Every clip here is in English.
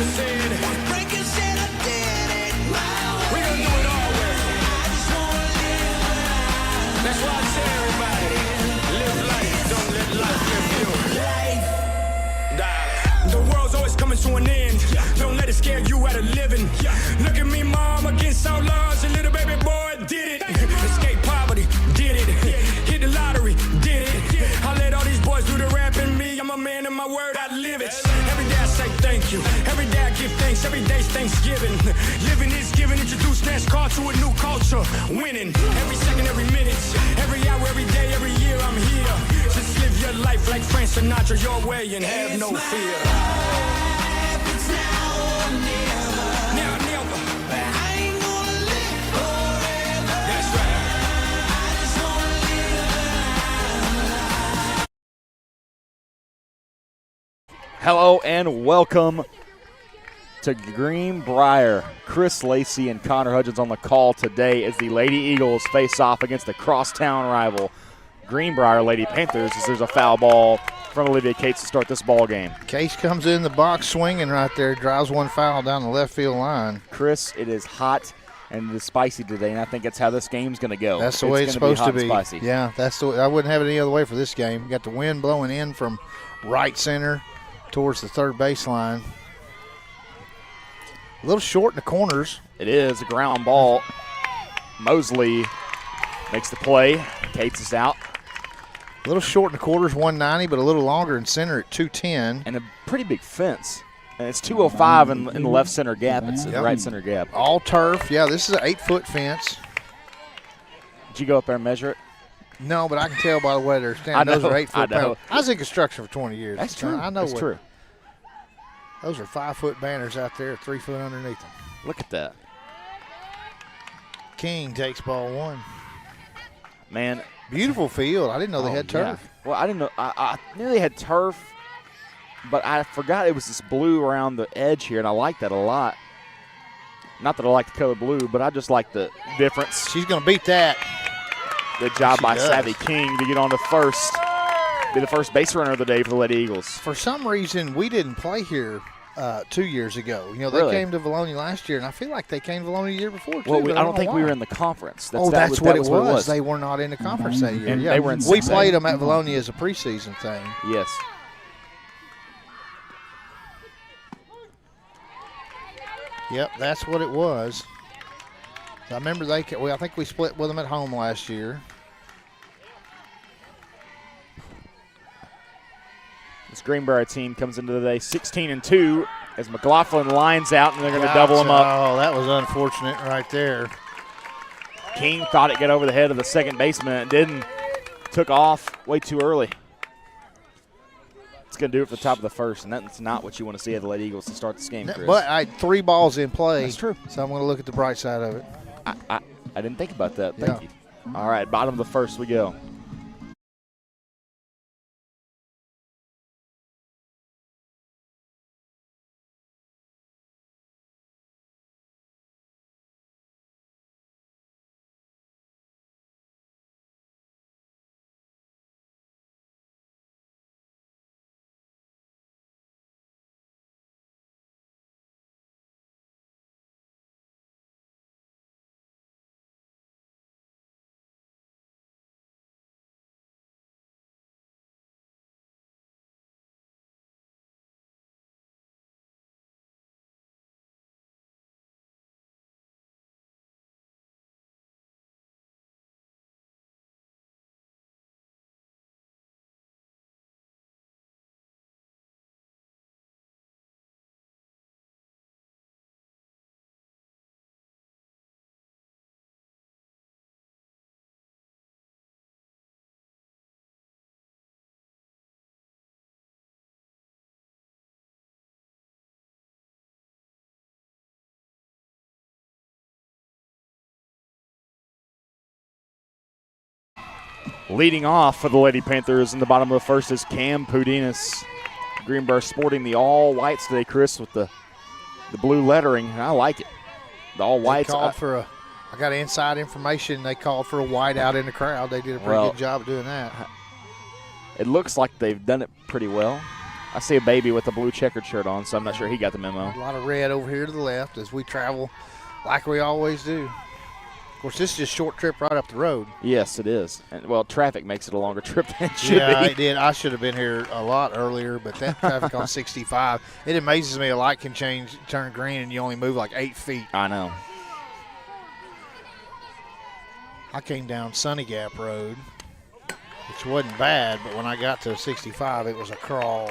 said, we gonna do it all way. That's why I tell everybody, live life, don't let life live you. The world's always coming to an end. Don't let it scare you out of living. Look at me, mom, against all odds. A little baby boy did it. Escape poverty, did it. Hit the lottery, did it. I let all these boys do the rap and me. I'm a man of my word, I live it. Every day I say thank you. Every day I give thanks. Every day's Thanksgiving. Living is giving. Introduce NASCAR to a new culture. Winning. Every second, every minute. Every hour, every day, every year I'm here. Just live your life like Frank Sinatra your way and have no fear. Hello and welcome to Greenbrier. Chris Lacey and Connor Hudgens on the call today as the Lady Eagles face off against the crosstown rival Greenbrier Lady Panthers as there's a foul ball from Olivia Cates to start this ball game. Case comes in the box swinging right there, drives one foul down the left field line. Chris, it is hot and it is spicy today, and I think that's how this game's going to go. That's the way it's supposed to be. Spicy. Yeah, that's the way. I wouldn't have it any other way for this game. You got the wind blowing in from right center towards the third baseline. A little short in the corners. It is a ground ball. Mosley makes the play. Cates is out. A little short in the quarters, 190, but a little longer in center at 210. And a pretty big fence. And it's 205 in the left center gap. It's the right center gap. All turf. Yeah, this is an 8-foot fence. Did you go up there and measure it? No, but I can tell by the way they're standing. Those are 8-foot panels. I was in construction for 20 years. That's true. I know That's true. Those are 5-foot banners out there, 3 foot underneath them. Look at that. King takes ball one. Man. Beautiful field. I didn't know they had turf. Yeah. Well, I didn't know. I knew they had turf, but I forgot it was this blue around the edge here, and I like that a lot. Not that I like the color blue, but I just like the difference. She's going to beat that. Good job by Savvy King to get on to first. Be the first base runner of the day for the Lady Eagles. For some reason, we didn't play here 2 years ago. You know, they came to Vilonia last year, and I feel like they came to Vilonia the year before, too. Well, I don't think we were in the conference. That's what it was. They were not in the conference that year. And they were in we played them at Vilonia as a preseason thing. Yes. Yep, that's what it was. I remember I think we split with them at home last year. This Greenbrier team comes into the day 16-2 as McLaughlin lines out, and they're going to double them up. Oh, that was unfortunate right there. King thought it got over the head of the second baseman. It didn't. Took off way too early. It's going to do it for the top of the first, and that's not what you want to see at the Lady Eagles to start this game, Chris. But I had 3 balls in play. That's true. So I'm going to look at the bright side of it. I didn't think about that. Thank you. All right, bottom of the first we go. Leading off for the Lady Panthers in the bottom of the first is Cam Pudinas. Greenbrier sporting the all whites today, Chris, with the blue lettering, and I like it. The all whites. I got inside information. They called for a white out in the crowd. They did a pretty good job of doing that. It looks like they've done it pretty well. I see a baby with a blue checkered shirt on, so I'm not sure he got the memo. A lot of red over here to the left as we travel like we always do. Of course, this is just a short trip right up the road. Yes, it is. And, well, traffic makes it a longer trip than it should be. Yeah, it did. I should have been here a lot earlier, but that traffic on 65, it amazes me a light can turn green, and you only move like 8 feet. I know. I came down Sunny Gap Road, which wasn't bad, but when I got to 65, it was a crawl.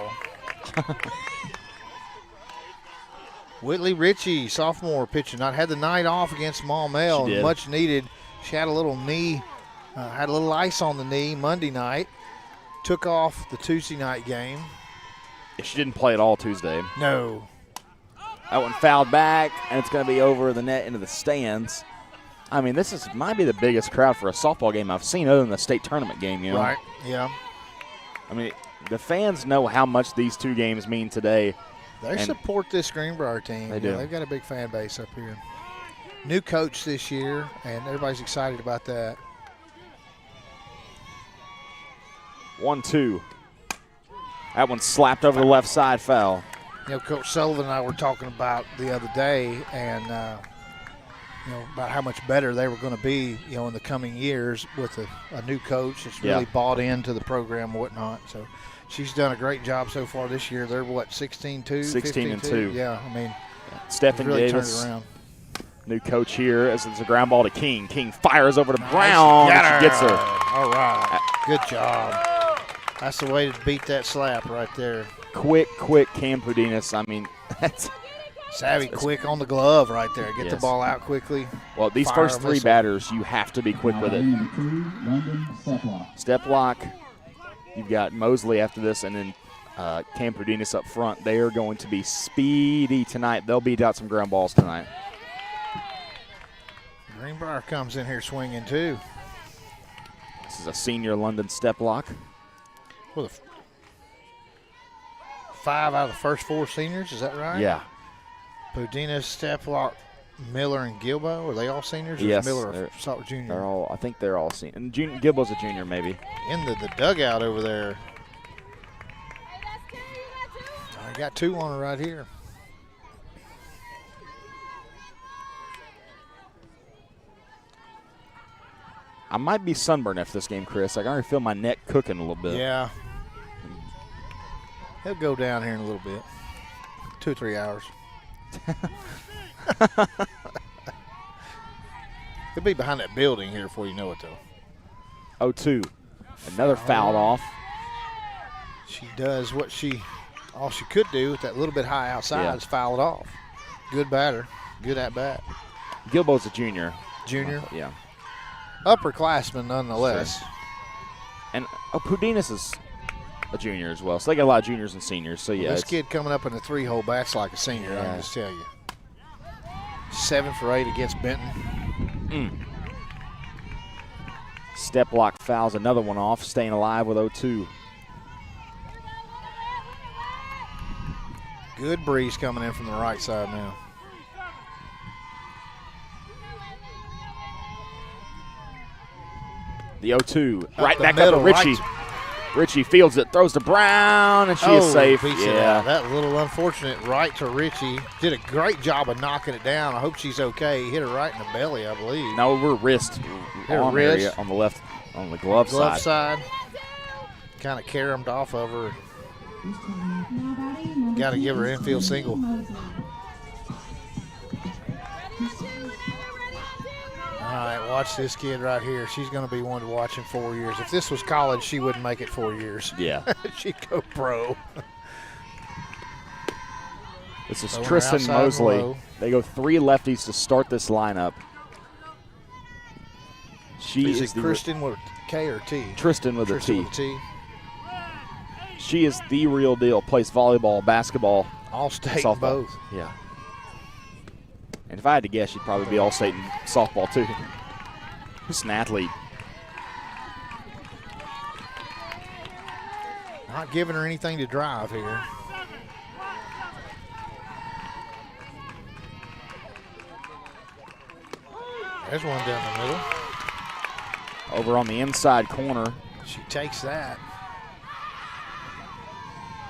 Whitley Ritchie, sophomore, pitching. I had the night off against Maumelle, much needed. She had a little knee, had a little ice on the knee Monday night. Took off the Tuesday night game. She didn't play at all Tuesday. No. That one fouled back, and it's going to be over the net into the stands. I mean, might be the biggest crowd for a softball game I've seen other than the state tournament game, you know? Right, yeah. I mean, the fans know how much these two games mean today. They support this Greenbrier team. They do. They've got a big fan base up here. New coach this year, and everybody's excited about that. 1-2. That one slapped over the left side, foul. You know, Coach Sullivan and I were talking about the other day, and about how much better they were going to be, in the coming years with a new coach that's really bought into the program and whatnot. So she's done a great job so far this year. They're, 16-2? 16-2. Yeah, I mean, Stephanie really Davis, turned it around. new coach here, as it's a ground ball to King. King fires over to Brown. She gets her. All right. Good job. That's the way to beat that slap right there. Quick Cam Pudinas. I mean, that's savvy, quick on the glove right there. Get the ball out quickly. Well, these first three batters, you have to be quick with it. Step lock. You've got Mosley after this, and then Cam Pudinas up front. They are going to be speedy tonight. They'll beat out some ground balls tonight. Greenbrier comes in here swinging too. This is a senior London step lock. Well, 5 out of the first 4 seniors, is that right? Yeah. Pudinas, Steplock, Miller, and Gilbo, are they all seniors? Yes. Or Miller a junior? I think they're all seniors. And Gilbo's a junior, maybe. In the dugout over there. I got 2 on her right here. I might be sunburned after this game, Chris. I can already feel my neck cooking a little bit. Yeah. He'll go down here in a little bit. 2 or 3 hours. He'll be behind that building here before you know it, though. 0-2. Another fouled off. She does all she could do with that little bit high outside is foul it off. Good batter. Good at bat. Gilbo's a junior. Junior? Yeah. Upperclassman nonetheless. Sure. And Pudinas is a junior as well, so they got a lot of juniors and seniors. So yeah, this kid coming up in the 3-hole bats like a senior. I can just tell you. 7 for 8 against Benton. Step lock fouls another one off, staying alive with 0-2. Good breeze coming in from the right side now. The 0-2, right back up to Ritchie. Right. Ritchie fields it, throws to Brown, and she is safe. Yeah, that little unfortunate right to Ritchie. Did a great job of knocking it down. I hope she's okay. He hit her right in the belly, I believe. No, we're wrist area on the left, on the glove side. Kind of caromed off of her. Got to give her infield single. All right, watch this kid right here. She's going to be one to watch in 4 years. If this was college, she wouldn't make it 4 years. Yeah. She'd go pro. This is Tristan Mosley. They go 3 lefties to start this lineup. Is it Kristen with K or T? Tristan with a T. With a T. She is the real deal. Plays volleyball, basketball. All-state both. Yeah. And if I had to guess, she'd probably be all-state in softball, too. Just an athlete. Not giving her anything to drive here. There's one down the middle. Over on the inside corner. She takes that.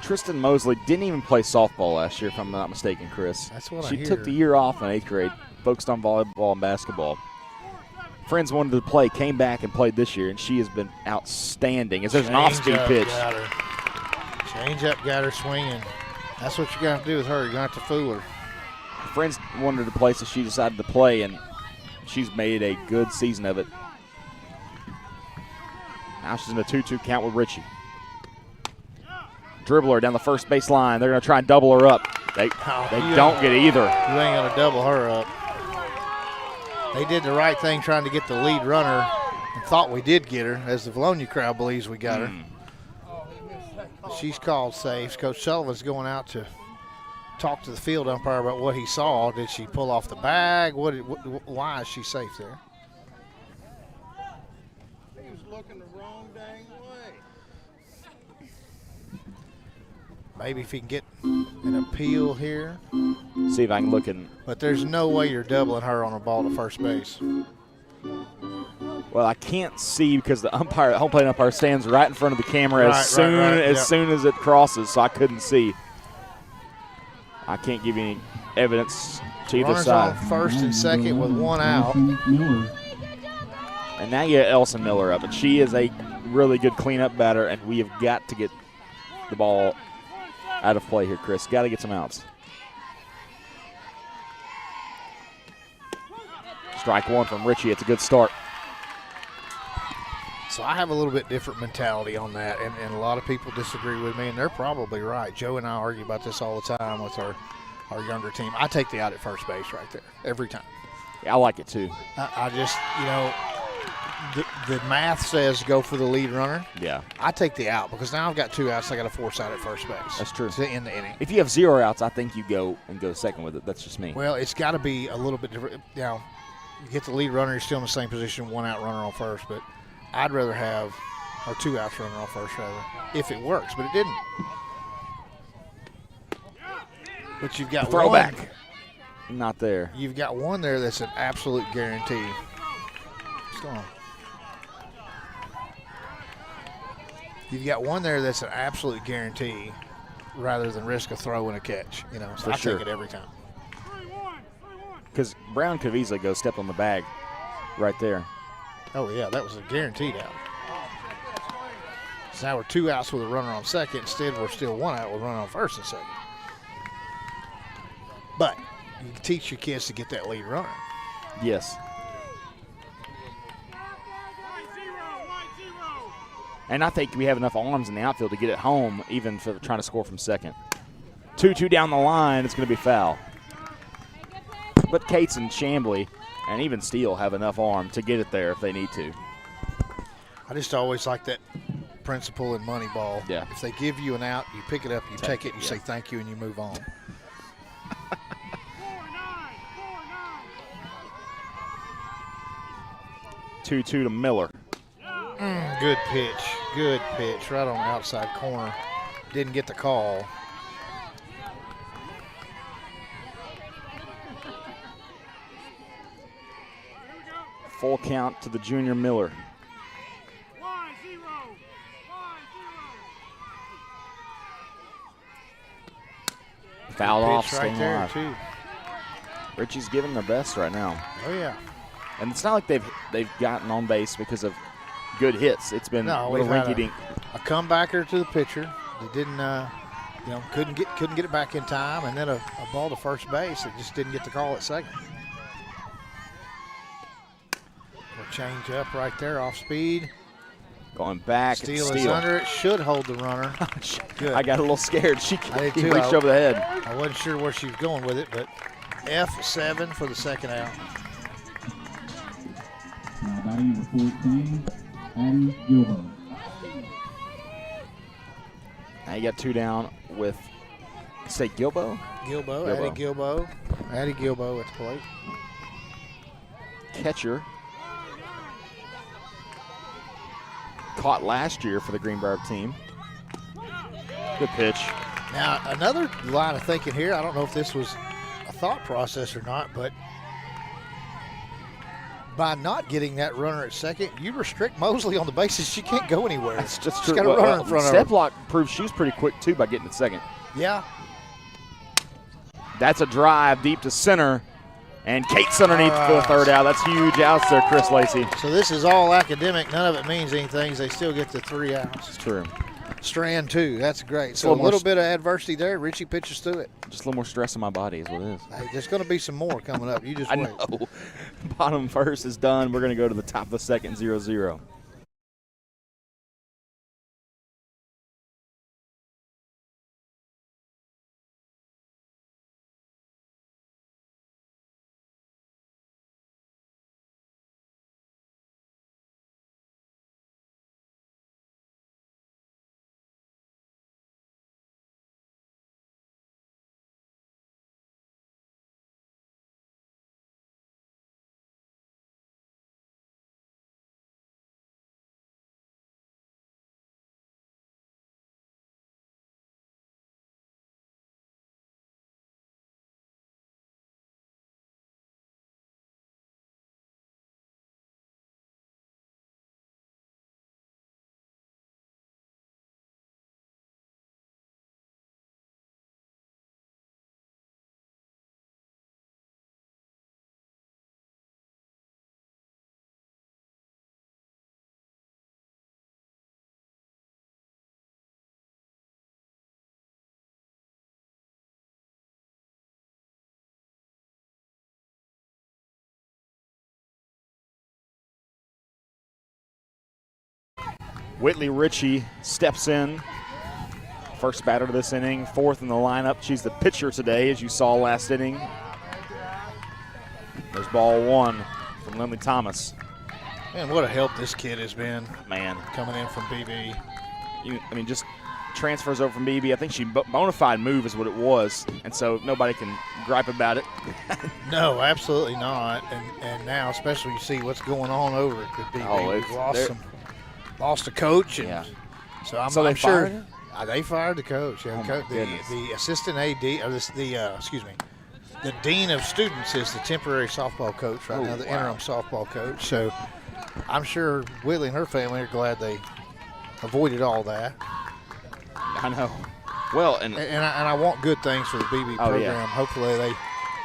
Tristan Mosley didn't even play softball last year, if I'm not mistaken, Chris. That's what I She hear. took the year off in 8th grade, focused on volleyball and basketball. Friends wanted to play, came back and played this year, and she has been outstanding. As there's an off-speed pitch. Change up, got her swinging. That's what you're going to have to do with her. You're going to have to fool her. Friends wanted to play, so she decided to play, and she's made a good season of it. Now she's in a 2-2 count with Richie. Dribbler down the first base line. They're going to try and double her up. They don't get either. You ain't going to double her up. They did the right thing trying to get the lead runner and thought we did get her, as the Vilonia crowd believes we got her. She's called safe. Coach Sullivan's going out to talk to the field umpire about what he saw. Did she pull off the bag? Why is she safe there? He was looking the wrong dang way. Maybe if he can get an appeal here. See if I can look in. But there's no way you're doubling her on a ball to first base. Well, I can't see because the home plate umpire stands right in front of the camera as soon as it crosses, so I couldn't see. I can't give you any evidence to either Runners side. on first and second with one out. And now you get Elson Miller up, and she is a really good cleanup batter, and we have got to get the ball out of play here, Chris. Got to get some outs. Strike one from Richie. It's a good start. So I have a little bit different mentality on that, and a lot of people disagree with me, and they're probably right. Joe and I argue about this all the time with our younger team. I take the out at first base right there every time. Yeah, I like it too. I just, the math says go for the lead runner. Yeah. I take the out because now I've got 2 outs. I got to force out at first base. That's true. To end the inning. If you have 0 outs, I think you go second with it. That's just me. Well, it's got to be a little bit different. You get the lead runner, you're still in the same position, 1 out runner on first, but I'd rather have our 2 outs runner on first rather, if it works, but it didn't. But you've got throwback. One, not there. You've got one there that's an absolute guarantee. Still on. You've got one there that's an absolute guarantee rather than risk a throw and a catch. So I take it every time. Because Brown could easily go step on the bag right there. Oh, yeah, that was a guaranteed out. So now we're 2 outs with a runner on second. Instead, we're still 1 out with a runner on first and second. But you can teach your kids to get that lead runner. Yes. And I think we have enough arms in the outfield to get it home, even for trying to score from second. 2-2 down the line, it's going to be foul. But Cates and Chambly and even Steele have enough arm to get it there if they need to. I just always like that principle in Moneyball. Yeah. If they give you an out, you pick it up, you take it, you say thank you, and you move on. Two to Miller. Good pitch, right on the outside corner. Didn't get the call. Full count to the junior Miller. Fouled off, right staying there alive. too. Richie's giving their best right now. Oh yeah. And it's not like they've gotten on base because of good hits. It's been a little rinky-dink. A comebacker to the pitcher. They didn't, couldn't get it back in time, and then a ball to first base that just didn't get the call at second. A change up right there off speed. Going back. Steele is under it. Should hold the runner. Good. I got a little scared. He reached over the head. I wasn't sure where she was going with it, but F7 for the second out. Now batting number 14, Addie Gilbo. Now you got 2 down with, say, Gilbo? Gilbo. Addie Gilbo at the plate. Catcher. Caught last year for the Greenbrier team. Good pitch. Now, another line of thinking here, I don't know if this was a thought process or not, but by not getting that runner at second, you restrict Mosley on the bases. She can't go anywhere. It's just She's got a runner in front of her. Steplock proved she was pretty quick, too, by getting to second. Yeah. That's a drive deep to center, and Kate's underneath for the third out. That's huge outs there, Chris Lacey. So this is all academic. None of it means anything. They still get the 3 outs. It's true. Strand 2. That's great. So a little bit of adversity there. Richie pitches through it. Just a little more stress on my body is what it is. Hey, there's going to be some more coming up. You just wait. I know. Bottom first is done. We're going to go to the top of the second, 0-0. Whitley Ritchie steps in. First batter of this inning, fourth in the lineup. She's the pitcher today, as you saw last inning. There's ball one from Lindley Thomas. Man, what a help this kid has been. Man. Coming in from BB. Just transfers over from BB. I think she bona fide move is what it was, and so nobody can gripe about it. No, absolutely not. And now, especially you see what's going on over at BB. We've lost a coach. And so I'm they sure fired her? They fired the coach. Yeah, Oh the assistant AD, or the dean of students is the temporary softball coach right now, the interim softball coach. So I'm sure Whitley and her family are glad they avoided all that. I know. Well, and I want good things for the BB program. Yeah. Hopefully they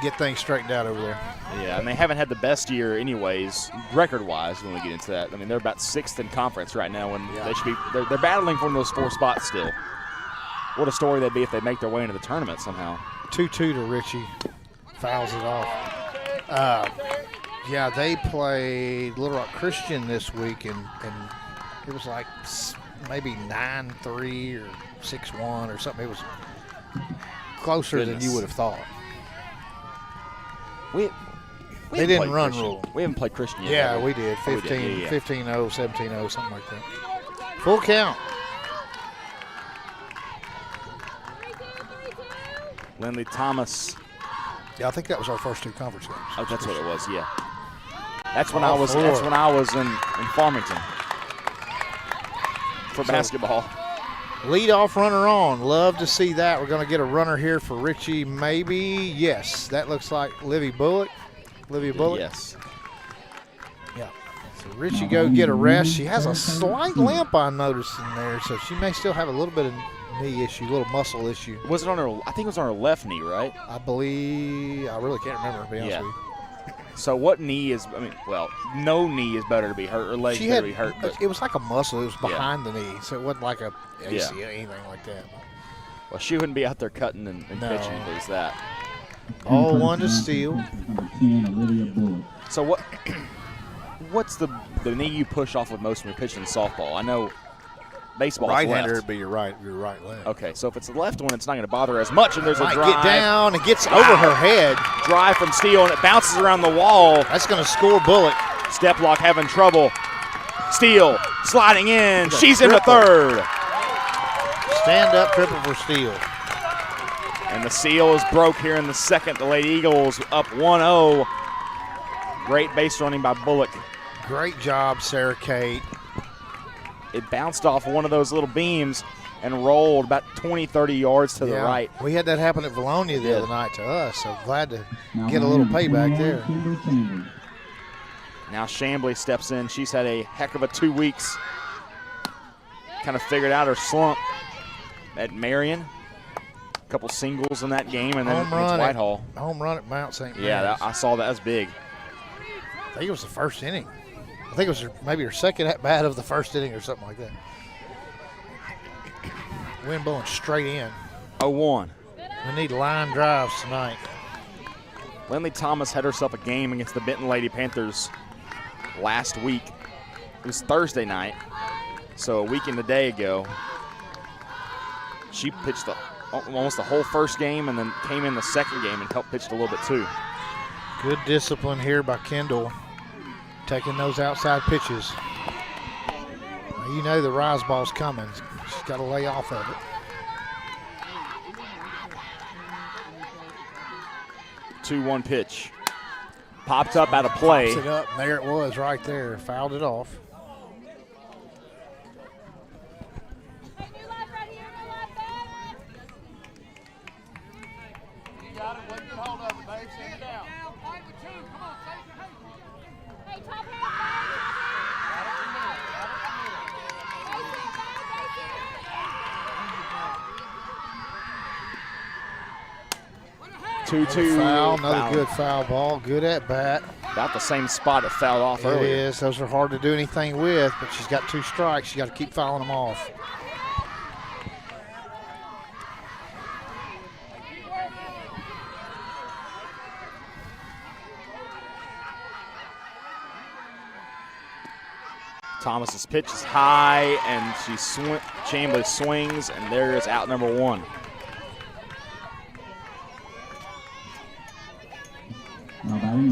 get things straightened out over there. Yeah, and they haven't had the best year anyways, record-wise, when we get into that. I mean, they're about 6th in conference right now, and they should be. They're battling for one of those 4 spots still. What a story that'd be if they make their way into the tournament somehow. 2-2 to Ritchie. Fouls it off. They played Little Rock Christian this week, and it was like maybe 9-3 or 6-1 or something. It was closer than you would have thought. They didn't run Christian. rule. We haven't played Christian yet. Yeah, we did. 15-0, 17-0, something like that. Full count. Lindley Thomas. Yeah, I think that was our first 2 conference games. Oh, that's what it was. Yeah. That's when I was in Farmington for basketball. Leadoff runner on. Love to see that. We're going to get a runner here for Ritchie, maybe. Yes, that looks like Olivia Bullock. Yes. Yeah. So Ritchie go get a rest. She has a slight limp I'm noticing there, so she may still have a little bit of knee issue, a little muscle issue. Was it on her? I think it was on her left knee, right? I believe. I really can't remember, to be honest with you. So what knee is? No knee is better to be hurt, or leg is better to be hurt. But it was like a muscle. It was behind the knee, so it wasn't like a AC or anything like that. Well, she wouldn't be out there cutting and pitching. There's that. All one to steal. So what's the knee you push off with most when you're pitching softball? I know baseball is right-hander left. would be your right leg. Okay, so if it's the left one, it's not going to bother as much, and there's a drive. Get down, it gets over her head. Drive from Steele, and it bounces around the wall. That's going to score Bullock. Steplock having trouble. Steele sliding in. She's in the third. Stand-up triple for Steele. And the seal is broke here in the second. The Lady Eagles up 1-0. Great base running by Bullock. Great job, Sarah Kate. It bounced off one of those little beams and rolled about 20, 30 yards to the right. We had that happen at Vilonia the other night to us, so glad to get a little payback there. Now Chambly steps in. She's had a heck of a 2 weeks. Kind of figured out her slump at Marion. A couple singles in that game, and then against Whitehall. Home run at Mount St. Mary's. Yeah, I saw that. That was big. I think it was the first inning. I think it was maybe her second at bat of the first inning or something like that. Wind blowing straight in. 0-1. We need line drives tonight. Lindley Thomas had herself a game against the Benton Lady Panthers last week. It was Thursday night, so a week and a day ago. She pitched almost the whole first game and then came in the second game and helped pitch a little bit too. Good discipline here by Kendall, taking those outside pitches. Now, you know the rise ball's coming. She's got to lay off of it. 2-1 pitch. Popped up out of play. Pops it up, and there it was right there. Fouled it off. Foul, another good foul ball. Good at bat. About the same spot it fouled off It earlier. is. Those are hard to do anything with, but she's got 2 strikes. She's got to keep fouling them off. Thomas's pitch is high, and Chambly swings, and there is out number 1.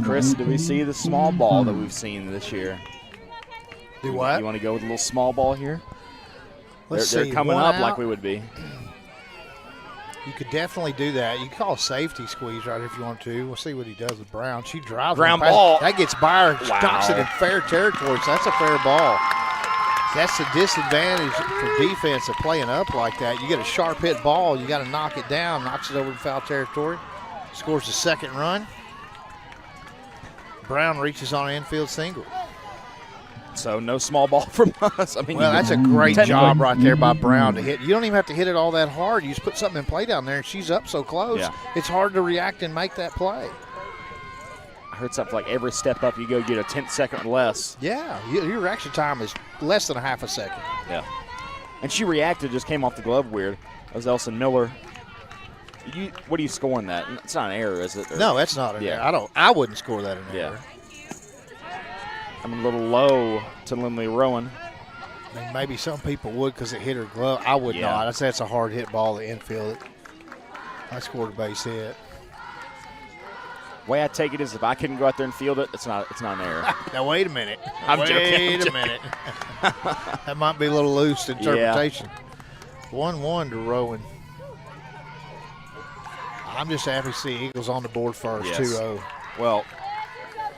Chris, do we see the small ball that we've seen this year? Do what? You want to go with a little small ball here? Let's they're see, coming one up out. like we would be. You could definitely do that. You can call a safety squeeze right if you want to. We'll see what he does with Brown. She drives Ground one past. ball. That gets by her. Wow. Knocks it in fair territory, so that's a fair ball. That's the disadvantage for defense of playing up like that. You get a sharp hit ball, you got to knock it down, knocks it over in foul territory, scores the second run. Brown reaches on an infield single. So no small ball from us. I mean, Well, that's a great technically- job right there by Brown to hit. You don't even have to hit it all that hard. You just put something in play down there, and she's up so close. Yeah. It's hard to react and make that play. I heard something like every step up you go get a 10th second or less. Yeah, your reaction time is less than a half a second. Yeah. And she reacted, just came off the glove weird. That was Elson Miller. What are you scoring that? It's not an error, is it? Or- No, that's not an Yeah. error. I wouldn't score that an Yeah. error. I'm a little low to Lindley Rowan. I mean, maybe some people would because it hit her glove. I would Yeah. not. I'd say it's a hard hit ball to infield. I scored a base hit. Way I take it is if I couldn't go out there and field it, it's not an error. Now wait a minute. I'm joking, I'm Wait a joking. minute. That might be a little loose interpretation. 1-1 to Rowan. I'm just happy to see Eagles on the board first, Yes. 2-0. Well,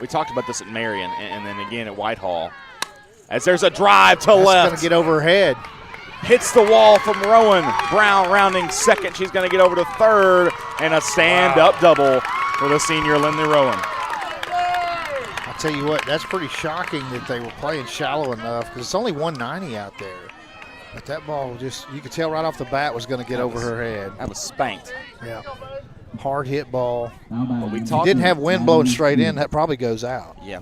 we talked about this at Marion and then again at Whitehall. As there's a drive to That's left. going to get over her head. Hits the wall from Rowan. Brown rounding second. She's going to get over to third. And a stand-up double for the senior Lindley Rowan. I'll tell you what, that's pretty shocking that they were playing shallow enough because it's only 190 out there. But that ball just, you could tell right off the bat was going to get over her head. That was spanked. Yeah. Hard hit ball. But we If you talked, didn't have wind blowing straight in, that probably goes out. Yeah.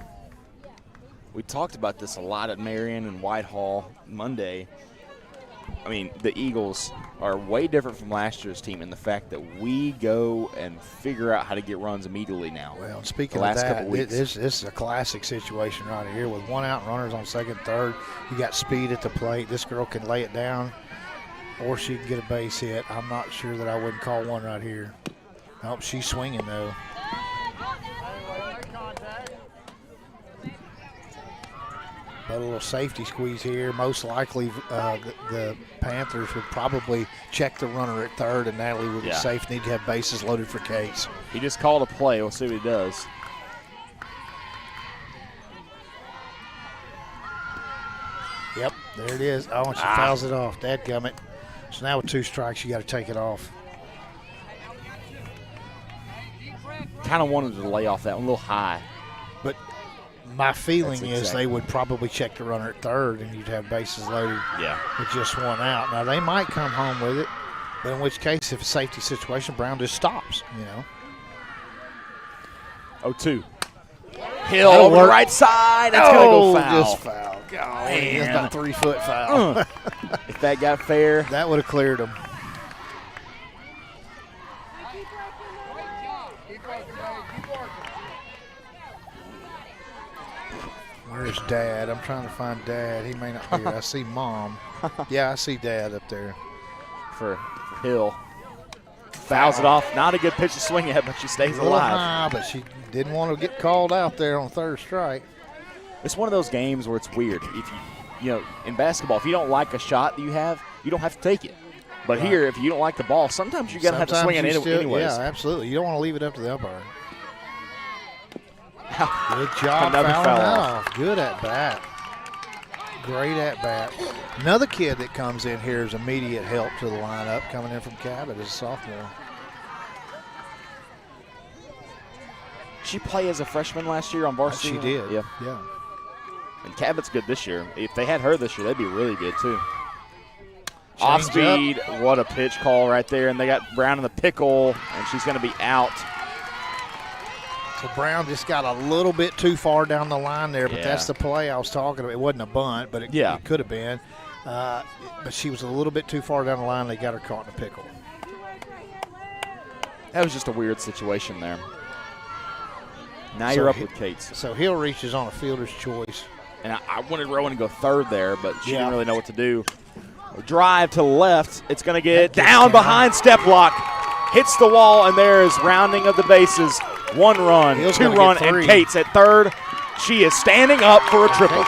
We talked about this a lot at Marion and Whitehall Monday. I mean, the Eagles are way different from last year's team in the fact that we go and figure out how to get runs immediately now. Well, and speaking The of last that, couple weeks. this is a classic situation right here with 1 out and runners on second, third. You got speed at the plate. This girl can lay it down or she can get a base hit. I'm not sure that I wouldn't call one right here. Nope, she's swinging, though. But a little safety squeeze here. Most likely the Panthers would probably check the runner at third, and Natalie would be safe. Need to have bases loaded for Case. He just called a play. We'll see what he does. Yep, there it is. Oh, and she fouls it off. Dadgummit. So now with 2 strikes, you got to take it off. Kind of wanted to lay off that one a little high. But My feeling is exactly. they would probably check the runner at third, and you'd have bases loaded with just one out. Now, they might come home with it, but in which case, if a safety situation, Brown just stops, 0-2. Hill over the right side. That's going to go foul. Just foul. Golly, it's about 3 foot foul. If that got fair. That would have cleared him. Where's Dad? I'm trying to find Dad. He may not be here. I see Mom. Yeah, I see Dad up there. For Hill. Fouls it off. Not a good pitch to swing at, but she stays A little alive. high, but she didn't want to get called out there on third strike. It's one of those games where it's weird. If you in basketball, if you don't like a shot that you don't have to take it. But here, if you don't like the ball, sometimes you're going to have to swing it anyways. Yeah, absolutely. You don't want to leave it up to the umpire. Good job Another fouling foul that off. off. Good at bat. Great at bat. Another kid that comes in here is immediate help to the lineup, coming in from Cabot as a sophomore. She played as a freshman last year on varsity. She did. Yeah. And Cabot's good this year. If they had her this year, they'd be really good too. Off speed. What a pitch call right there. And they got Brown in the pickle, and she's going to be out. So Brown just got a little bit too far down the line there, but that's the play I was talking about. It wasn't a bunt, but it could have been. But she was a little bit too far down the line. They got her caught in a pickle. That was just a weird situation there. Now you're up with Cates. So Hill reaches on a fielder's choice. And I wanted Rowan to go third there, but she didn't really know what to do. Drive to the left. It's going to get down behind step block. Hits the wall, and there is rounding of the bases. 1 run, Hill's 2 run, and Cates at third. She is standing up for a triple.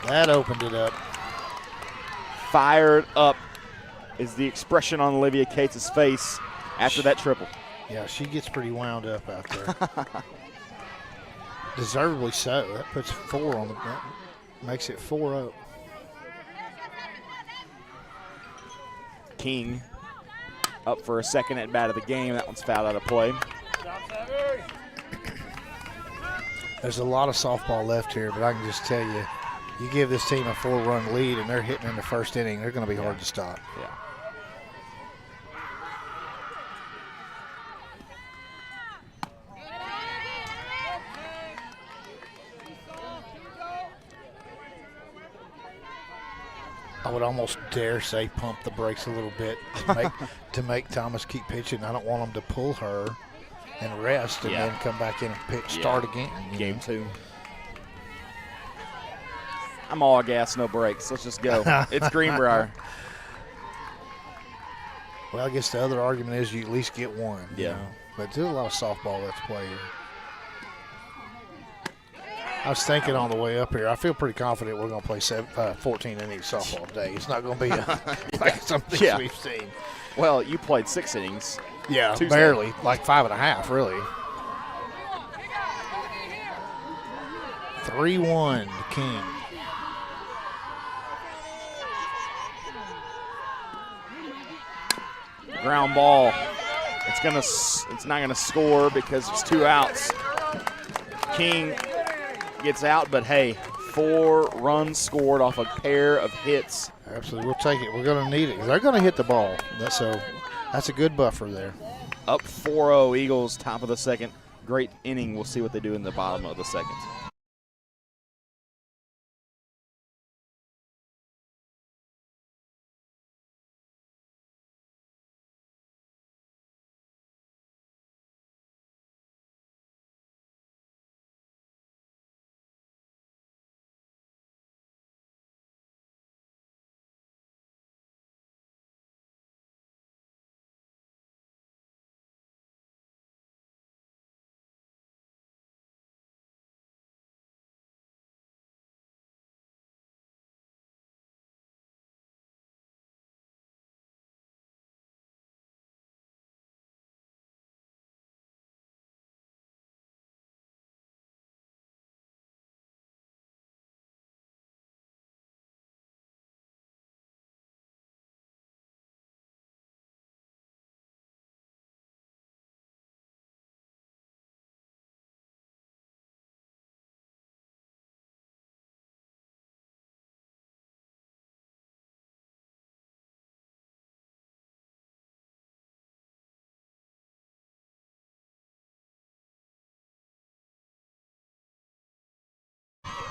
That opened it up. Fired up is the expression on Olivia Cates' face after that triple. Yeah, she gets pretty wound up out there. Deservedly so. That puts 4 on the bench. Makes it 4-0. King up for a second at bat of the game. That one's fouled out of play. There's a lot of softball left here, but I can just tell you, you give this team a 4-run lead and they're hitting in the first inning, they're going to be hard to stop. Yeah. I would almost dare say pump the brakes a little bit to make Thomas keep pitching. I don't want them to pull her and rest and then come back in and pitch, start again. Game 2. I'm all gas, no brakes. Let's just go. It's Greenbrier. Well, I guess the other argument is you at least get one. Yeah. You know? But there's a lot of softball let's play here. I was thinking on the way up here, I feel pretty confident we're going to play 14 innings softball today. It's not going to be like some things we've seen. Well, you played 6 innings. Yeah, Tuesday. barely. Like 5.5, really. 3-1 to King. Ground ball. It's not gonna score because it's 2 outs. King gets out, but hey, 4 runs scored off a pair of hits. Absolutely, we'll take it. We're going to need it. They're going to hit the ball. That's a good buffer there. Up 4-0 Eagles, top of the second. Great inning. We'll see what they do in the bottom of the second.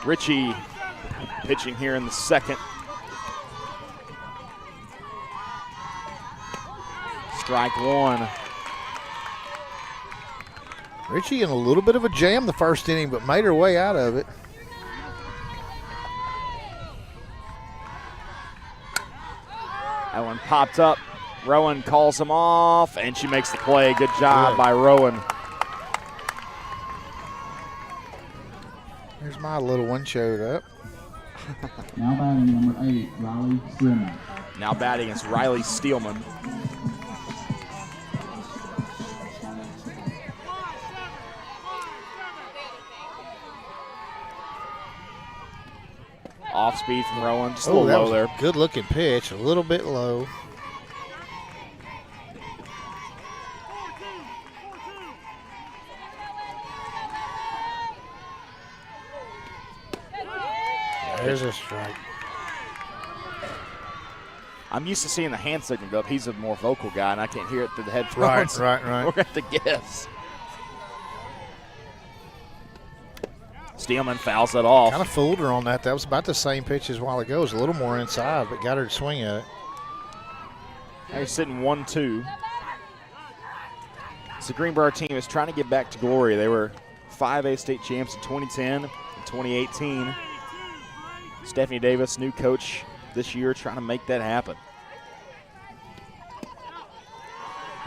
Richie pitching here in the second. Strike one. Richie in a little bit of a jam the first inning, but made her way out of it. That one popped up. Rowan calls him off, and she makes the play. Good job by Rowan. There's my little one showed up. Now batting number 8, Riley Steelman. Now batting is Riley Steelman. Off speed from Rowan, just a little low there. Good looking pitch, a little bit low. There's a strike. I'm used to seeing the hand signal go up. He's a more vocal guy, and I can't hear it through the headphones. Right. We're going to have to guess. Steelman fouls that off. Kind of fooled her on that. That was about the same pitch as a while ago. It was a little more inside, but got her to swing at it. They're sitting 1-2. So the Greenbrier team is trying to get back to glory. They were 5A state champs in 2010 and 2018. Stephanie Davis, new coach this year, trying to make that happen.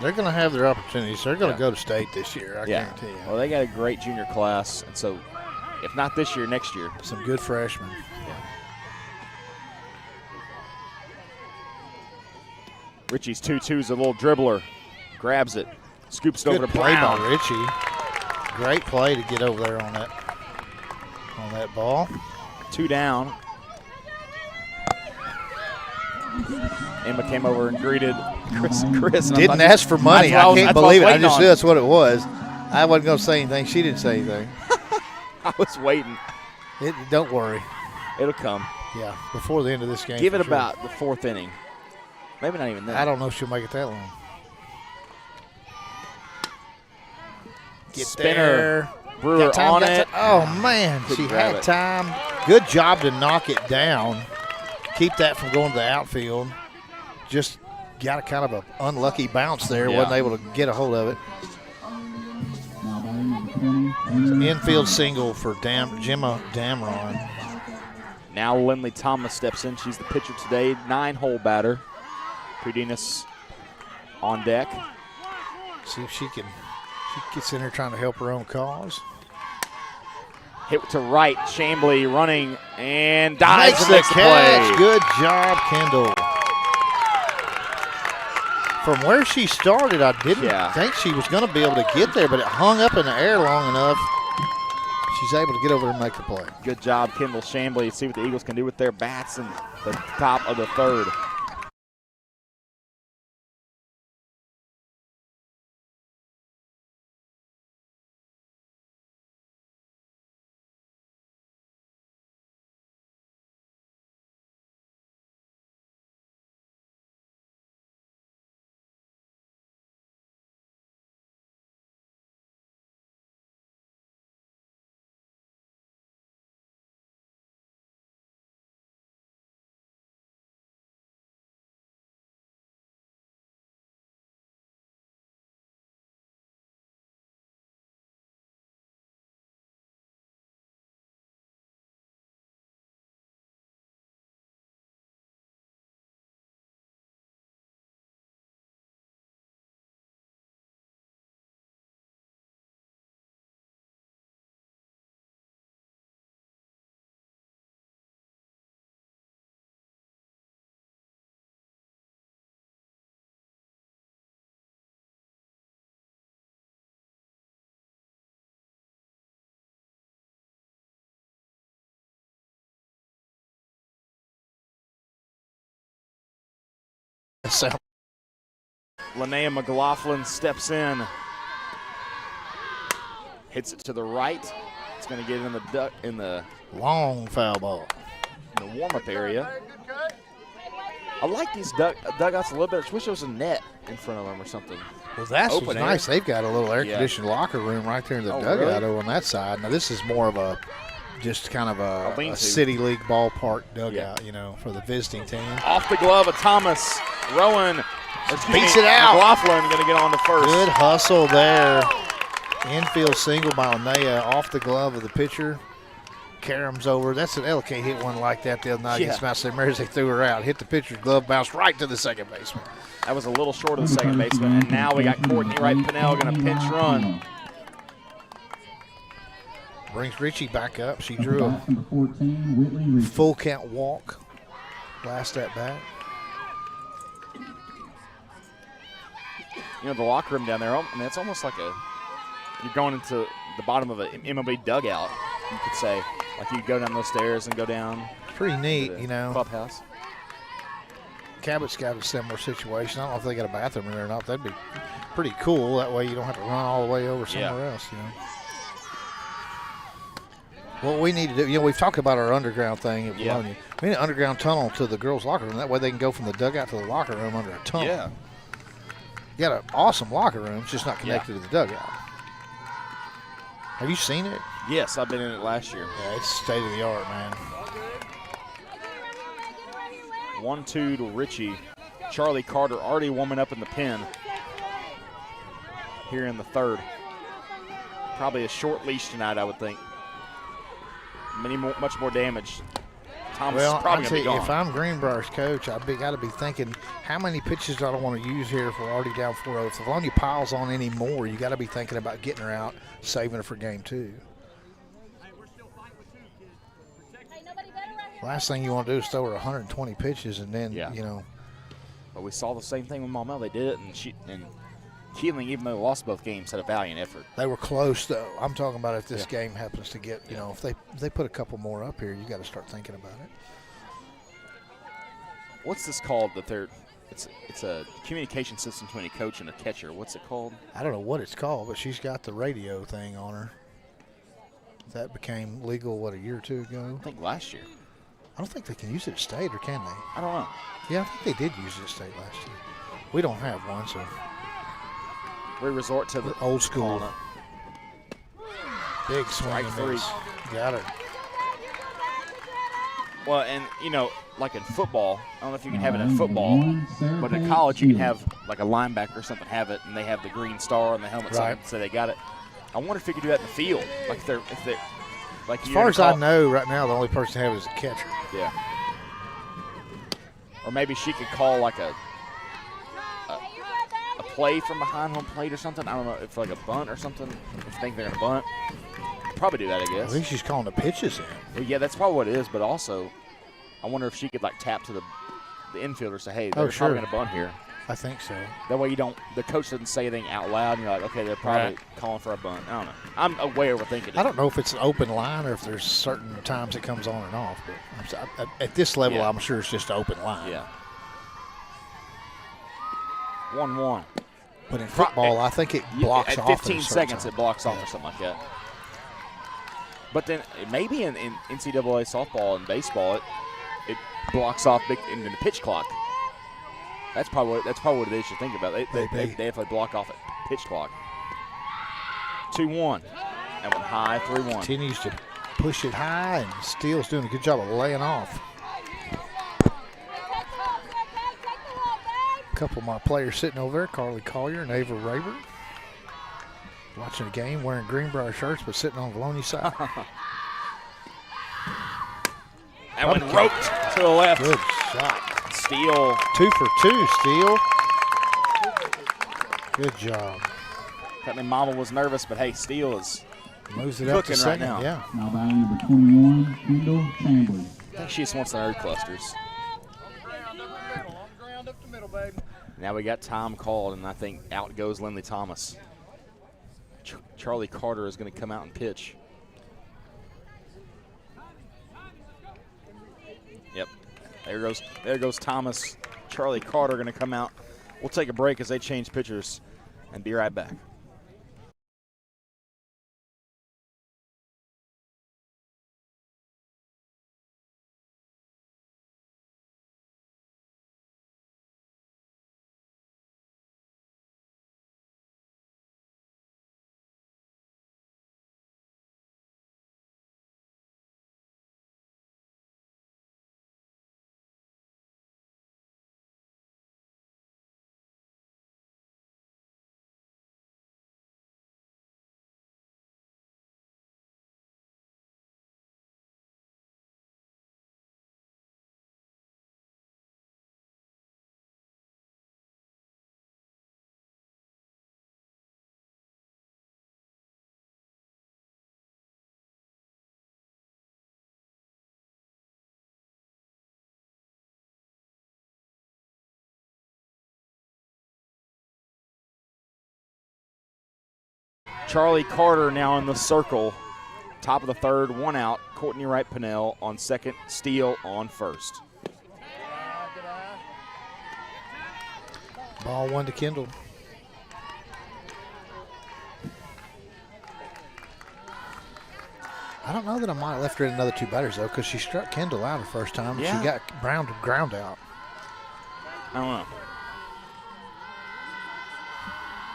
They're going to have their opportunities. They're going to go to state this year, I guarantee you. Well, they got a great junior class, and so if not this year, next year. Some good freshmen. Richie's 2-2 is a little dribbler. Grabs it. Scoops it over to play Brown. by Richie. Great play to get over there on that ball. 2 down. Emma came over and greeted Chris. Didn't ask for money. I can't believe it. I just knew knew that's what it was. I wasn't going to say anything. She didn't say anything. I was waiting. Don't worry. It'll come. Yeah, before the end of this game. Give it sure. about the 4th inning. Maybe not even that. I don't know if she'll make it that long. Get Spinner. there. Brewer on it. Oh, man. She grab had it. time. Good job to knock it down. Keep that from going to the outfield. Just got a kind of an unlucky bounce there. Yeah. Wasn't able to get a hold of it. Now batting number 20, Infield single for Gemma Damron. Now Lindley Thomas steps in. She's the pitcher today. 9-hole batter. Predinas on deck. See if she gets in there trying to help her own cause. Hit to right. Chambly running and dives and Makes makes the the catch. play. Good job, Kendall. From where she started, I didn't think she was going to be able to get there, but it hung up in the air long enough. She's able to get over there and make the play. Good job, Kendall Chambly. See what the Eagles can do with their bats in the top of the 3rd. Linnea McLaughlin steps in. Hits it to the right. It's going to get in the Long foul ball. in the warm-up area. I like these dugouts a little bit. I wish there was a net in front of them or something. Well, that's Open what's air. nice. They've got a little air-conditioned locker room right there in the Oh, dugout really? on that side. Now, this is more of a just kind of a lean-to. city league ballpark dugout, you know, for the visiting team. Off the glove of Thomas. Rowan beats it out. McLaughlin going to get on to first. Good hustle there. Infield single by Onea off the glove of the pitcher. Karam's over. That's an LK hit one like that the other night against Mount St. Mary's. They threw her out. Hit the pitcher's glove, bounced right to the second baseman. That was a little short of the second baseman. And now we got Courtney Wright Pinnell going to pinch run. Brings Richie back up. She drew a full count walk last at bat. You know, the locker room down there, I mean, it's almost like you're going into the bottom of an MLB dugout, you could say. Like you go down those stairs and go down. Pretty neat, you know. Clubhouse. Cabot's got a similar situation. I don't know if they got a bathroom in there or not. That'd be pretty cool. That way you don't have to run all the way over somewhere else, you know. What we need to do, you know, we've talked about our underground thing at Vilonia. We need an underground tunnel to the girls' locker room. That way they can go from the dugout to the locker room under a tunnel. Yeah. You got an awesome locker room. It's just not connected to the dugout. Have you seen it? Yes, I've been in it last year. Yeah, it's state of the art, man. 1-2 to Richie. Charlie Carter already warming up in the pen here in the third. Probably a short leash tonight, I would think. Much more damage. Thomas is probably going to be gone. If I'm Greenbrier's coach, I've got to be thinking, how many pitches do I want to use here if we're already down 4-0? If Vilonia piles on any more, you got to be thinking about getting her out, saving her for game 2. Last thing you want to do is throw her 120 pitches and then, you know. But we saw the same thing with Maumelle. They did it, and Keeling, even though they lost both games, had a valiant effort. They were close, though. I'm talking about if this game happens to get, you know, if they put a couple more up here, you got to start thinking about it. What's this called? It's a communication system between a coach and a catcher. What's it called? I don't know what it's called, but she's got the radio thing on her. That became legal, a year or two ago? I think last year. I don't think they can use it at state, or can they? I don't know. Yeah, I think they did use it at state last year. We don't have one, so. We resort to the old school. Big swing Strike and three. miss. Got it. Well, and, you know, like in football, I don't know if you can have it in football, but in college you can have like a linebacker or something have it, and they have the green star on the helmet, something, so they got it. I wonder if you could do that in the field. Like if they're like as far as I know, right now the only person to have it is a catcher. Yeah. Or maybe she could call like a play from behind home plate or something. I don't know if like a bunt or something. If you think they're gonna bunt, probably do that. I guess. I think she's calling the pitches in. Well, yeah, that's probably what it is. But also, I wonder if she could like tap to the infielder and say, "Hey, they're probably gonna bunt here." I think so. That way the coach doesn't say anything out loud, and you're like, okay, they're probably calling for a bunt. I don't know. I'm way overthinking it. I don't know if it's an open line or if there's certain times it comes on and off. But at this level, I'm sure it's just an open line. Yeah. 1-1. But in football, I think it blocks off. At 15 seconds, it blocks off or something like that. But then maybe in NCAA softball and baseball, it blocks off in the pitch clock. That's probably what it is you think about. They definitely block off at pitch clock. 2-1. That one high, 3-1. Continues to push it high, and Steele's doing a good job of laying off. A couple of my players sitting over there, Carly Collier and Ava Rayburn. Watching the game, wearing Greenbrier shirts, but sitting on Vilonia side. That one roped to the left. Good shot. Steele. 2 for 2, Steele. Good job. Apparently Mama was nervous, but hey, Steele is moves it up to second right now. Yeah. Now batting number 21, Kendall Chambers. I think she just wants the nerd clusters. Now we got time called, and I think out goes Lindley Thomas. Charlie Carter is going to come out and pitch. Yep. There goes Thomas. Charlie Carter going to come out. We'll take a break as they change pitchers and be right back. Charlie Carter now in the circle. Top of the third, 1 out. Courtney Wright Pennell on second, Steele on first. Ball 1 to Kendall. I don't know that I might have left her in another 2 batters, though, because she struck Kendall out her first time. Yeah. She got ground out. I don't know.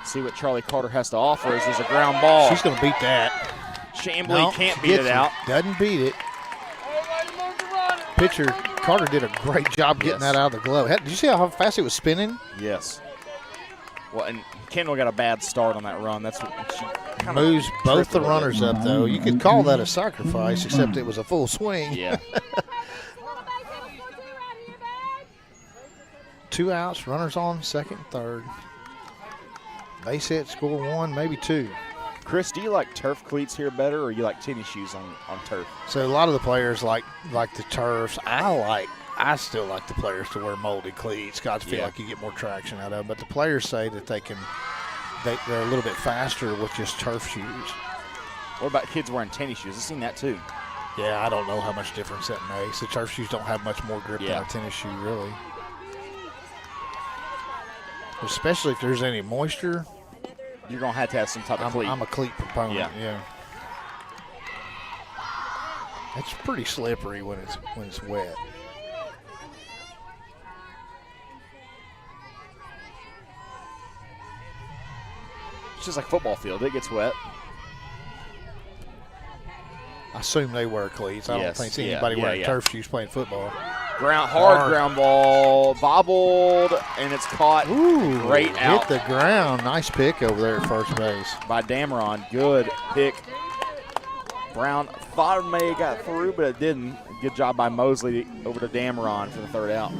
See what Charlie Carter has to offer as there's a ground ball. She's going to beat that. Chamblee can't beat it out. Doesn't beat it. Pitcher Carter did a great job getting that out of the glove. Did you see how fast it was spinning? Yes. Well, and Kendall got a bad start on that run. That's what she kind of moves both the tripped a little runners bit. up, though. You could call that a sacrifice, except it was a full swing. Yeah. 2 outs, runners on second and third. Base hit, score 1, maybe 2. Chris, do you like turf cleats here better, or you like tennis shoes on turf? So a lot of the players like the turfs. I still like the players to wear molded cleats. I feel like you get more traction out of them. But the players say that they're a little bit faster with just turf shoes. What about kids wearing tennis shoes? I've seen that too. Yeah, I don't know how much difference that makes. The turf shoes don't have much more grip than a tennis shoe, really. Especially if there's any moisture. You're going to have some type of cleat. I'm a cleat proponent, yeah. It's pretty slippery when it's wet. It's just like a football field. It gets wet. I assume they wear cleats. I don't think anybody wearing turf shoes playing football. Hard ground ball, bobbled, and it's caught. Ooh, great out. Hit the ground. Nice pick over there at first base. By Dameron. Good pick. Brown thought it may have got through, but it didn't. Good job by Mosley over to Dameron for the third out.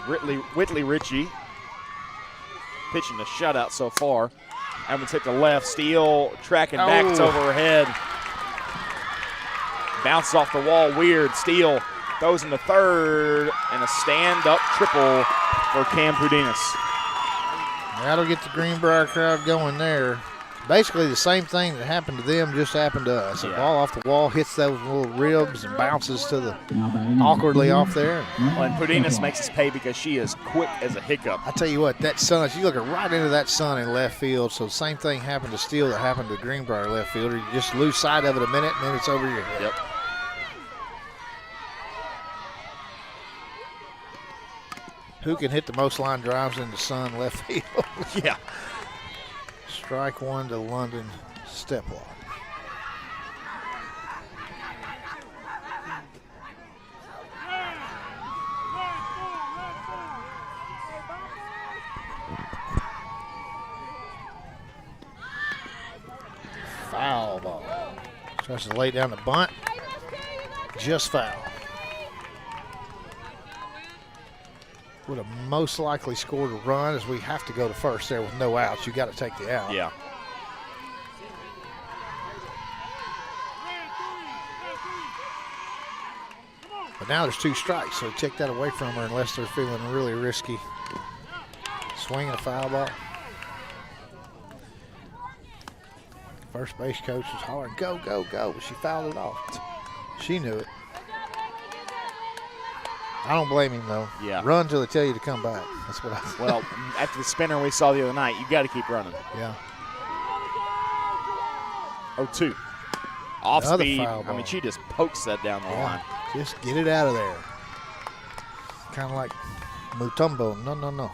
Whitley Ritchie pitching a shutout so far. Evans hit the left. Steele tracking back. It's over her head. Bounces off the wall. Weird. Steele throws into third. And a stand-up triple for Cam Pudinas. That'll get the Greenbrier crowd going there. Basically the same thing that happened to them just happened to us. A ball off the wall hits those little ribs and bounces to the awkwardly off there. Well, and Pudinas makes us pay because she is quick as a hiccup. I tell you what, that sun, you look right into that sun in left field. So the same thing happened to Steele that happened to Greenbrier left fielder. You just lose sight of it a minute and then it's over your head. Yep. Who can hit the most line drives in the sun left field? Yeah. Strike 1 to London Steplock. Foul ball. Tries to lay down the bunt. Just foul. Would have most likely scored a run as we have to go to first there with no outs. You got to take the out. Yeah. But now there's 2 strikes, so take that away from her unless they're feeling really risky. Swinging a foul ball. First base coach was hollering, go, go, go, but she fouled it off. She knew it. I don't blame him, though. Yeah. Run till they tell you to come back. That's what I think. Well, after the spinner we saw the other night, you got to keep running. Yeah. 0-2. Off Another speed. foul I mean, ball. she just pokes that down the line. Just get it out of there. Kind of like Mutombo. No, no, no.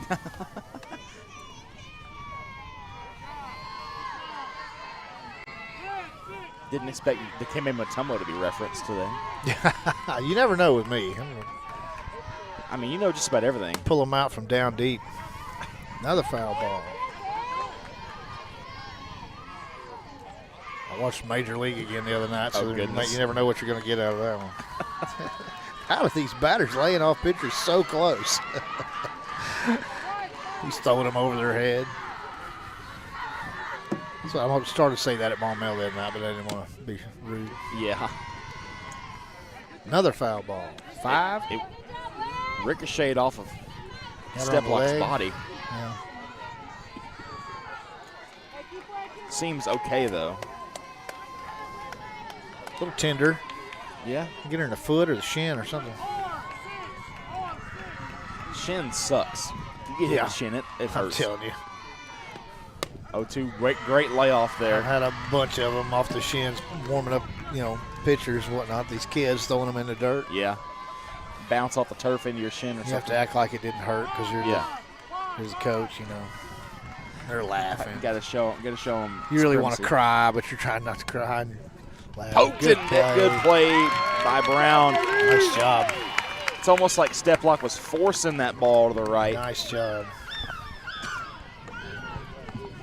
Didn't expect the Dikembe Mutombo to be referenced today. You never know with me. I'm gonna I mean, you know just about everything. pull them out from down deep. Another foul ball. I watched Major League again the other night, so goodness. you never know what you're going to get out of that one. How are these batters laying off pitchers so close? He's throwing them over their head. So I started to say that at Maumelle the other night, but I didn't want to be rude. Yeah. Another foul ball. 5. It ricocheted off of Had it on the Steplock's leg. body. Yeah. Seems okay, though. A little tender. Yeah. Get her in the foot or the shin or something. Shin sucks. You get hit in the shin, it I'm hurts. telling you. 0-2, great layoff I've there. had a bunch of them off the shins, warming up, pitchers and whatnot. These kids throwing them in the dirt. Yeah. Bounce off the turf into your shin or You have something. to act like it didn't hurt because you're the coach, They're laughing. Got to show them. You really want to cry, but you're trying not to cry and laugh. Poked it. Good play by Brown. Nice job. It's almost like Steplock was forcing that ball to the right. Nice job.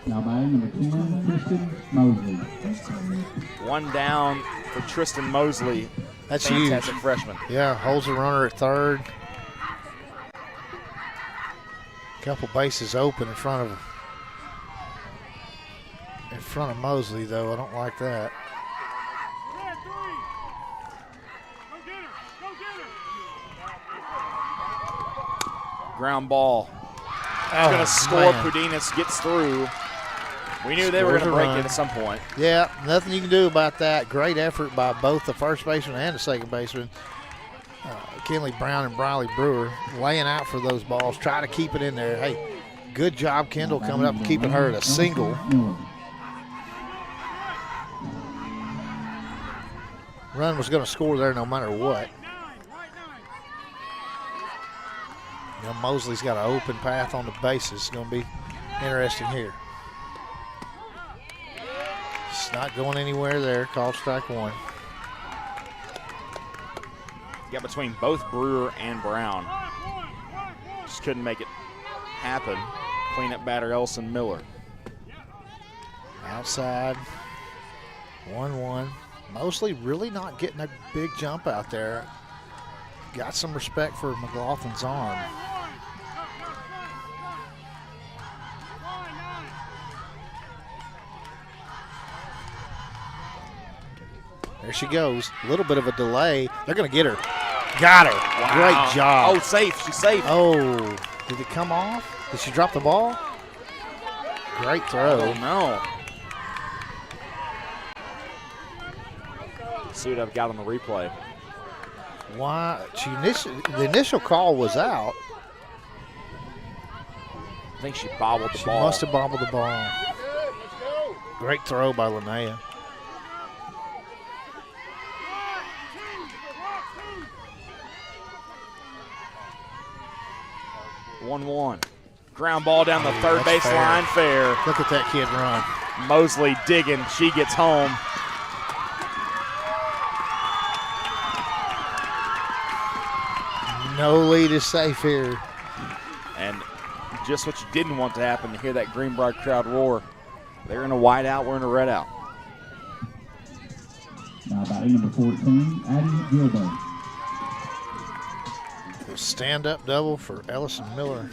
Now batting number 10, Tristan Mosley. One down for Tristan Mosley. That's Fantastic huge. freshman. Yeah, holds the runner at third. Couple bases open in front of Mosley, though. I don't like that. Ground ball. Oh, Going to score. man. Pudinas gets through. We knew they were going to Scores a break run. it at some point. Yeah, nothing you can do about that. Great effort by both the first baseman and the second baseman. Kenley Brown and Briley Brewer laying out for those balls, trying to keep it in there. Hey, good job, Kendall, coming up and keeping her at a single. Miller. Run was going to score there no matter what. Mosley's got an open path on the bases. It's going to be interesting here. It's not going anywhere there. Called strike 1. Got between both Brewer and Brown. Just couldn't make it happen. Cleanup batter Elson Miller. Outside. 1-1. Mosley really not getting a big jump out there. Got some respect for McLaughlin's arm. There she goes. A little bit of a delay. They're going to get her. Got her. Wow. Great job. Oh, safe. She's safe. Oh, did it come off? Did she drop the ball? Great throw. Oh, no. See what I've got on the replay. Why? The initial call was out. I think she bobbled the She ball. must have bobbled the ball. Great throw by Linnea. One. Ground ball down the third that's base line. Fair. Look at that kid run. Mosley digging. She gets home. No lead is safe here. And just what you didn't want to happen, to hear that Greenbrier crowd roar. They're in a white out, we're in a red out. Now batting number 14, Addie Gilbert. Stand-up double for Ellison Miller.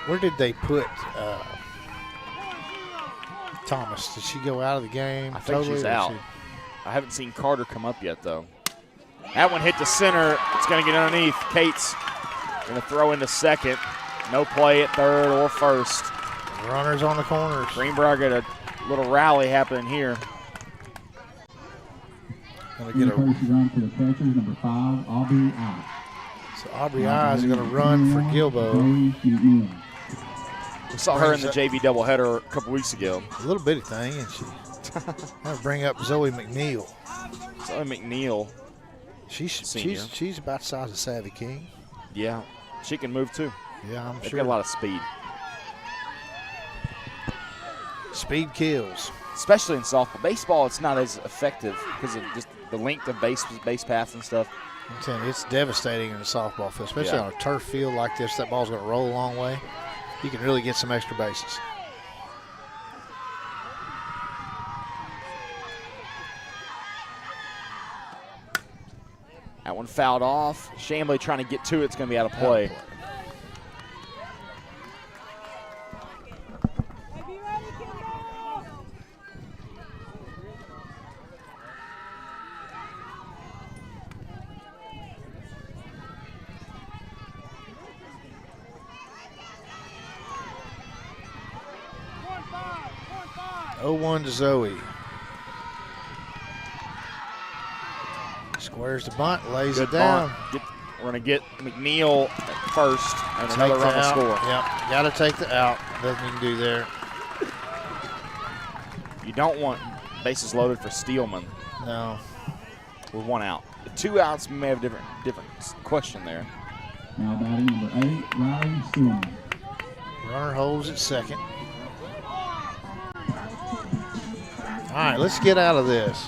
Where did they put Thomas? Did she go out of the game? I think she's out. I haven't seen Carter come up yet, though. That one hit to center. It's going to get underneath. Cates going to throw into second. No play at third or first. Runners on the corners. Greenbrier got a little rally happening here. Going to get a run for the catchers, number 5, Aubrey I. So Aubrey Eyes is going to run for Gilbo. We saw her in the JV doubleheader a couple weeks ago. A little bitty thing, and she going to bring up Zoe McNeil. Zoe McNeil. She's about the size of Savvy King. Yeah, she can move too. Yeah, I'm They've sure. got a lot of speed. Speed kills. Especially in softball. Baseball, it's not as effective because of just the length of base paths and stuff. I'm telling you, it's devastating in a softball field, especially on a turf field like this. That ball's going to roll a long way. You can really get some extra bases. That one fouled off. Chambly trying to get to it. It's going to be out of play. Oh, 1 to Zoe. Squares the bunt, lays it down. We're going to get McNeil at first and another run to score. Yep, got to take the out. Nothing you can do there. You don't want bases loaded for Steelman No. with 1 out. The 2 outs may have a different question there. Now batting number 8, Riley Stillman. Runner holds at second. All right, let's get out of this.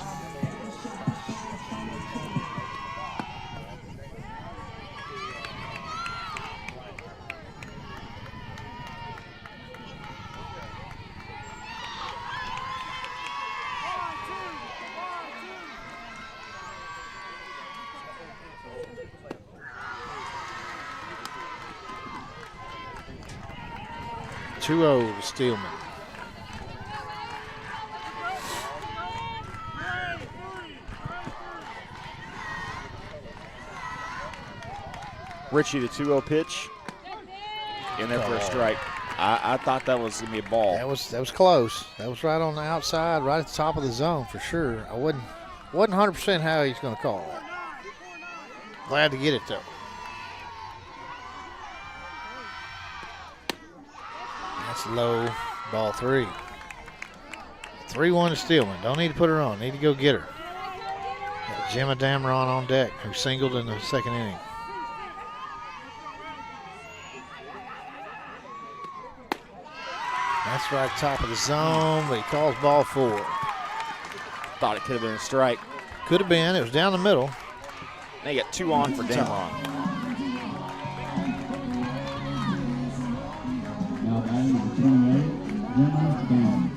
Two 2-0 to Steelman. Richie, the 2-0 pitch. In there for a strike. I thought that was going to be a ball. That was close. That was right on the outside, right at the top of the zone for sure. I wasn't 100% how he's going to call that. Glad to get it though. That's low, ball 3. 3-1 to Steelman. Don't need to put her on. Need to go get her. Got Gemma Dameron on deck, who singled in the second inning. That's right top of the zone, but he calls ball 4. Thought it could have been a strike. Could have been. It was down the middle. They got 2 on for Dameron. Now batting number 28, Gemma Dameron.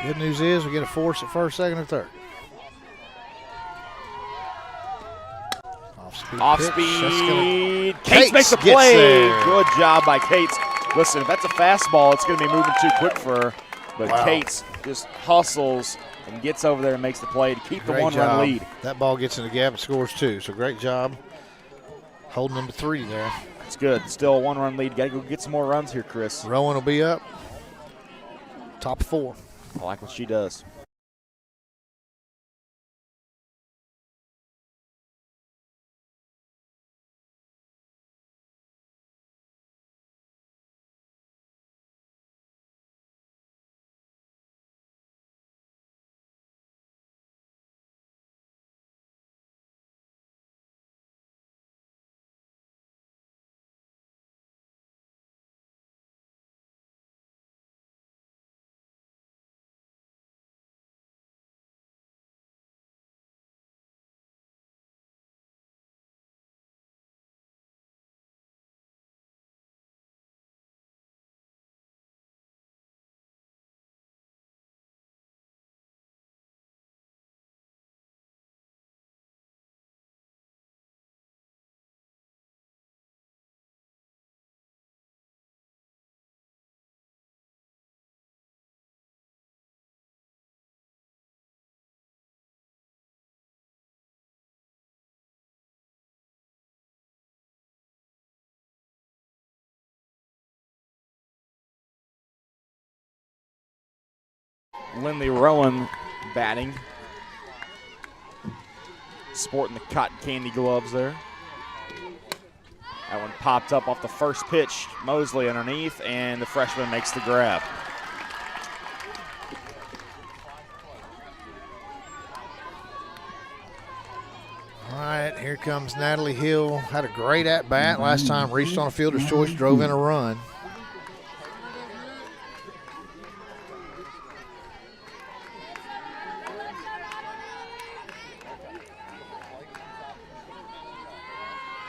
Good news is we get a force at first, second, or third. Off pitch. speed. Cates Cates makes the gets play. there. Good job by Cates. Listen, if that's a fastball, it's going to be moving too quick for her. But Wow. Cates just hustles and gets over there and makes the play to keep the Great 1-run job. lead. That ball gets in the gap and scores 2. So great job holding them to 3 there. It's good. Still a 1-run lead. Got to go get some more runs here, Chris. Rowan will be up. Top 4. I like what she does. Lindley Rowan batting. Sporting the cotton candy gloves there. That one popped up off the first pitch. Mosley underneath, and the freshman makes the grab. All right, here comes Natalie Hill. Had a great at-bat last time. Reached on a fielder's choice, drove in a run.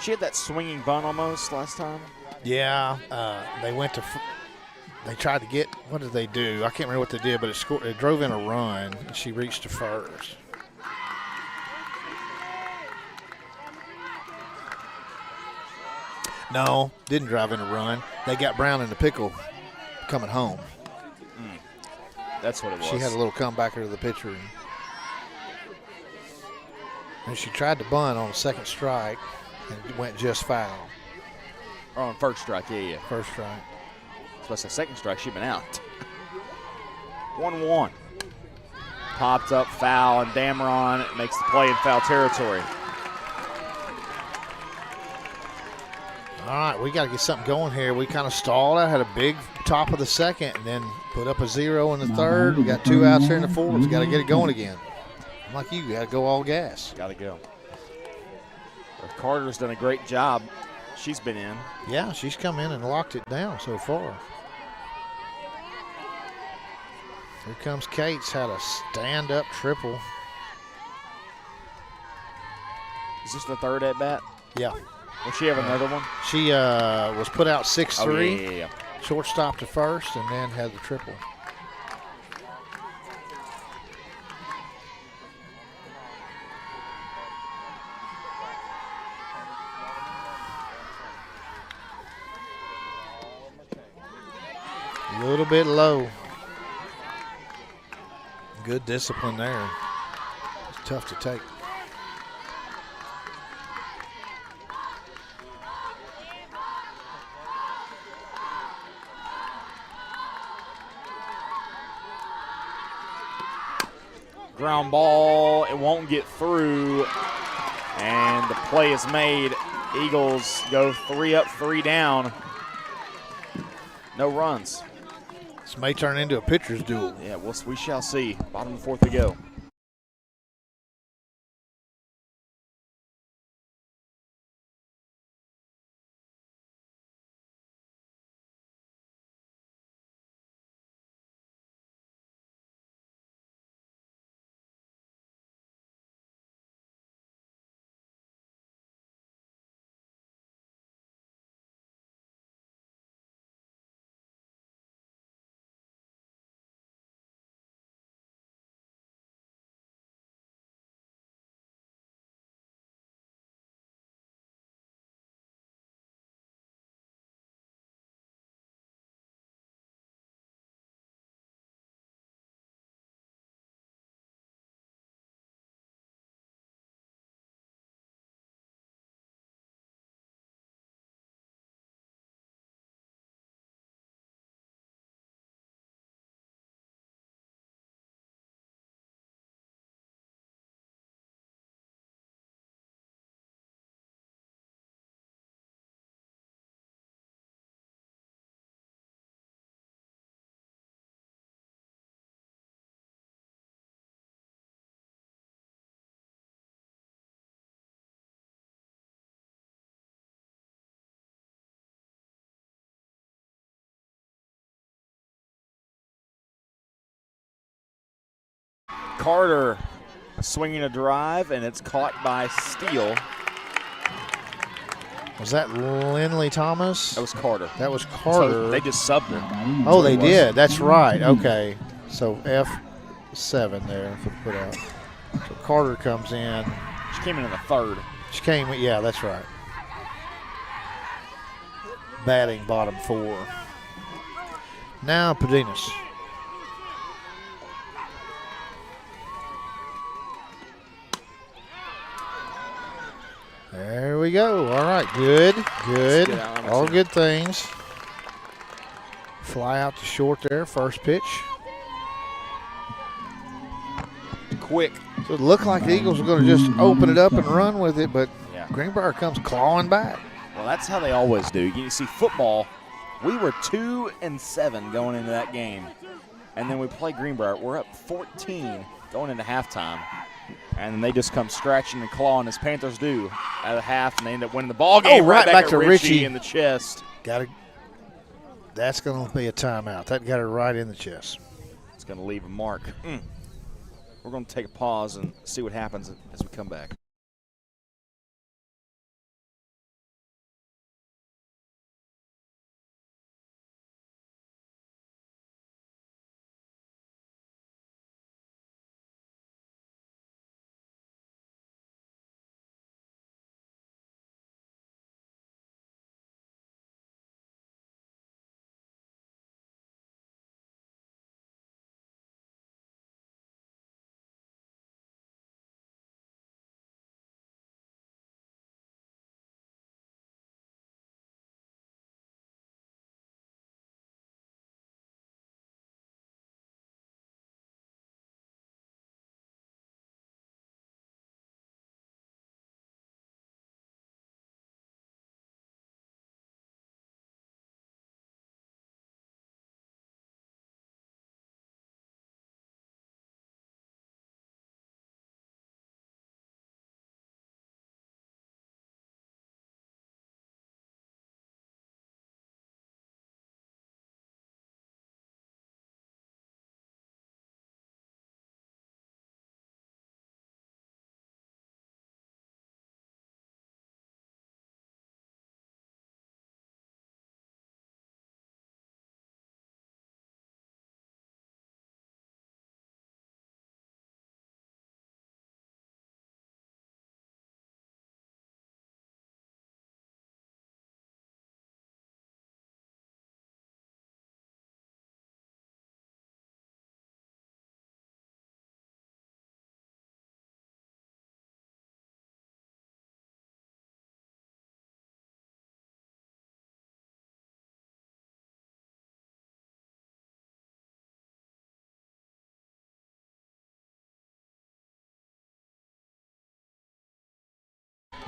She had that swinging bunt almost last time. Yeah, they went to. They tried to get. What did they do? I can't remember what they did, but it drove in a run. And she reached to first. No, didn't drive in a run. They got Brown in the pickle coming home. That's what it was. She had a little comebacker to the pitcher. And she tried to bunt on a second strike and went just foul. Or on first strike, yeah. First strike. So that's the second strike, she'd been out. 1-1. Popped up, foul, and Dameron makes the play in foul territory. All right, we got to get something going here. We kind of stalled. I had a big top of the second and then put up a 0 in the third. We got 2 outs here in the fourth. We got to get it going again. I'm like you got to go all gas. Got to go. Carter's done a great job. She's been in. Yeah, she's come in and locked it down so far. Here comes Cates, had a stand-up triple. Is this the third at bat? Yeah. Will she have another one? She was put out 6-3. Oh, yeah. Shortstop to first, and then had the triple. A little bit low. Good discipline there. It's tough to take. Ground ball, it won't get through, and the play is made. Eagles go 3 up, 3 down. No runs. This may turn into a pitcher's duel. Yeah, we shall see. Bottom of the fourth to go. Carter swinging a drive, and it's caught by Steele. Was that Lindley Thomas? That was Carter. That was Carter. So they just subbed her. Oh, they did. That's right. Okay. So F7 there for the put out. So Carter comes in. She came in the third. She came, yeah, that's right. Batting bottom 4. Now Padinas. There we go. All right, good. All good things. Fly out to short there, first pitch. quick. So it looked like the Eagles were going to just open it up and run with it, but Yeah. Greenbrier comes clawing back. Well, that's how they always do. You see, football, we were 2-7 going into that game. And then we play Greenbrier. We're up 14 going into halftime. And then they just come scratching and clawing as Panthers do at the half, and they end up winning the ball game. Right back to Richie Richie in the chest. That's going to be a timeout. That got her right in the chest. It's going to leave a mark. We're going to take a pause and see what happens as we come back.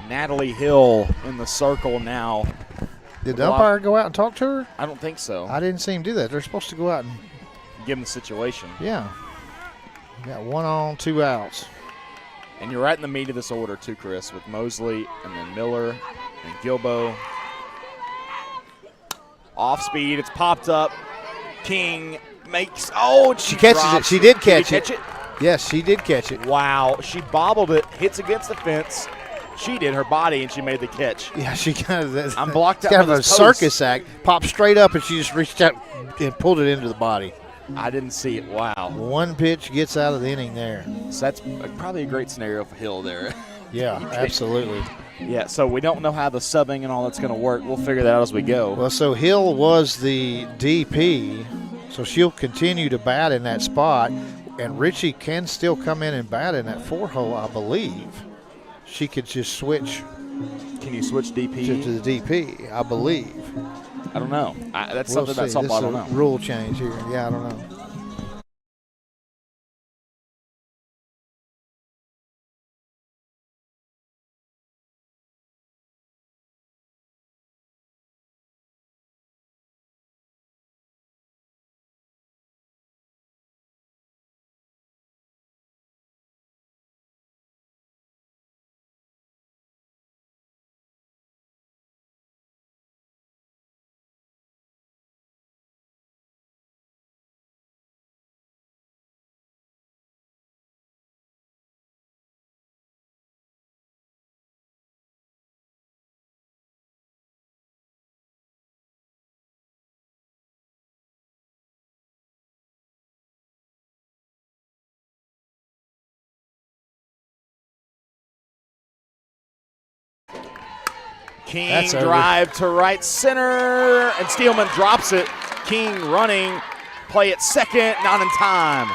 Natalie Hill in the circle now. Did the umpire go out and talk to her? I don't think so. I didn't see him do that. They're supposed to go out and Give them the situation. yeah. Got 1 on, 2 outs. And you're right in the meat of this order, too, Chris, with Mosley and then Miller and Gilbo. Off speed. It's popped up. King makes. Oh, She catches it. She did catch it. Yes, she did catch it. Wow. She bobbled it, hits against the fence. She did her body, and she made the catch. Yeah, she kind of. I'm blocked out kind of by a this post. circus act. Popped straight up, and she just reached out and pulled it into the body. I didn't see it. Wow. One pitch gets out of the inning there. So that's probably a great scenario for Hill there. Yeah, absolutely. Yeah, so we don't know how the subbing and all that's going to work. We'll figure that out as we go. Well, so Hill was the DP, so she'll continue to bat in that spot, and Richie can still come in and bat in that 4-hole, I believe. She could just switch Can you switch DP? to the DP, I believe. I don't know. That's We'll something about see. softball I don't This is a know. rule change here. Yeah, I don't know. King That's over. drive to right center, and Steelman drops it. King running, play at second, not in time.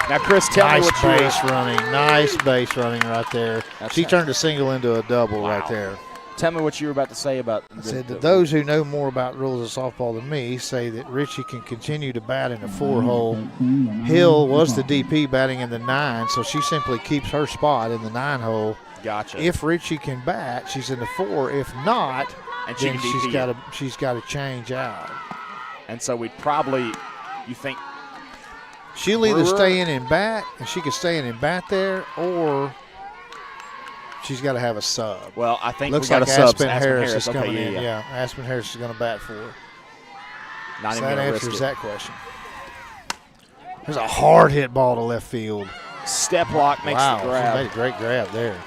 Now, Chris, tell me Nice what you base running. Nice base running right there. That's She it. turned a single into a double Wow. right there. Tell me what you were about to say about I said that those who know more about rules of softball than me say that Richie can continue to bat in a 4-hole. Hill was the DP batting in the 9, so she simply keeps her spot in the 9-hole. Gotcha. If Richie can bat, she's in the 4. If not, and she then can she's got to change out. And so we'd probably, you think, she'll either stay in and bat, and she can stay in and bat there, or she's got to have a sub. Well, I think looks we got like a sub. Aspen Harris is coming in. Yeah, Aspen Harris is going to bat for her. Not so even that risk answers it. that question. There's a hard hit ball to left field. Step lock makes the She grab. made a great grab there.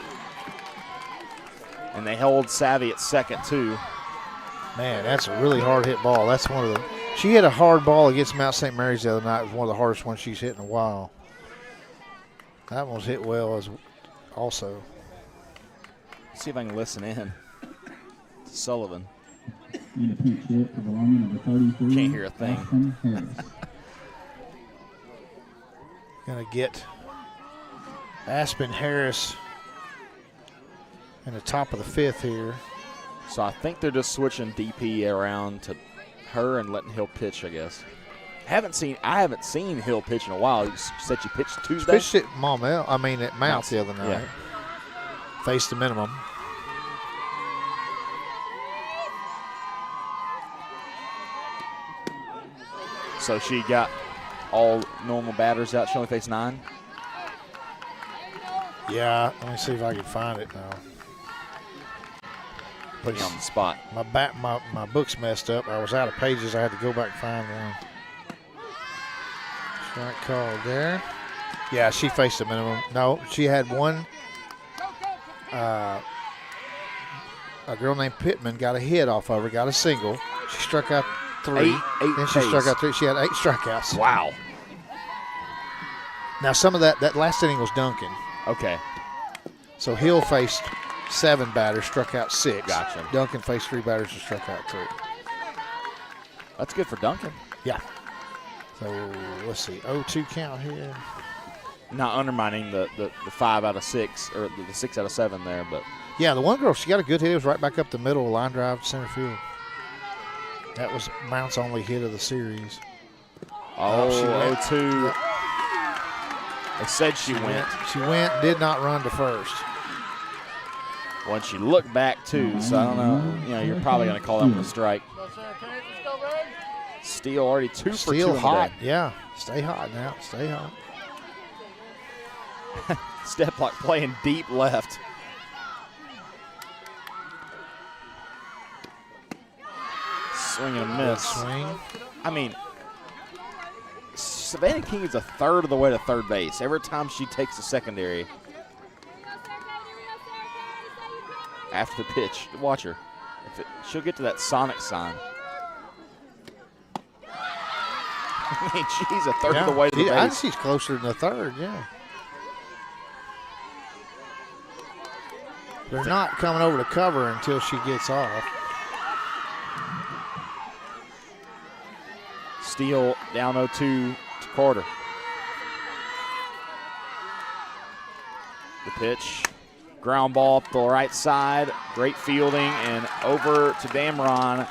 And they hold Savvy at second, too. Man, that's a really hard hit ball. That's one of the. She hit a hard ball against Mount St. Mary's the other night. It was one of the hardest ones she's hit in a while. That one was hit well as also. Let's see if I can listen in to Sullivan. And a pinch hit for Vilonia, number 33. Can't hear a thing. Aspen Harris. Going to get Aspen Harris in the top of the 5th here. So I think they're just switching DP around to her and letting Hill pitch, I guess. I haven't seen Hill pitch in a while. You said you pitched Tuesday? Pitched at at Mount the other night. Yeah. Faced the minimum. So she got all normal batters out. She only faced 9. Yeah, let me see if I can find it now. Putting you on the spot. My book's messed up. I was out of pages. I had to go back and find one. Strike call there. Yeah, she faced the minimum. No, she had one. A girl named Pittman got a hit off of her, got a single. She struck out 3. Eight then she Ks. struck out 3. She had 8 strikeouts. Wow. Now, some of that last inning was Duncan. Okay. So Hill faced 7 batters, struck out 6. Gotcha. Duncan faced 3 batters and struck out 3. That's good for Duncan. Yeah. So let's see, 0-2 count here. Not undermining the 5 out of 6 or the 6 out of 7 there, but Yeah, the one girl, she got a good hit. It was right back up the middle, line drive to center field. That was Mount's only hit of the series. she went. 0-2. Yep. They said she went. She went, did not run to first. When she looked back too, so I don't know. You know, you're probably going to call that one a strike. Steele already 2 for 2 Still in the hot, day. yeah. Stay hot now, stay hot. Step clock playing deep left. Swing and a miss. Swing. I mean, Savannah King is a third of the way to third base. Every time she takes the secondary after the pitch, watch her. She'll get to that Sonic sign. I mean, she's a third of the way to the I base. think she's closer than a third, yeah. They're not coming over to cover until she gets off. Steele down 0-2 to Carter. The pitch. Ground ball up the right side. Great fielding and over to Damron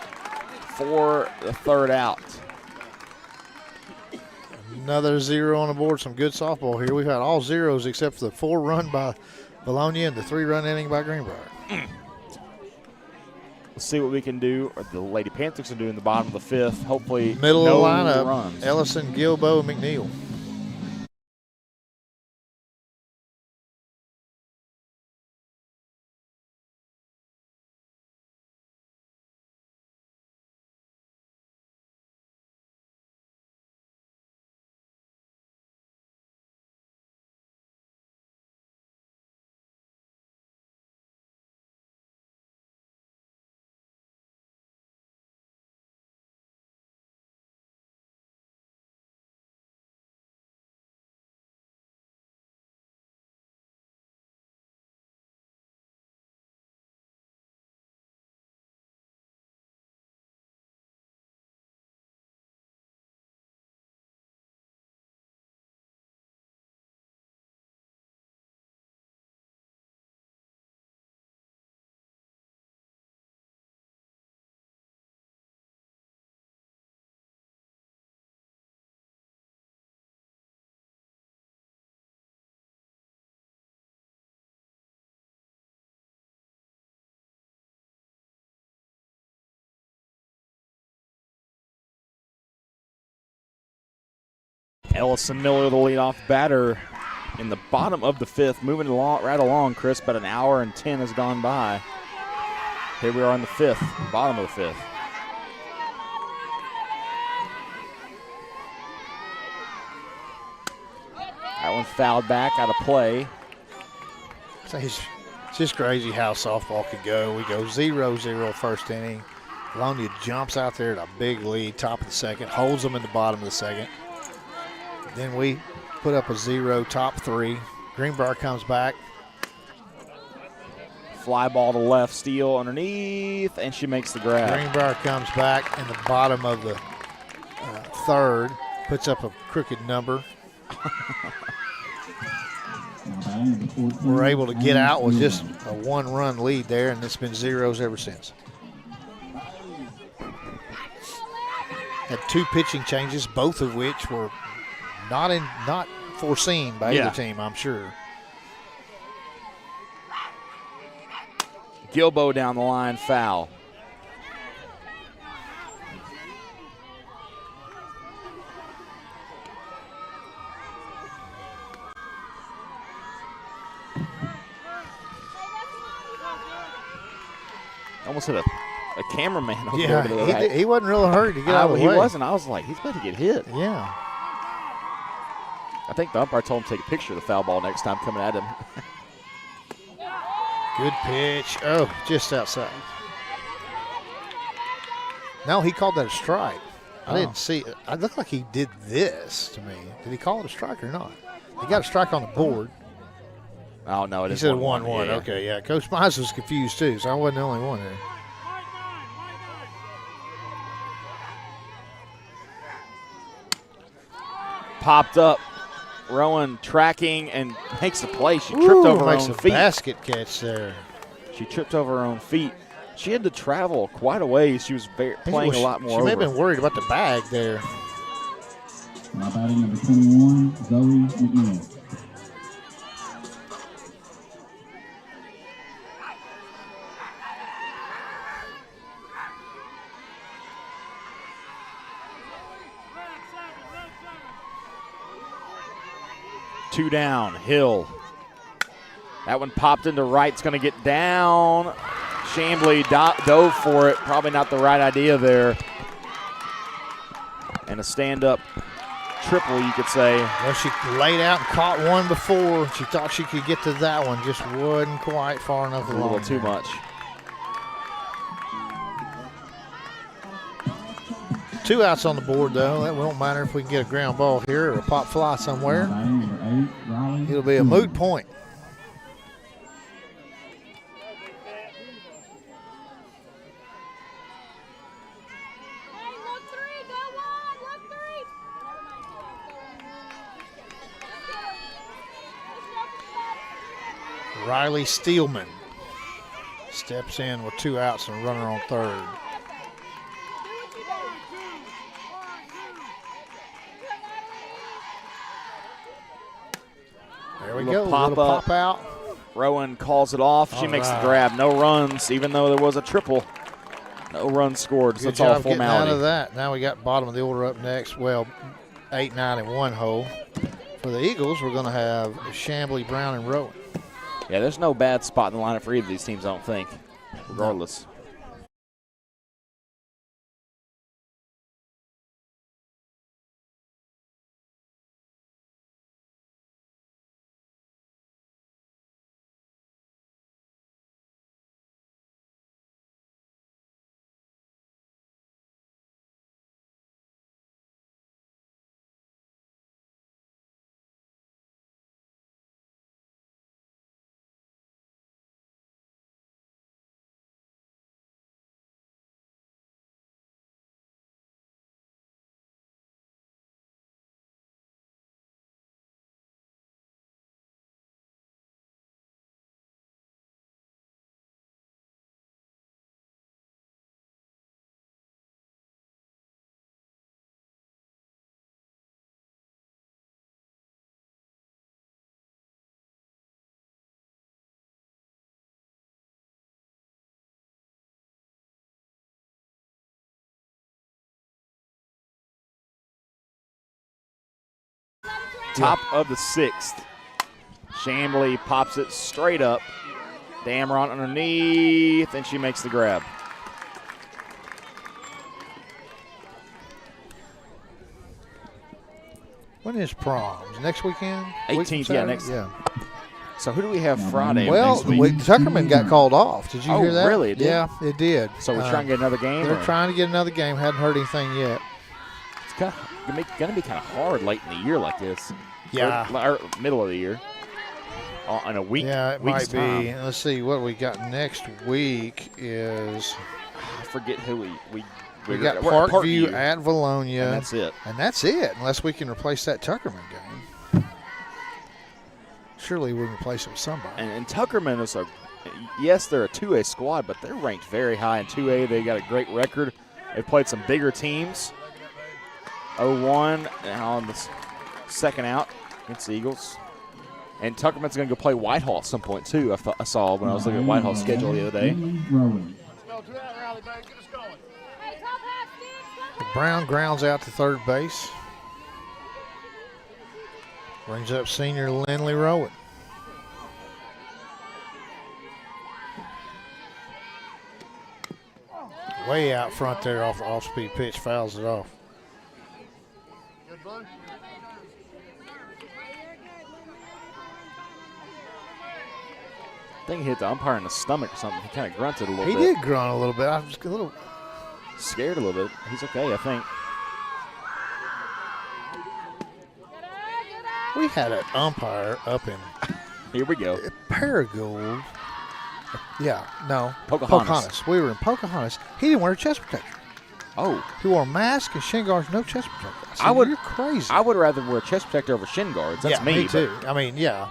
for the third out. Another 0 on the board. Some good softball here. We've had all zeros except for the 4-run by Vilonia and the 3-run inning by Greenbrier. Let's see what we can do, or the Lady Panthers can do in the bottom of the 5th. Hopefully, Middle no of the lineup, runs. Ellison, Gilbo, McNeil. Ellison Miller, the leadoff batter, in the bottom of the fifth, moving right along, Chris. About an hour and 10 has gone by. Here we are in the fifth, bottom of the fifth. That one fouled back, out of play. It's just crazy how softball could go. We go 0-0 first inning. Vilonia jumps out there at a big lead, top of the second, holds them in the bottom of the second. Then we put up a 0, top 3. Greenbrier comes back. Fly ball to left, steal underneath, and she makes the grab. Greenbrier comes back in the bottom of the third, puts up a crooked number. We're able to get out with just a 1-run lead there, and it's been zeros ever since. Had 2 pitching changes, both of which were not foreseen by either team, I'm sure. Gilbo down the line, foul. Almost hit a cameraman over there to the right. He wasn't real hurried to get out of the way. He wasn't. I was like, he's about to get hit. Yeah. I think the umpire told him to take a picture of the foul ball next time coming at him. Good pitch. Oh, just outside. No, he called that a strike. I didn't see it. It looked like he did this to me. Did he call it a strike or not? He got a strike on the board. Oh, no, He said 1-1. Yeah. Okay, yeah. Coach Mize was confused, too, so I wasn't the only one there. Popped up. Rowan tracking and makes the play. She tripped over her own feet. Makes a basket catch there. She tripped over her own feet. She had to travel quite a ways. She was playing a lot more She may have been worried about the bag there. Now batting number 21, Zoe McNeil. Two down, Hill. That one popped into right. It's going to get down. Chambly dove for it. Probably not the right idea there. And a stand-up triple, you could say. Well, she laid out and caught one before. She thought she could get to that one. Just wasn't quite far enough along. A little too much. 2 outs on the board, though. That won't matter if we can get a ground ball here or a pop fly somewhere. It'll be a moot point. Riley Steelman steps in with 2 outs and a runner on third. There we go. Pop out. Rowan calls it off. She makes the grab. No runs, even though there was a triple. No runs scored. So Good it's all job getting formality. out of that. Now we got bottom of the order up next. Well, 8, 9, and 1 hole. For the Eagles, we're going to have Chambly, Brown, and Rowan. Yeah, there's no bad spot in the lineup for either of these teams, I don't think, regardless. Top of the 6th. Chambly pops it straight up. Dameron underneath, and she makes the grab. When is proms? Next weekend? 18th, yeah, next. Yeah. So who do we have Friday Well, next week? Tuckerman got called off. Did you hear that? Really? It did? Yeah, it did. So we're trying to get another game? They're trying to get another game. Hadn't heard anything yet. It's going to be kind of hard late in the year like this. Yeah. Or middle of the year. In a week. Yeah, it week's might be. time. Let's see what we got next week is I forget who we got we're at Parkview at Vilonia. And that's it. And that's it, unless we can replace that Tuckerman game. Surely we can replace it with somebody. And Tuckerman is yes, they're a 2A squad, but they're ranked very high in 2A. They got a great record. They've played some bigger teams. 0-1 on the second out against the Eagles. And Tuckerman's going to go play Whitehall at some point, too, I saw when I was looking at Whitehall's schedule the other day. Brown grounds out to third base. Brings up senior Lindley Rowan. Way out front there off the off-speed pitch, fouls it off. I think he hit the umpire in the stomach or something. He kind of grunted a little He bit. did grunt a little bit. I was a little Scared a little bit. He's okay, I think. We had an umpire up in Here we go. Paragould. Yeah, no. Pocahontas. We were in Pocahontas. He didn't wear a chest protector. Oh. He wore a mask and shin guards, no chest protector. I said, I would- You're crazy. I would rather wear a chest protector over shin guards. That's yeah, me. me too. I mean, yeah.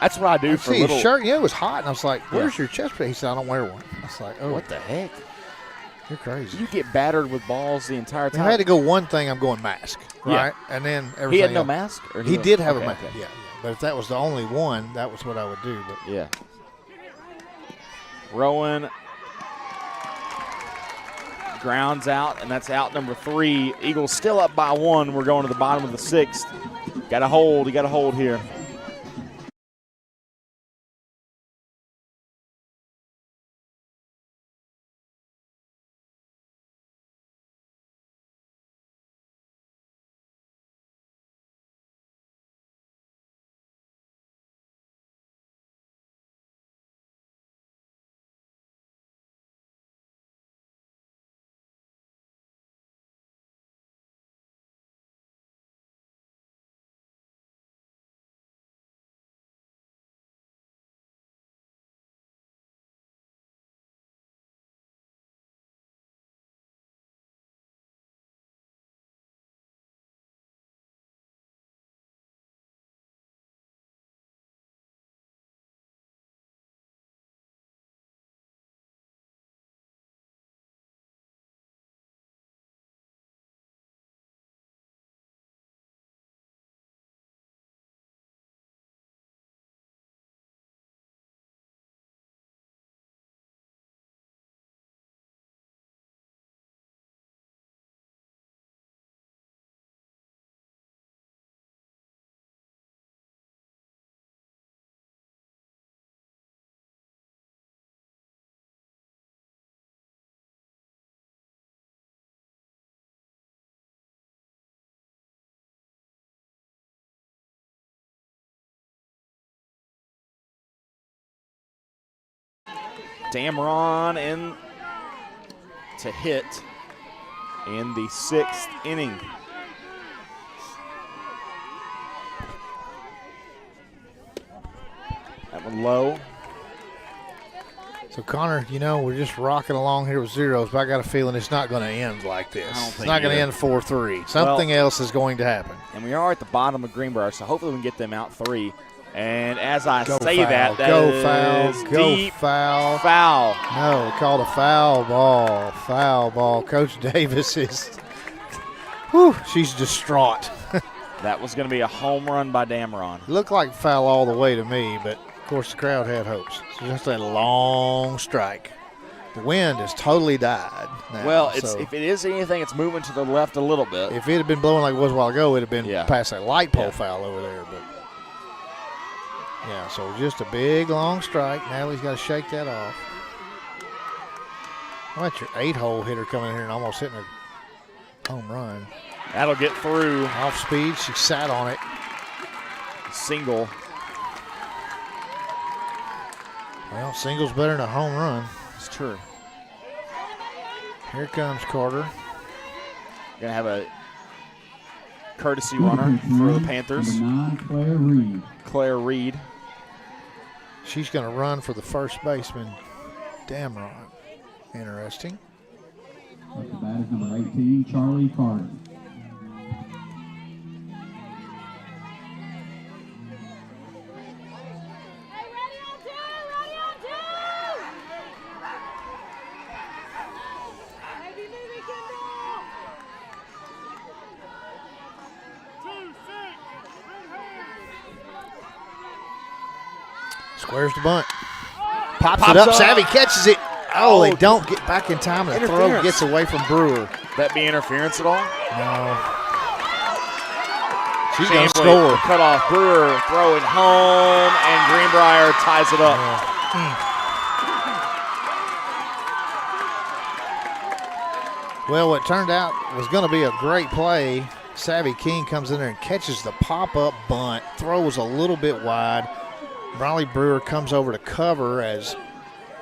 That's what I do for See little. his shirt, yeah, it was hot, and I was like, "Where's your chest protector?" He said, "I don't wear one." I was like, "Oh, What the heck? you're crazy." You get battered with balls the entire If time. I had to go one thing, I'm going mask, Yeah. right? And then everything. He had no else. mask? Or He did have okay, a mask. okay. Yeah. But if that was the only one, that was what I would do. But Yeah. Rowan grounds out, and that's out number 3. Eagles still up by 1. We're going to the bottom of the 6th. Got to hold. You got to hold here. Damron in to hit in the 6th inning. That one low. so Connor, we're just rocking along here with zeros, but I got a feeling it's not going to end like this. I don't It's think not going to either. end 4-3. Something else is going to happen. And we are at the bottom of Greenbrier, so hopefully we can get them out 3. And as I Go say foul. that Go is foul. Go deep foul. foul. No, called a foul ball. Foul ball. Coach Davis is, whew, she's distraught. That was going to be a home run by Damron. Looked like foul all the way to me, but of course the crowd had hopes. So just a long strike. The wind has totally died now. Well, so if it is anything, it's moving to the left a little bit. if it had been blowing like it was a while ago, it would have been past that light pole foul over there. But yeah, so just a big, long strike. Natalie's got to shake that off. How about your 8-hole hitter coming in here and almost hitting a home run? That'll get through. Off speed, she sat on it. Single. Well, single's better than a home run. It's true. Here comes Carter. Gonna have a courtesy runner for the Panthers. Number 9, Claire Reed. Claire Reed. She's going to run for the first baseman, Damron. Interesting. Up the bat is number 18, Charlie Carter. Squares the bunt. Pops it up. Savvy catches it. Oh, they don't get back in time, and the throw gets away from Brewer. That be interference at all? No. She's going to score. Cut off. Brewer throwing home, and Greenbrier ties it up. Well, what turned out was going to be a great play. Savvy King comes in there and catches the pop-up bunt. Throws a little bit wide. Briley Brewer comes over to cover as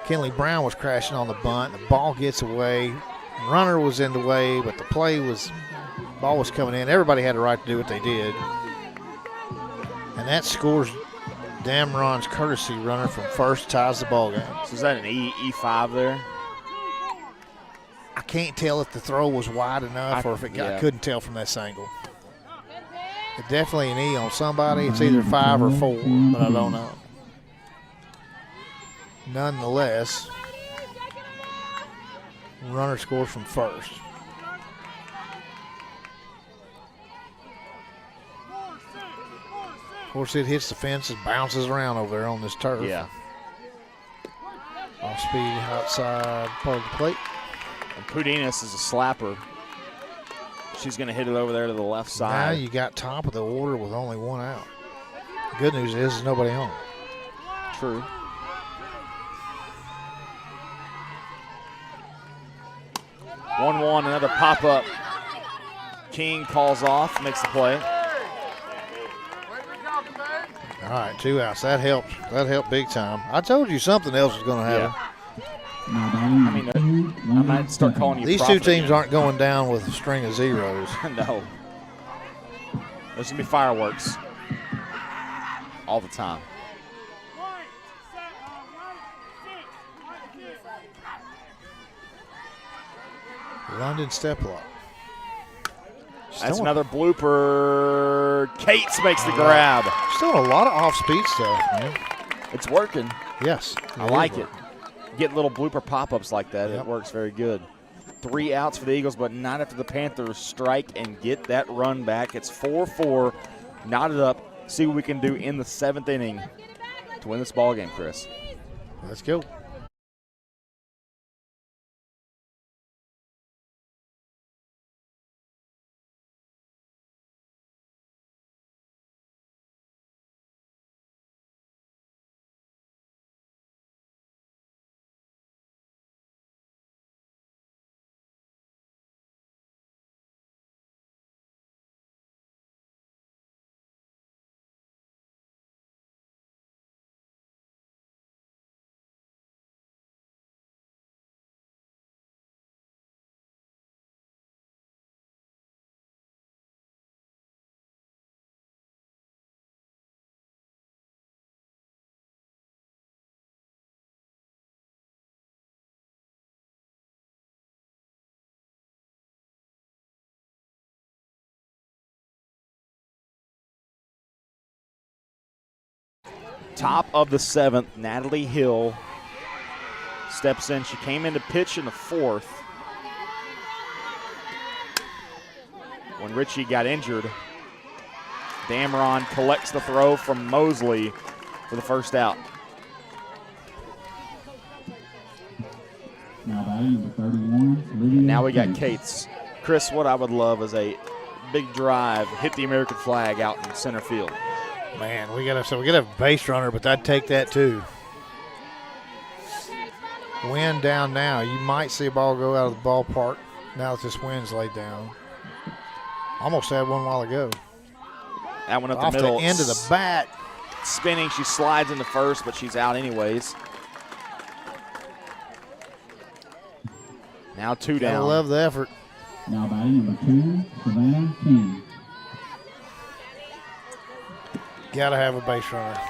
Kenley Brown was crashing on the bunt. The ball gets away. Runner was in the way, but the ball was coming in. Everybody had a right to do what they did. And that scores Damron's courtesy runner from first, ties the ball game. So is that an E5 there? I can't tell if the throw was wide enough or if it got, I couldn't tell from this angle. It's definitely an E on somebody. It's either 5 or 4, but I don't know. Nonetheless, runner scores from first. Of course, it hits the fence and bounces around over there on this turf. Yeah. Off speed, outside part of the plate. And Pudinas is a slapper. She's going to hit it over there to the left side. Now you got top of the order with only 1 out. The good news is there's nobody home. True. One, another pop-up. King calls off, makes the play. All right, 2 outs. That helped. That helped big time. I told you something else was going to happen. Yeah. I mean, I might start calling you These two teams aren't going down with a string of zeros. No. There's going to be fireworks all the time. London step lock. That's another blooper. Cates makes the grab. Still a lot of off-speed stuff, man. It's working. Yes. I like it. Get little blooper pop-ups like that. It works very good. 3 outs for the Eagles, but not after the Panthers strike and get that run back. It's 4-4. Knotted up. See what we can do in the 7th inning to win this ball game, Chris. Let's go. Top of the 7th, Natalie Hill steps in. She came in to pitch in the 4th when Richie got injured. Damron collects the throw from Mosley for the first out. Now we got Cates. Chris, what I would love is a big drive, hit the American flag out in center field. Man, we got a base runner, but I'd take that too. Wind down now. You might see a ball go out of the ballpark now that this wind's laid down. Almost had one while ago. That one up Off the middle. the end of the bat. Spinning, she slides into first, but she's out anyways. Now 2 down. I love the effort. Now batting number 2, Savannah King. Got to have a base runner.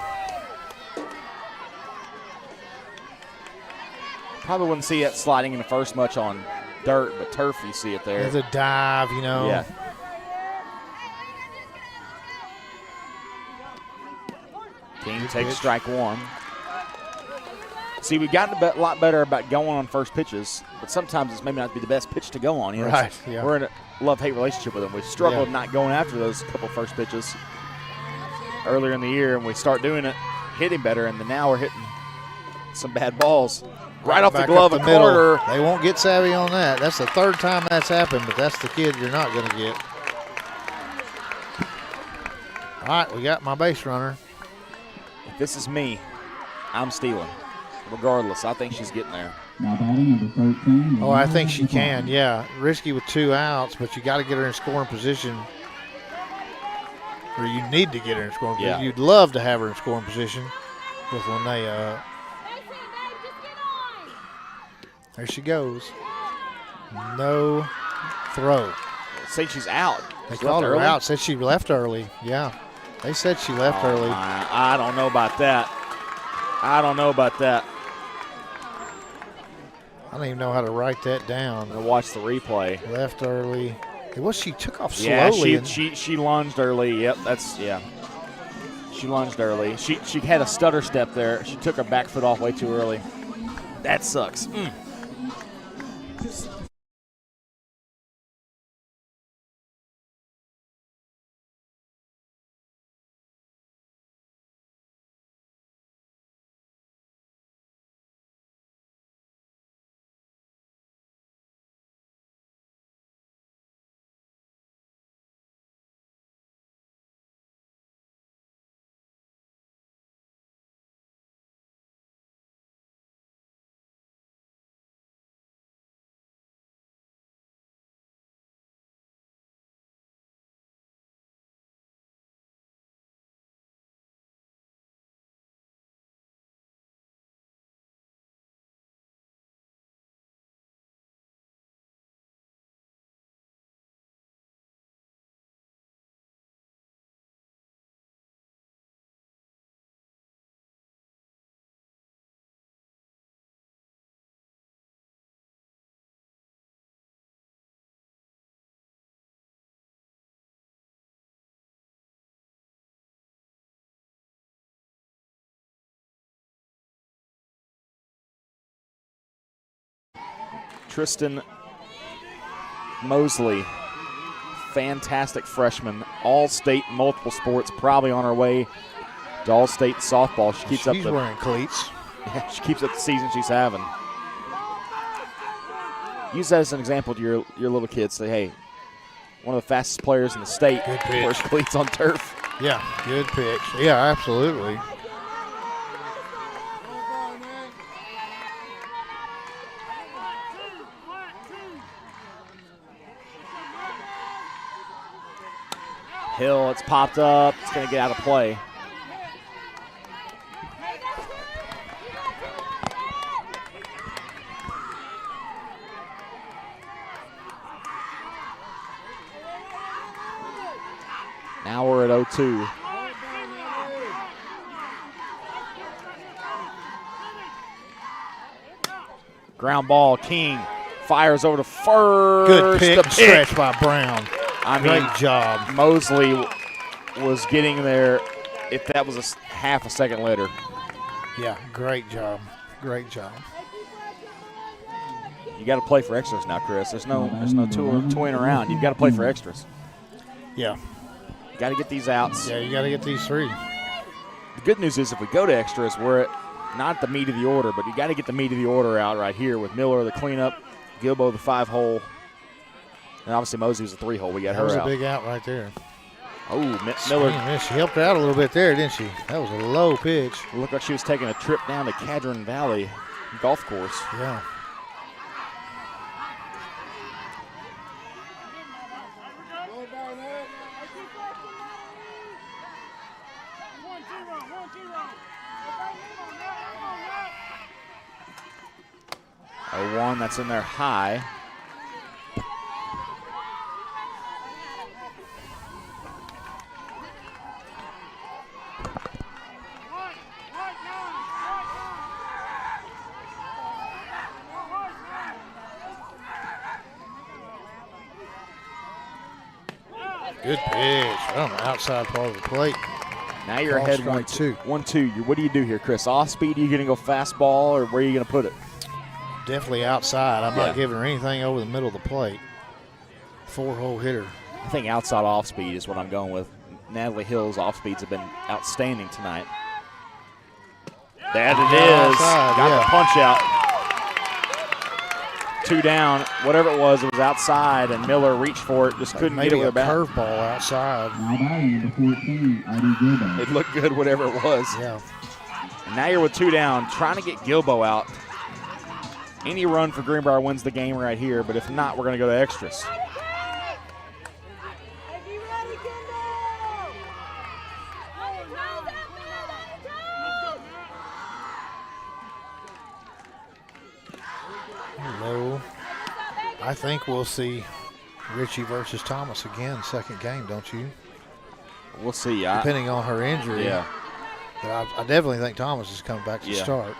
Probably wouldn't see it sliding into first much on dirt, but turf you see it there. There's a dive, you know. Yeah. King takes strike 1. See, we've gotten a lot better about going on first pitches, but sometimes it's maybe not be the best pitch to go on. You know? Right, yeah. We're in a love-hate relationship with them. We've struggled Yeah. not going after those couple first pitches earlier in the year, and we start doing it, hitting better, and then now we're hitting some bad balls. Right off the Back glove, up a the middle. corner. They won't get savvy on that. That's the third time that's happened, but that's the kid you're not going to get. All right, we got my base runner. If this is me, I'm stealing. Regardless, I think she's getting there. Now batting number 13. Oh, I think she can, yeah. Risky with 2 outs, but you got to get her in scoring position. Or you need to get her in scoring position. Yeah. You'd love to have her in scoring position with Linnea up. There she goes. No throw. Say she's out. They She called left her early? out, said she left early. Yeah, they said she left early. I don't know about that. I don't know about that. I don't even know how to write that down. I'll watch the replay. Left early. It was she took off Yeah, slowly. she lunged early. Yep, yeah. She lunged early. She had a stutter step there. She took her back foot off way too early. That sucks. Tristan Mosley, fantastic freshman, all-state, multiple sports, probably on her way to all-state softball. She's wearing cleats. Yeah, she keeps up the season she's having. Use that as an example to your little kids. Say, hey, one of the fastest players in the state wears cleats on turf. Yeah, good pitch. Yeah, absolutely. Hill, it's popped up. It's going to get out of play. Now we're at 0-2. Ground ball, King fires over to first. Good pick, The pick. stretch by Brown. Great job. Mosley was getting there if that was half a second later. Yeah, great job. Great job. You got to play for extras now, Chris. There's no toying around. You've got to play for extras. Yeah. You got to get these outs. Yeah, you got to get these 3. The good news is if we go to extras, we're at not the meat of the order, but you got to get the meat of the order out right here with Miller, the cleanup, Gilbo the 5-hole. And obviously Mosey was a 3-hole. We got That her was out. a big out right there. Oh, Miller. Miller She helped her out a little bit there, didn't she? That was a low pitch. looked like she was taking a trip down to Cadron Valley golf course. Yeah. A 1 that's in there high. Good pitch on the outside part of the plate. Now you're Ball ahead strike 1-2. 1-2. What do you do here, Chris? Off speed? Are you going to go fastball, or where are you going to put it? Definitely outside. I'm Yeah. not giving her anything over the middle of the plate. 4-hole hitter. I think outside off speed is what I'm going with. Natalie Hill's off speeds have been outstanding tonight. There it is. Outside, Got yeah. the punch out. 2 down. Whatever it was outside, and Miller reached for it. Just couldn't get it Maybe with a her bat. curveball outside. Now batting number 14, Eddie Gilbo. It looked good, whatever it was. Yeah. And now you're with 2 down, trying to get Gilbo out. Any run for Greenbrier wins the game right here, but if not, we're going to go to extras. Hello. I think we'll see Richie versus Thomas again, second game, don't you? We'll see. Depending on her injury. Yeah. But I definitely think Thomas is coming back to Yeah. start.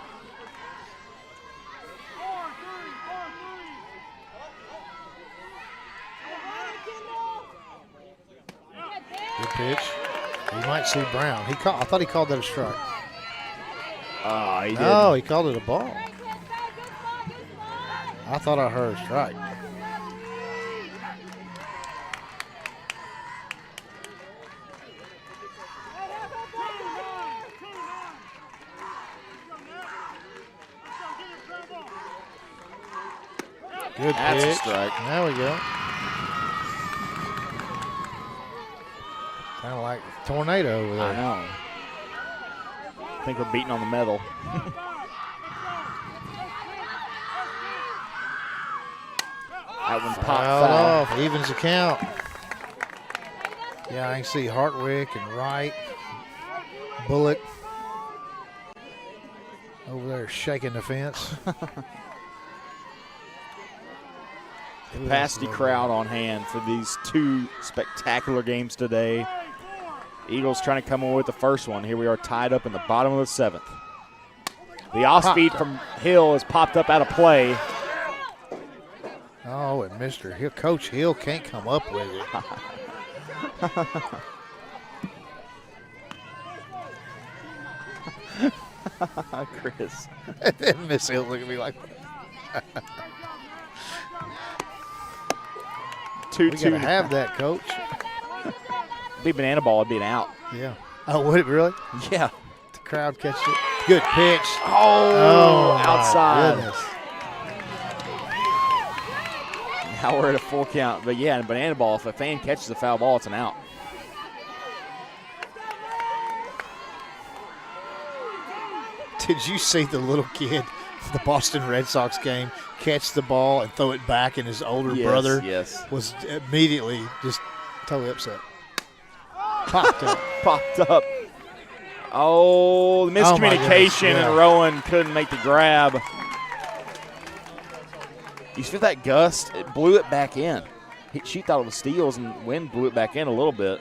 Good pitch. He might see Brown. I thought he called that a strike. He did. No, he called it a ball. I thought I heard a strike. Good That's a pitch. strike. There we go. Kind of like a tornado over there. I know. I think we're beating on the metal. That one popped Fouled foul. off. Evens the count. Yeah, I can see Hartwick and Wright. Bullock over there shaking the fence. Capacity crowd on hand for these 2 spectacular games today. Eagles trying to come away with the first one. Here we are tied up in the bottom of the 7th. The off-speed from Hill has popped up out of play. Oh, and Mr. Hill, Coach Hill can't come up with it. Chris. And Miss Hill look at me like, 2-2. we got to have that, Coach. Be banana ball, it'd be an out. Yeah. Oh, would it really? Yeah. The crowd catches it. Good pitch. Oh, my outside. goodness. Now we're at a full count. But yeah, in banana ball, if a fan catches a foul ball, it's an out. Did you see the little kid, the Boston Red Sox game, catch the ball and throw it back, and his older brother was immediately just totally upset. Popped up. Popped up. Oh, the miscommunication, yeah. and Rowan couldn't make the grab. You feel that gust? It blew it back in. She thought it was steals, and wind blew it back in a little bit.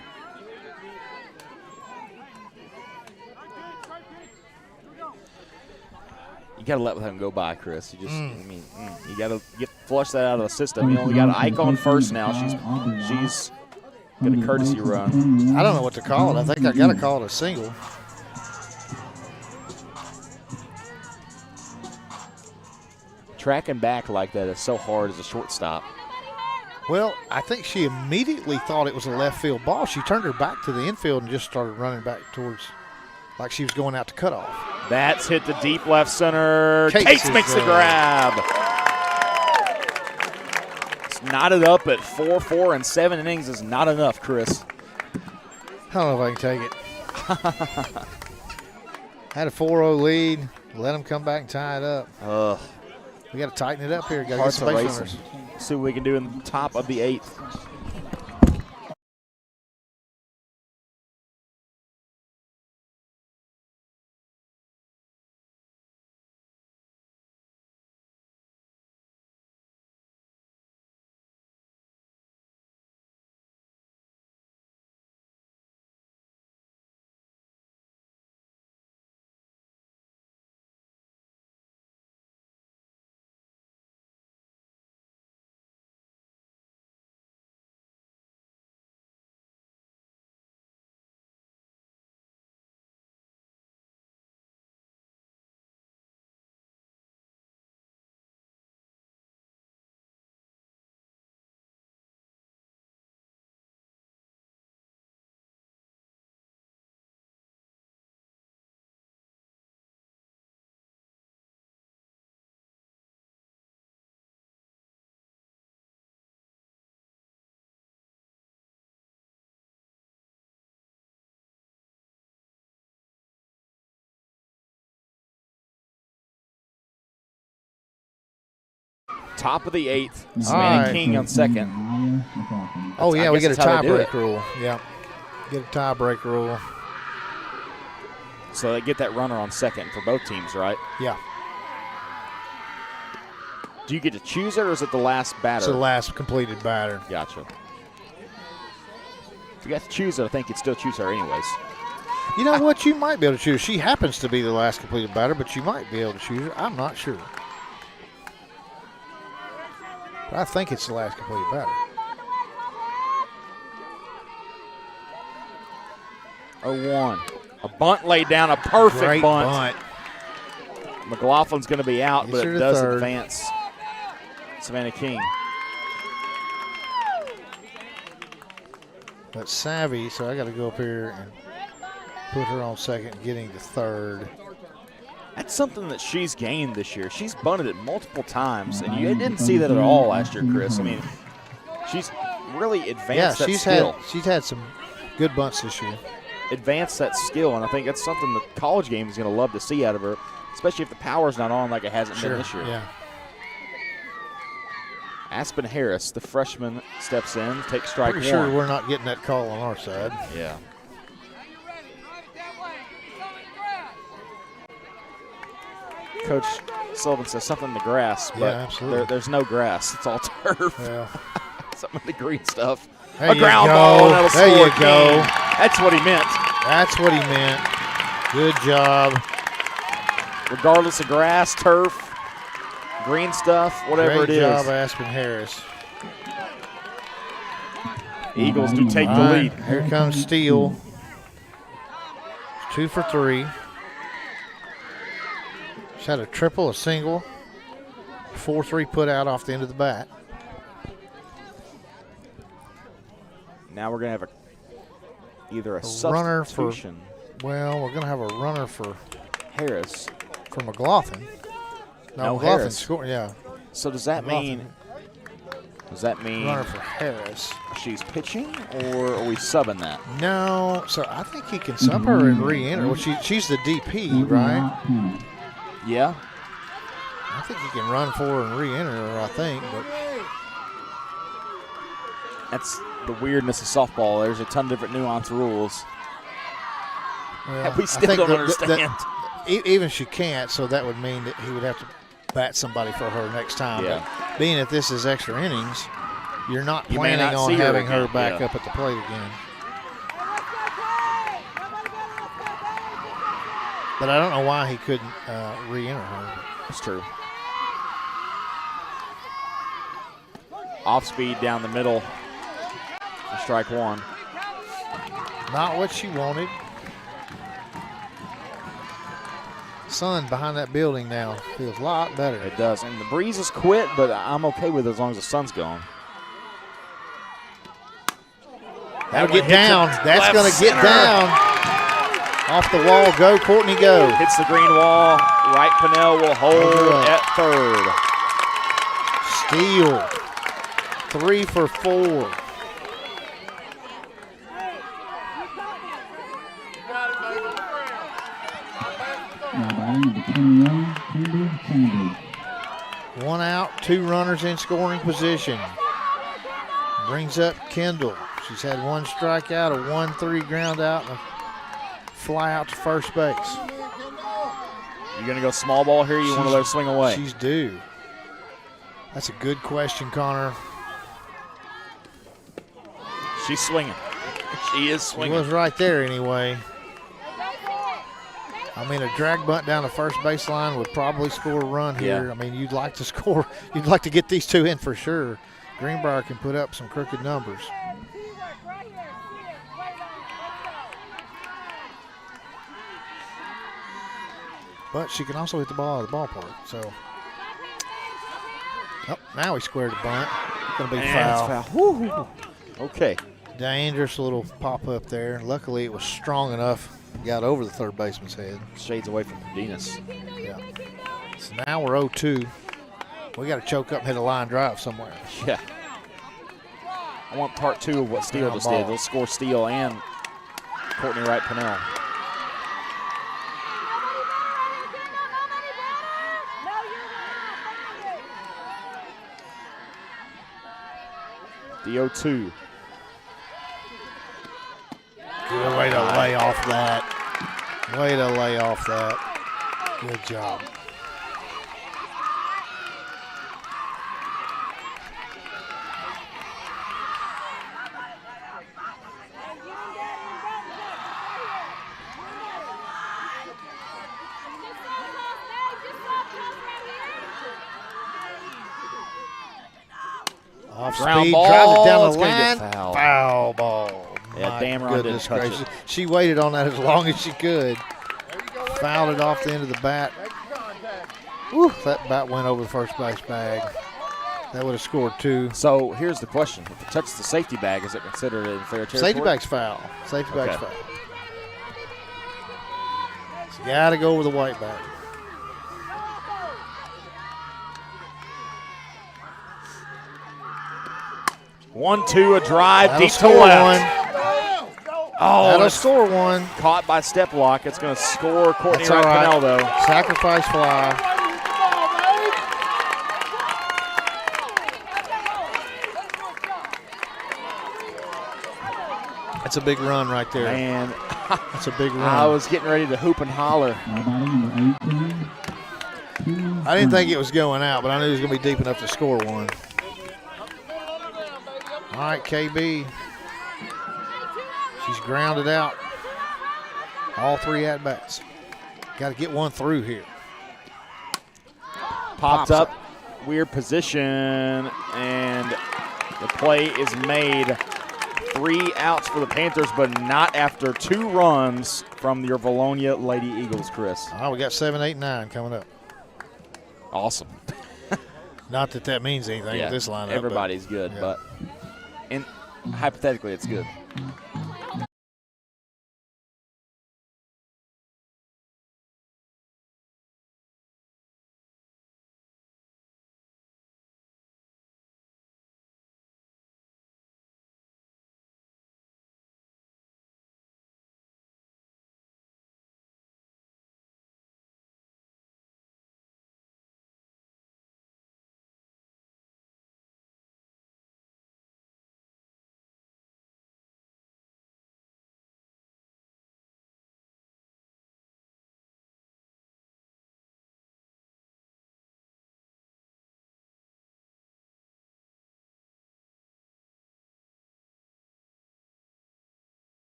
You got to let them go by, Chris. You just, you got to flush that out of the system. You only got Ike on first now. She's got a courtesy run. I don't know what to call it. I think I got to call it a single. Tracking back like that is so hard as a shortstop. Well, I think she immediately thought it was a left field ball. She turned her back to the infield and just started running back towards, like she was going out to cut off. That's hit the deep left center. Cates Cates makes the grab. Just knotted up at 4-4 and 7 innings is not enough, Chris. I don't know if I can take it. Had a 4-0 lead. Let them come back and tie it up. We got to tighten it up here. Got to get some base runners. See what we can do in the top of the 8th. Top of the 8th. Savannah King on second. Oh, yeah, we get a tiebreak rule. Yeah, get a tiebreak rule. So they get that runner on second for both teams, right? Yeah. Do you get to choose it, or is it the last batter? It's the last completed batter. Gotcha. If you got to choose it, I think you'd still choose her anyways. You know what? You might be able to choose. She happens to be the last completed batter, but you might be able to choose her. I'm not sure. But I think it's the last completed batter. 0-1. A bunt laid down, a perfect Great bunt. McLaughlin's going to be out, but it does advance Savannah King. But Savvy, so I got to go up here and put her on second, getting to third. That's something that she's gained this year. She's bunted it multiple times, and you didn't see that at all last year, Chris. I mean, she's really advanced that skill. She's had some good bunts this year. Advanced that skill, and I think that's something the college game is going to love to see out of her, especially if the power's not on like it hasn't been this year. Yeah. Aspen Harris, the freshman, steps in, takes strike Pretty one. sure we're not getting that call on our side. Yeah. Coach Sullivan says something in the grass, but absolutely. There's no grass. It's all turf. Yeah. Something in the green stuff. There A ground ball. That'll there score you go. King. That's what he meant. That's what he meant. Good job. Regardless of grass, turf, green stuff, whatever Great it is. job, Aspen Harris. Eagles do take the lead. Here comes Steele. 2 for 3. She's had a triple, a single, 4-3 put out off the end of the bat. Now we're going to have either a runner for, substitution. well, we're going to have a runner for Harris. For McLaughlin. No, McLaughlin Harris. scored, yeah. So does that mean Runner for Harris. she's pitching, or are we subbing that? No, so I think he can sub her and re-enter. Well, she's the DP, right? Yeah. I think he can run for her and re-enter her, I think. But That's the weirdness of softball. There's a ton of different nuanced rules. well, We still don't understand. Even if she can't, so that would mean that he would have to bat somebody for her next time. Yeah. But being that this is extra innings, you're not You may planning not on see her having her again, back yeah. up at the plate again. But I don't know why he couldn't re-enter her. That's true. Off speed down the middle for strike one. Not what she wanted. Sun behind that building now feels a lot better. It does. And the breeze has quit, but I'm okay with it as long as the sun's gone. That'll get down. That's going to get down. Off the wall. Go, Courtney, go. Hits the green wall. Wright Pennell will hold at third. Steele. 3 for 4. Now batting number 21, Kendall Chambers. 1 out, 2 runners in scoring position. Brings up Kendall. She's had 1 strikeout, a 1-3 ground out, and a fly out to first base. You going to go small ball here? You want to let her swing away? She's due. That's a good question, Connor. She's swinging. She is She swinging. was right there anyway. I mean, a drag bunt down the first baseline would probably score a run here. Yeah. I mean, you'd like to score. You'd like to get these 2 in for sure. Greenbrier can put up some crooked numbers. But she can also hit the ball out of the ballpark. So, oh, now he squared the bunt. Going to be foul. It's foul. Woo. Okay. Dangerous little pop up there. Luckily, it was strong enough. Got over the third baseman's head. Shades away from Venus. Yeah. So now we're 0-2. We got to choke up and hit a line drive somewhere. Yeah. I want part 2 of what Steele Ground just ball. did. They'll score Steele and Courtney Wright Pennell. The 0-2. Good way to lay off that. Way to lay off that. Good job. Off Ground speed, ball. drives it down It's the gonna line. get fouled. Foul ball. Yeah, My damn right didn't goodness touch gracious. it. She waited on that as long as she could. Fouled it off the end of the bat. Whew, that bat went over the first base bag. That would have scored 2. So here's the question. If it touches the safety bag, is it considered in fair territory? Safety bag's foul. Safety bag's Okay. foul. So you got to go with the white bag. One, two, a drive That'll deep to score left. Oh, That'll that's score 1. caught by step block. It's going to score Courtney That's all Wright right. Pennell, though. Sacrifice fly. That's a big run right there. Man, That's a big run. I was getting ready to hoop and holler. Now batting number 18, I didn't think it was going out, but I knew it was going to be deep enough to score 1. All right, KB. She's grounded out. All 3 at-bats. Got to get 1 through here. Popped up, weird position, and the play is made. 3 outs for the Panthers, but not after 2 runs from your Vilonia Lady Eagles, Chris. All right, we got 7, 8, 9 coming up. Awesome. Not that that means anything with this lineup. everybody's good, yeah. but hypothetically it's good.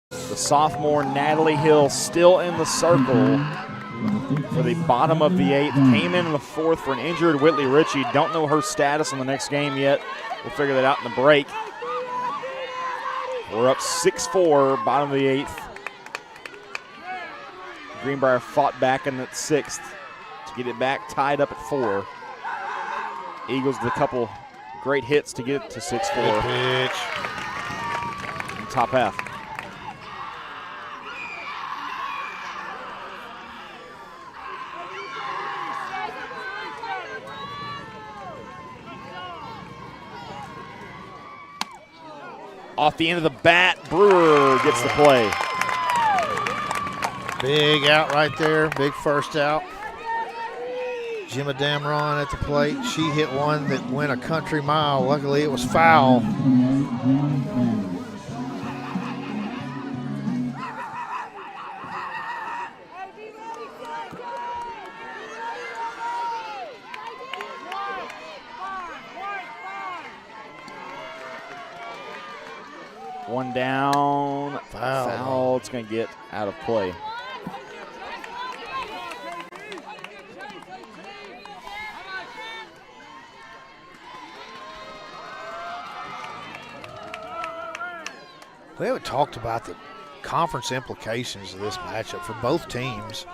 The sophomore Natalie Hill still in the circle. for the bottom of the 8th. Came in the 4th for an injured Whitley Ritchie. Don't know her status in the next game yet. We'll figure that out in the break. We're up 6-4, bottom of the 8th. Greenbrier fought back in the 6th to get it back tied up at 4. Eagles with a couple great hits to get it to 6-4. Good pitch. In the top half. Off the end of the bat, Brewer gets the play. Big out right there, big first out. Gemma Damron at the plate. She hit one that went a country mile. Luckily, it was foul. One down. Foul. Foul. It's going to get out of play. We haven't talked about the conference implications of this matchup for both teams.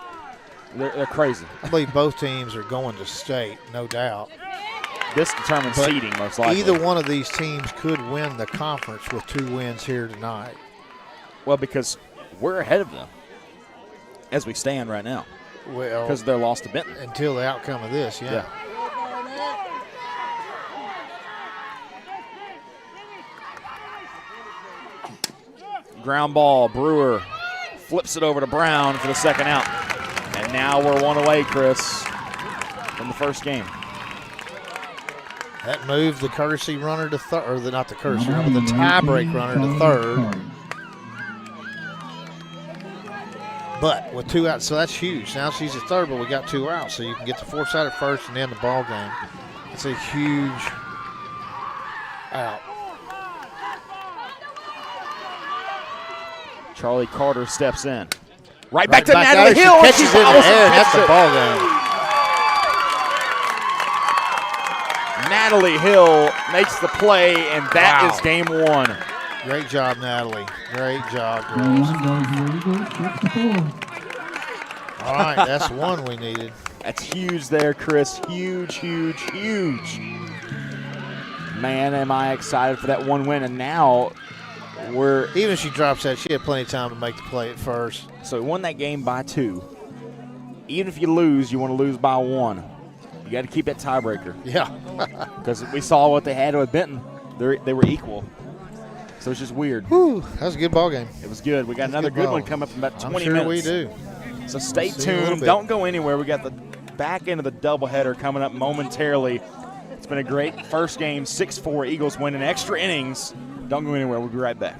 They're crazy. I believe both teams are going to state, no doubt. This determines But seeding, most likely. Either one of these teams could win the conference with 2 wins here tonight. Well, because we're ahead of them as we stand right now Well, because they're lost to Benton. until the outcome of this, yeah. Ground ball. Brewer flips it over to Brown for the second out. And now we're 1 away, Chris, from the first game. That moved the courtesy runner to third, or not the courtesy runner, but the tiebreak runner to third. But with 2 outs, so that's huge. Now she's at third, but we got 2 outs, so you can get the 4 side at first and end the ball game. It's a huge out. Charlie Carter steps in. Right back to back Natalie out. She Hill. and catches it in the bobbles and air, and that's catches the it. ball game. Natalie Hill makes the play, and that Wow. is game 1. Great job, Natalie. Great job, girls. All right, that's 1 we needed. That's huge there, Chris. Huge, huge, huge. Man, am I excited for that 1 win. And now we're – Even if she drops that, she had plenty of time to make the play at first. so we won that game by 2. Even if you lose, you want to lose by 1. You got to keep that tiebreaker Yeah. because we saw what they had with Benton. They were equal. So it's just weird. Whew, that was a good ball game. It was good. We got another good one coming up in about 20 I'm sure minutes. we do. So stay We'll see you in a little tuned. bit. Don't go anywhere. We got the back end of the doubleheader coming up momentarily. It's been a great first game, 6-4. Eagles win in extra innings. Don't go anywhere. We'll be right back.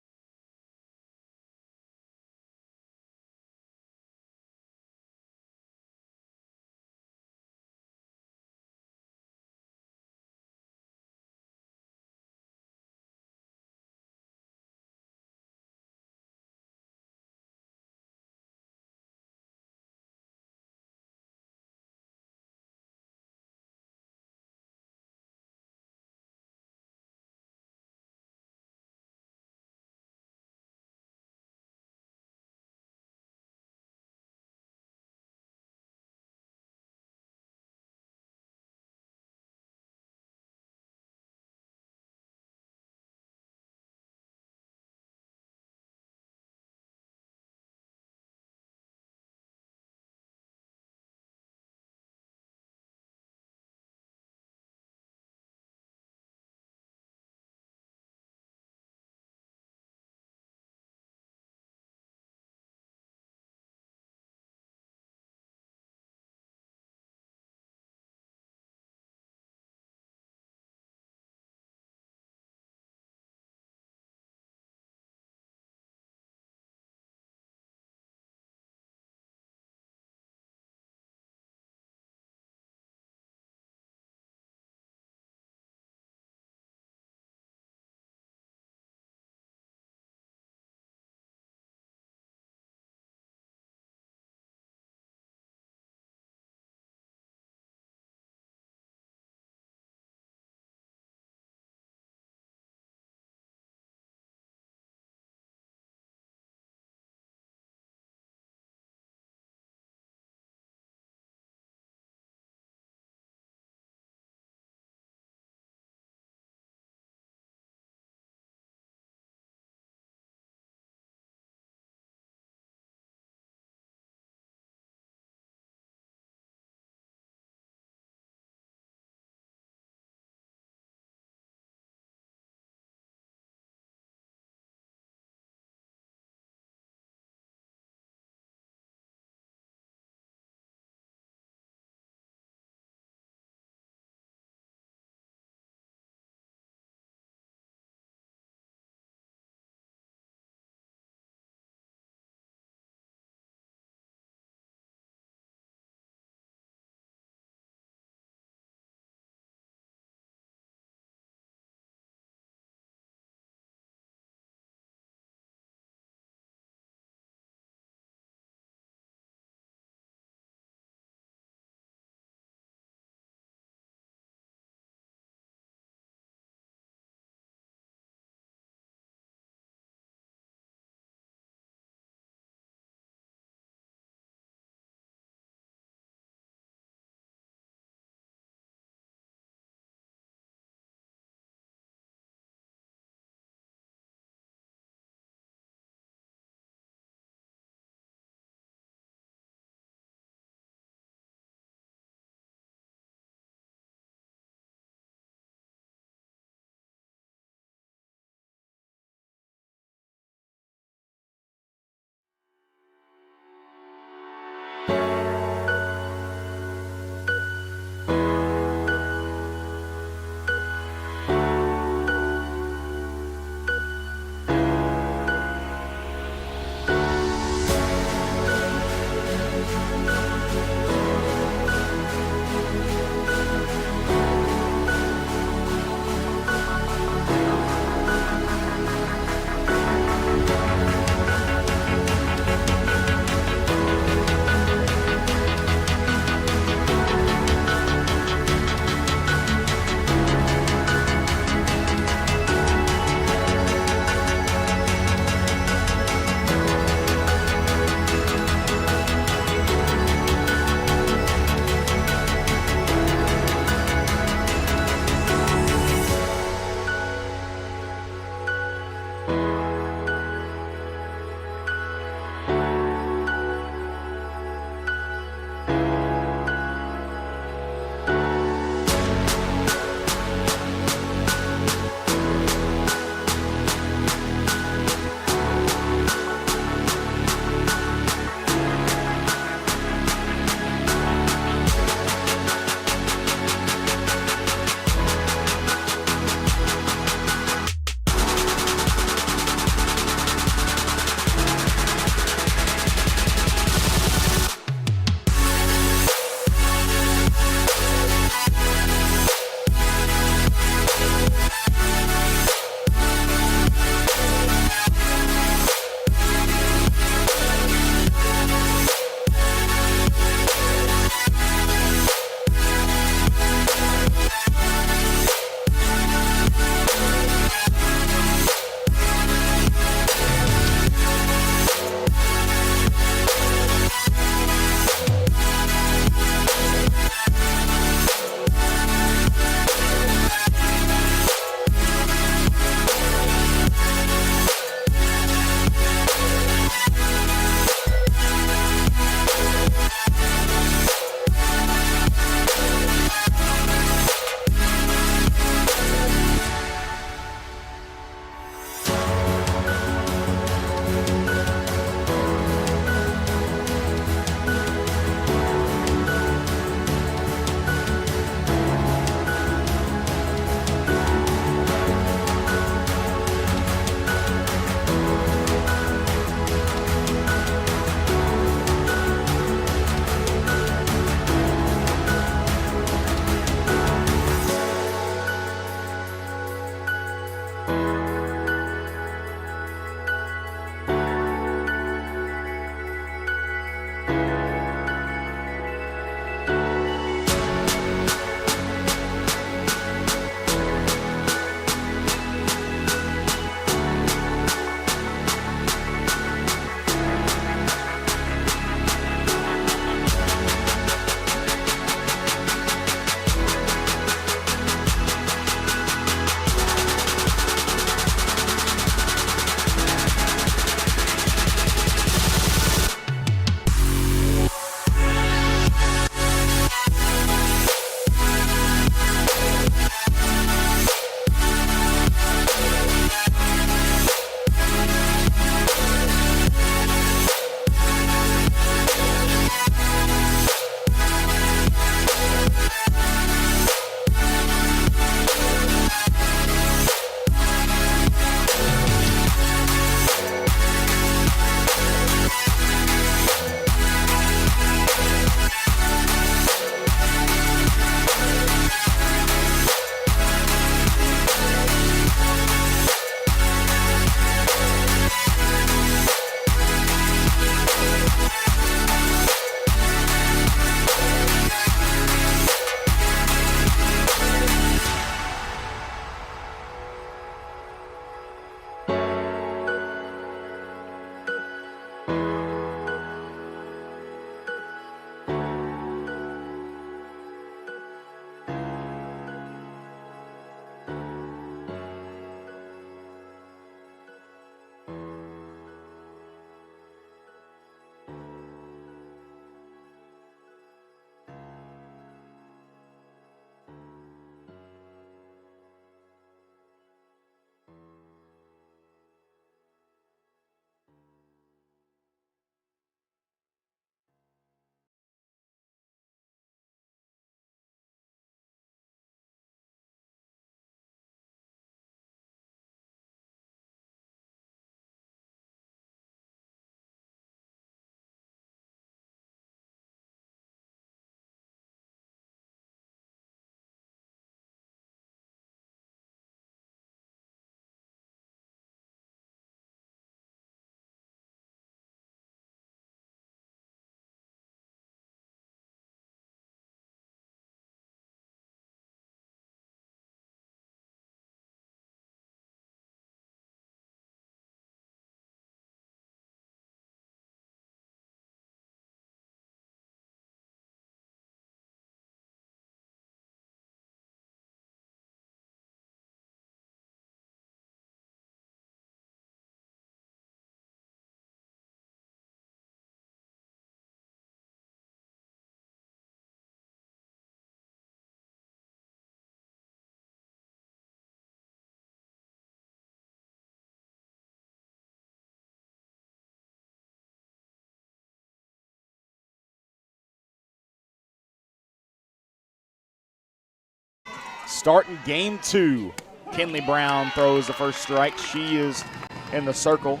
Starting game 2. Kinley Brown throws the first strike. She is in the circle.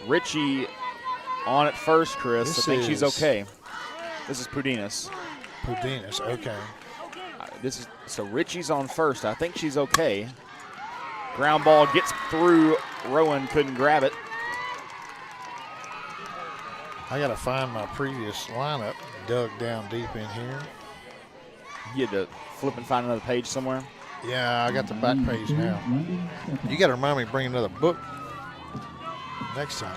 Richie on at first, Chris. I think she's okay. This is Pudinas. Pudinas, okay. So Richie's on first. I think she's okay. Ground ball gets through. Rowan couldn't grab it. I got to find my previous lineup dug down deep in here. You had to flip and find another page somewhere. Yeah, I got the back page now. You got to remind me to bring another book next time.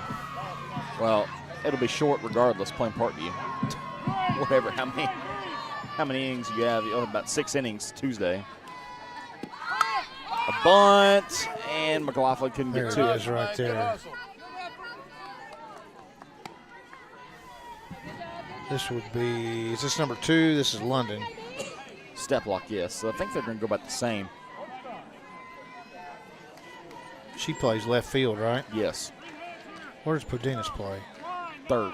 Well, it'll be short regardless, playing part to you. Whatever, how many innings you have? You'll have about 6 innings Tuesday. A bunt, and McLaughlin couldn't get to There it. it is right there. This would be, is this number 2? This is London. Step lock, yes. So I think they're going to go about the same. She plays left field, right? Yes. Where does Pudinas play? Third.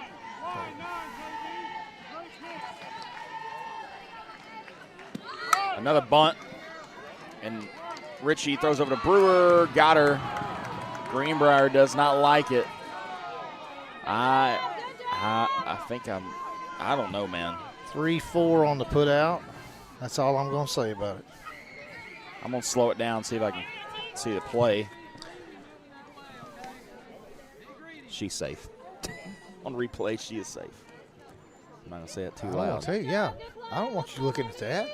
Another bunt, and Richie throws over to Brewer. Got her. Greenbrier does not like it. I don't know, man. 3-4 on the put out. That's all I'm going to say about it. I'm going to slow it down, see if I can see the play. She's safe. On replay, she is safe. I'm not going to say it too loud. I'll tell you, yeah. I don't want you looking at that.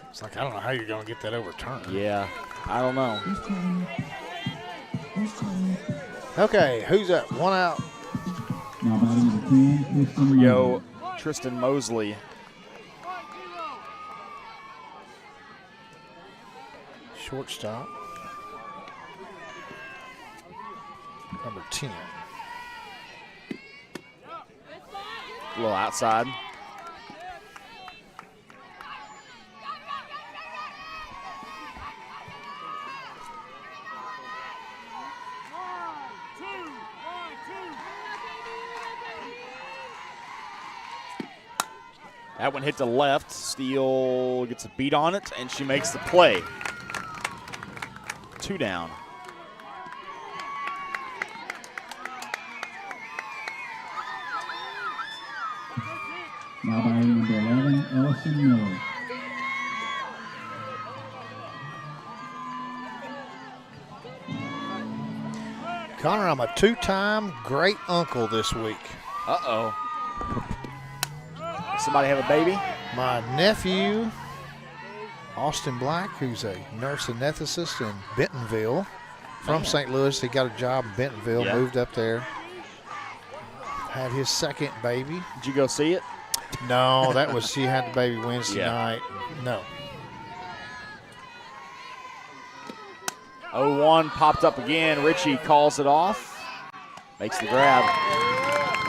It's like, I don't know how you're going to get that overturned. Yeah, I don't know. Okay, who's up? One out. Now batting number 10, Kristen Yo, Tristan Mosley. Shortstop. Number 10. A little outside. That one hit to left. Steele gets a beat on it, and she makes the play. 2 down. Now batting number 11, Ellison Miller. Connor, I'm a 2-time great uncle this week. Uh-oh. Somebody have a baby? My nephew, Austin Black, who's a nurse anesthetist in Bentonville, from St. Louis. He got a job in Bentonville, Yeah. moved up there. Had his second baby. Did you go see it? No, that was, she had the baby Wednesday Yeah. night. No. 0-1 popped up again. Richie calls it off. Makes the grab.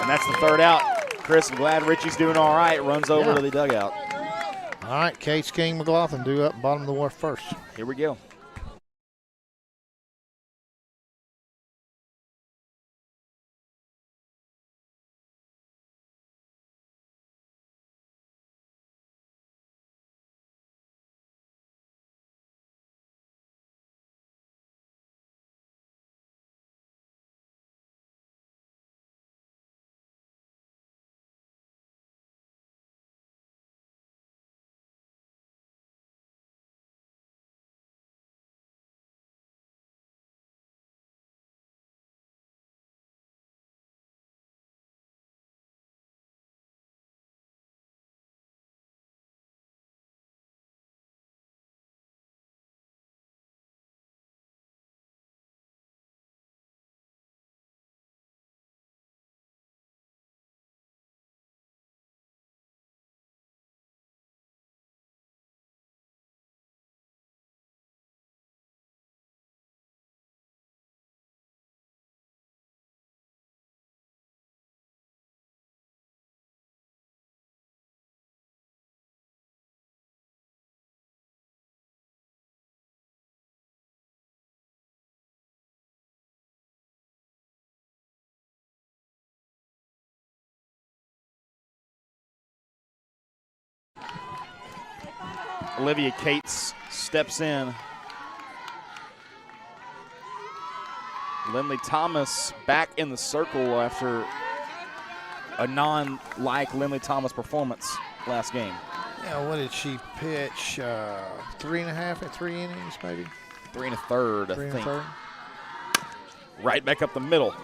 And that's the 3rd out. Chris, I'm glad Richie's doing all right. Runs over to the dugout. All right, Case King McLaughlin due up bottom of the wharf first. Here we go. Olivia Cates steps in. Lindley Thomas back in the circle after a non-like Lindley Thomas performance last game. Yeah, what did she pitch? 3.5 at 3 innings, maybe? 3 1/3, I Three and a think. third. Right back up the middle.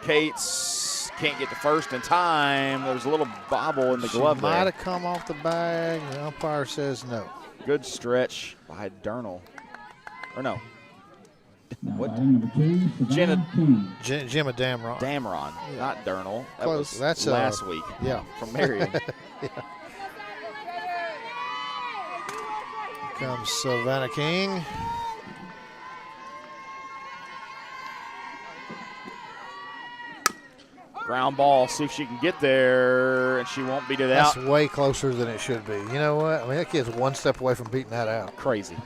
Cates can't get to first in time. There's a little bobble in the glove She might there. have come off the bag. The umpire says no. Good stretch by Durnall. Or no, Now What? batting number 2, Jenna- Savannah King. Gemma Damron. Damron, not Durnall. That Close. was That's, last week Yeah. from Marion. Comes Savannah King. Ground ball, see if she can get there, and she won't beat it That's out. way closer than it should be. You know what? I mean, that kid's one step away from beating that out. Crazy.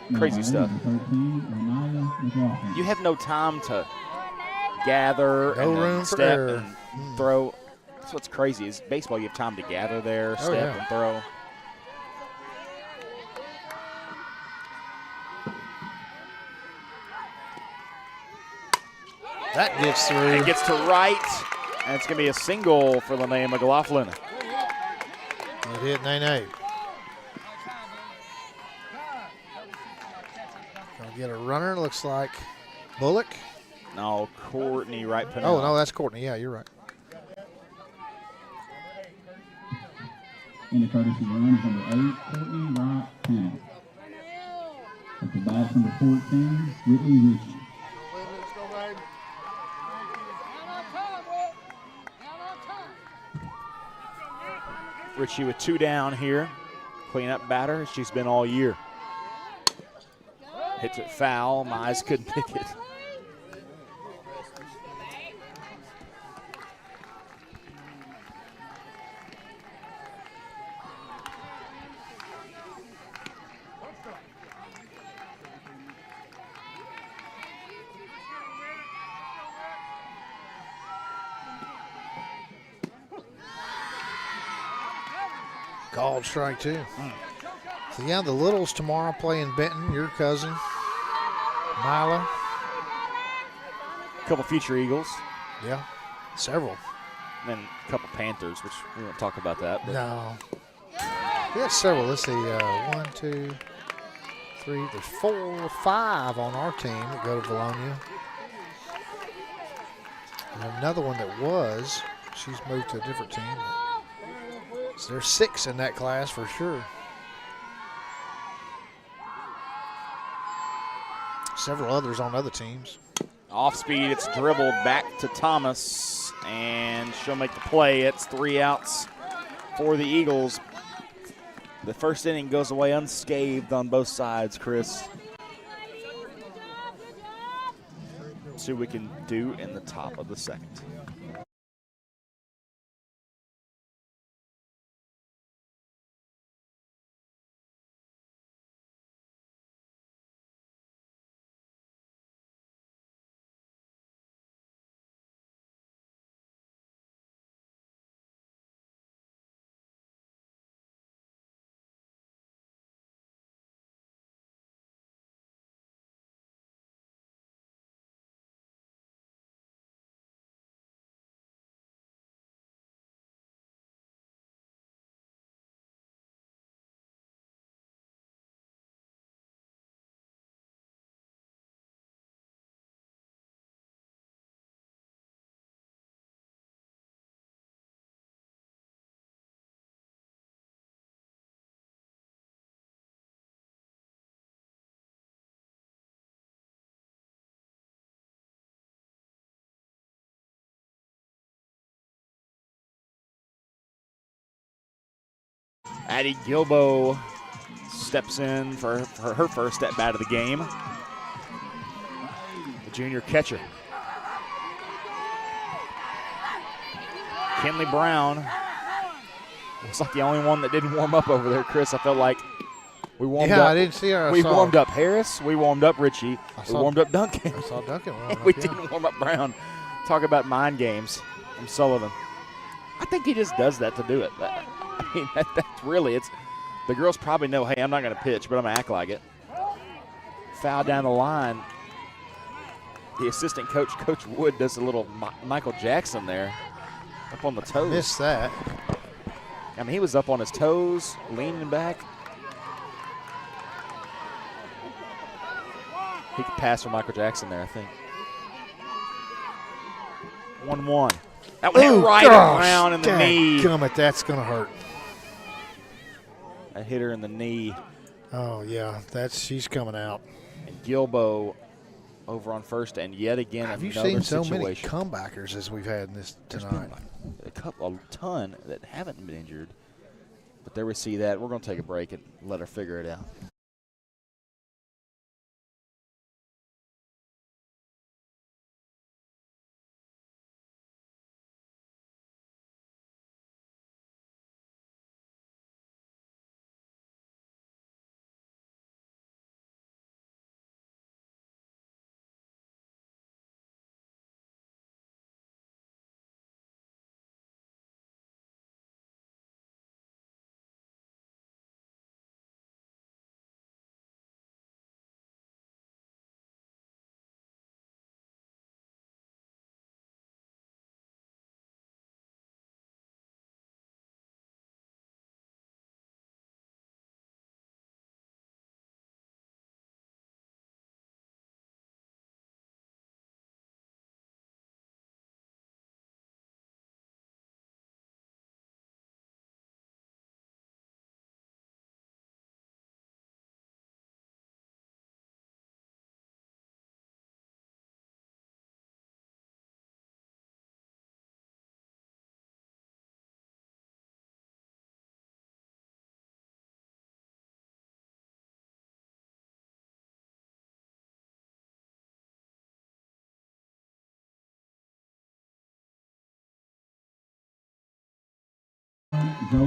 Now Crazy batting stuff. number 13, Anaya McLaughlin. You have no time to gather No and then room for step error. and throw. That's what's crazy is baseball. You have time to gather there, step yeah. and throw. That gets through. And it gets to right, and it's going to be a single for Linnea McLaughlin. It hit Nene. Gonna get a runner. Looks like Bullock. No, Courtney Wright put it Oh, on. no, that's Courtney. Yeah, you're right. In the courtesy run is number 8, Courtney Wright Tanner. At the bat, number 14, Whitney Ritchie. Ritchie with 2 down here. Cleanup batter. She's been all year. Hits it foul. Mize couldn't pick it. Called strike 2. So, yeah, the Littles tomorrow playing Benton, your cousin, Nyla. A couple future Eagles. Yeah, several. And then a couple Panthers, which we won't talk about that. But No. We got several. Let's see. 1, 2, 3. There's 4 or 5 on our team that go to Vilonia. And another one that was. She's moved to a different team. So there's 6 in that class for sure. Several others on other teams. off speed, it's dribbled back to Thomas, and she'll make the play. It's 3 outs for the Eagles. The first inning goes away unscathed on both sides, Chris. See what we can do in the top of the second. Addie Gilbo steps in for her first at bat of the game. The junior catcher. Kinley Brown looks like the only one that didn't warm up over there, Chris. I felt like we warmed up. Yeah, I didn't see her. We warmed up Harris. We warmed up Richie. We warmed up Duncan. I saw Duncan warm up. We yeah. didn't warm up Brown. Talk about mind games from Sullivan. I think he just does that to do it. I mean, that's really, it's The girls probably know, hey, I'm not going to pitch, but I'm going to act like it. Foul down the line. The assistant coach, Coach Wood, does a little Michael Jackson there, up on the toes. Missed that. I mean, he was up on his toes, leaning back. He could pass for Michael Jackson there, I think. 1-1. That was hit right around in the knee. Gummit, that's going to hurt. A hitter in the knee. Oh, yeah, she's coming out. And Gilbo over on first, and yet again Have you another seen so situation. many comebackers as we've had in this tonight? A ton that haven't been injured. But there we see that. We're going to take a break and let her figure it out.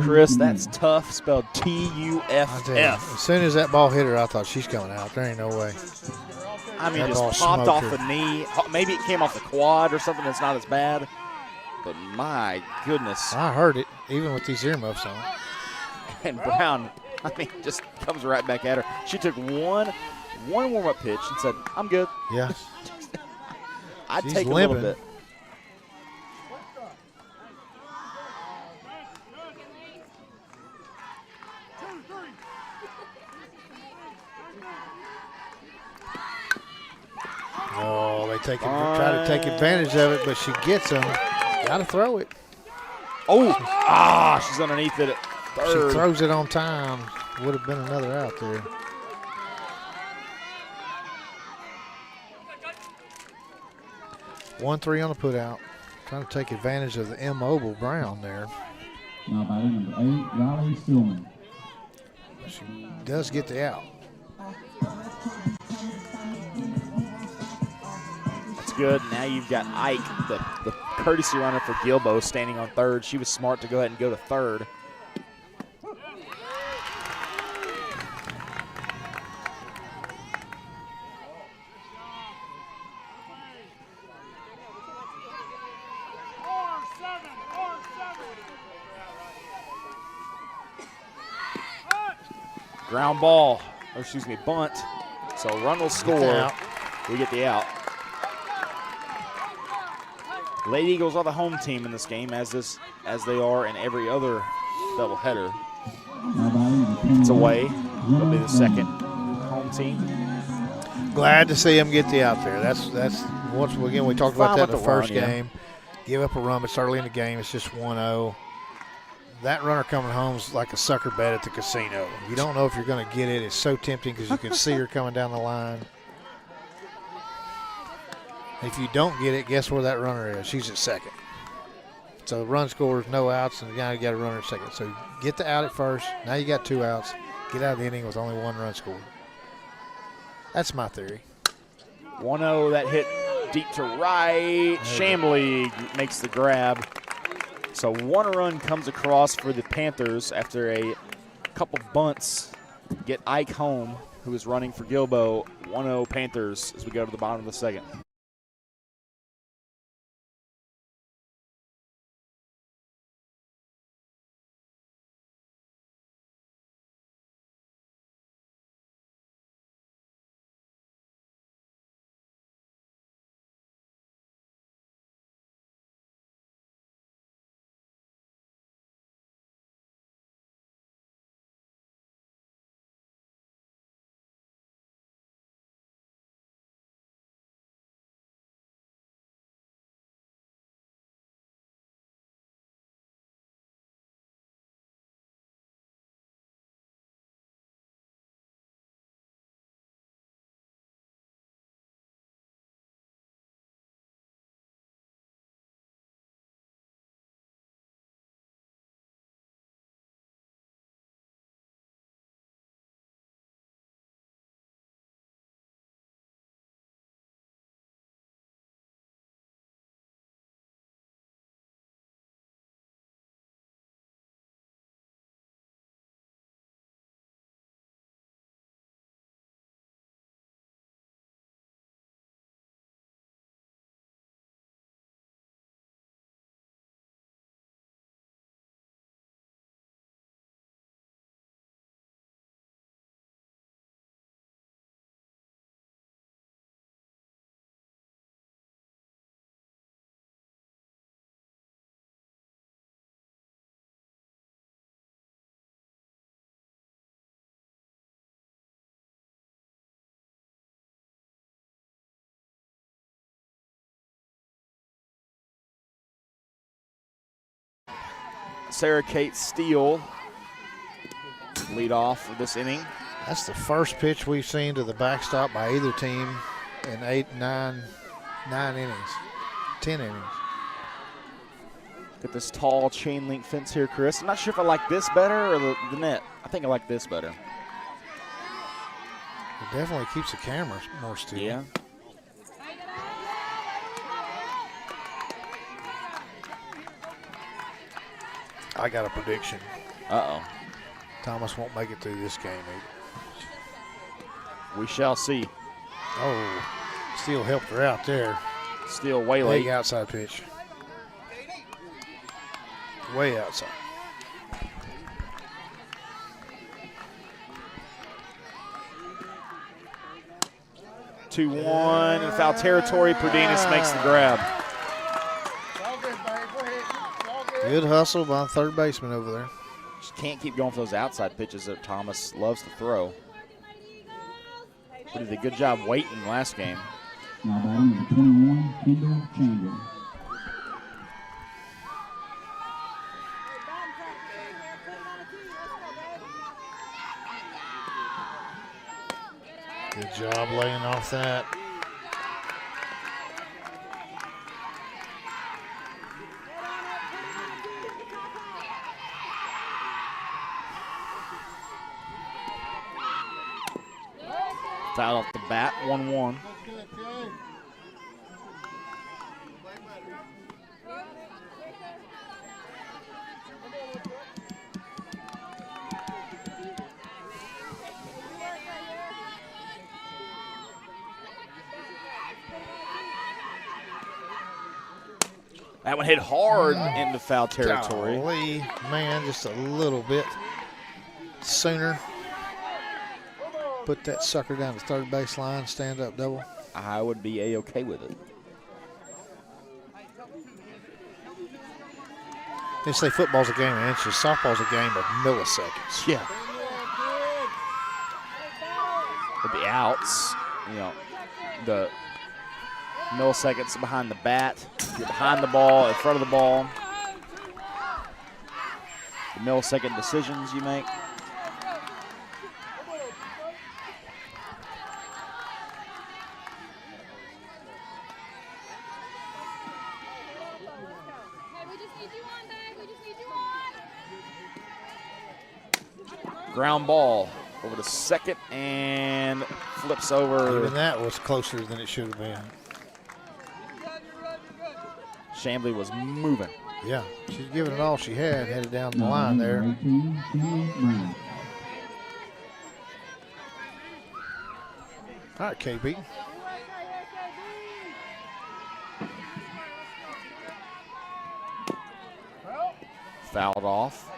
Chris, that's tough, spelled T-U-F-F. As soon as that ball hit her, I thought she's coming out. There ain't no way. I mean, That just ball popped off smoked the knee. Maybe it came off the quad or something that's not as bad. But my goodness. I heard it, even with these earmuffs on. And Brown, I mean, just comes right back at her. She took one warm-up pitch and said, I'm good. Yeah. I'd She's take limping. a little bit. Oh, they try to take advantage of it, but she gets them. Got to throw it. Oh, she's underneath it at third. She throws it on time. Would have been another out there. One, 3 on the put out. Trying to take advantage of the immobile Brown there. Now batting number 8, Riley Stillman. She does get the out. That's good. Now you've got Ike, the courtesy runner for Gilbo, standing on third. She was smart to go ahead and go to third. Ground ball, or excuse me, bunt. So run will score. We get the out. Lady Eagles are the home team in this game, as they are in every other doubleheader. It's away. They'll be the second home team. Glad to see them get the out there. That's once again we talked about that in the first game. Give up a run, it's early in the game. It's just 1-0. That runner coming home is like a sucker bet at the casino. You don't know if you're going to get it. It's so tempting because you can see her coming down the line. If you don't get it, guess where that runner is? She's at second. So the run scores, no outs, and now you got a runner at second. So get the out at first. Now you got 2 outs. Get out of the inning with only 1 run scored. That's my theory. 1-0, that hit deep to right. Chambly makes the grab. So 1 run comes across for the Panthers after a couple bunts. Get Ike home, who is running for Gilbo. 1-0 Panthers as we go to the bottom of the second. Sarah Kate Steele lead off of this inning. That's the first pitch we've seen to the backstop by either team in 9 innings, 10 innings. Got this tall chain link fence here, Chris. I'm not sure if I like this better or the net. I think I like this better. It definitely keeps the camera more still. Yeah. I got a prediction. Uh-oh. Thomas won't make it through this game either. We shall see. Oh, Steele helped her out there. Steele way late. Big outside pitch. Way outside. Two one in foul territory. Perdinas makes the grab. Good hustle by the third baseman over there. Just can't keep going for those outside pitches that Thomas loves to throw. But did a good job waiting last game. Now batting number 21, Kendall Chandler. Good job laying off that. Foul off the bat, 1-1. That one hit hard into foul territory. Golly, man, just a little bit sooner. Put that sucker down to third baseline, stand up double. I would be A-okay with it. They say football's a game of inches, softball's a game of milliseconds. Yeah. With the outs, you know, the milliseconds behind the bat, you're behind the ball, in front of the ball. The millisecond decisions you make. Ground ball over to second and flips over. Even that was closer than it should have been. Chambly was moving. Yeah, she's giving it all she had, headed down the line there. 18, Kimmy Brown. All right, KB. Fouled off.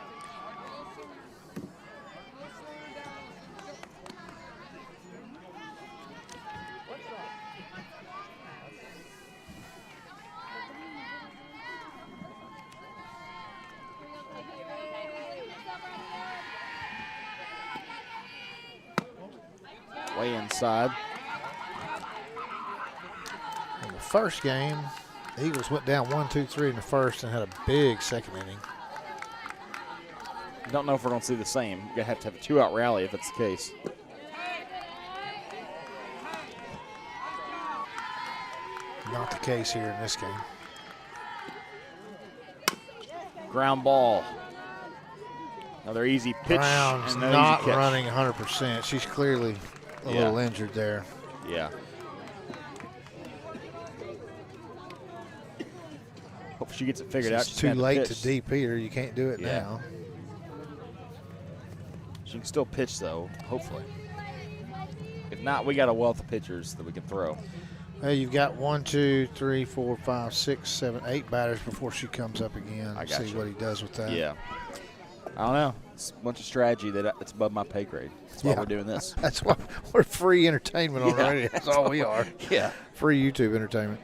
Way inside. In the first game, the Eagles went down 1-2-3 in the first and had a big second inning. Don't know if we're going to see the same. You're going to have a two-out rally if it's the case. Not the case here in this game. Ground ball. Another easy pitch. Brown's and no not easy catch. running 100%. She's clearly a little injured there. Yeah. Hope she gets it figured out. It's She's too gonna late pitch. to DP her. You can't do it Yeah. now. She can still pitch, though, hopefully. If not, we got a wealth of pitchers that we can throw. Well, you've got 1, 2, 3, 4, 5, 6, 7, 8 batters before she comes up again. I got See you. what he does with that. Yeah. I don't know. It's a bunch of strategy it's above my pay grade. That's why Yeah. we're doing this. That's why we're free entertainment on Yeah. radio. That's all we are. Yeah. Free YouTube entertainment.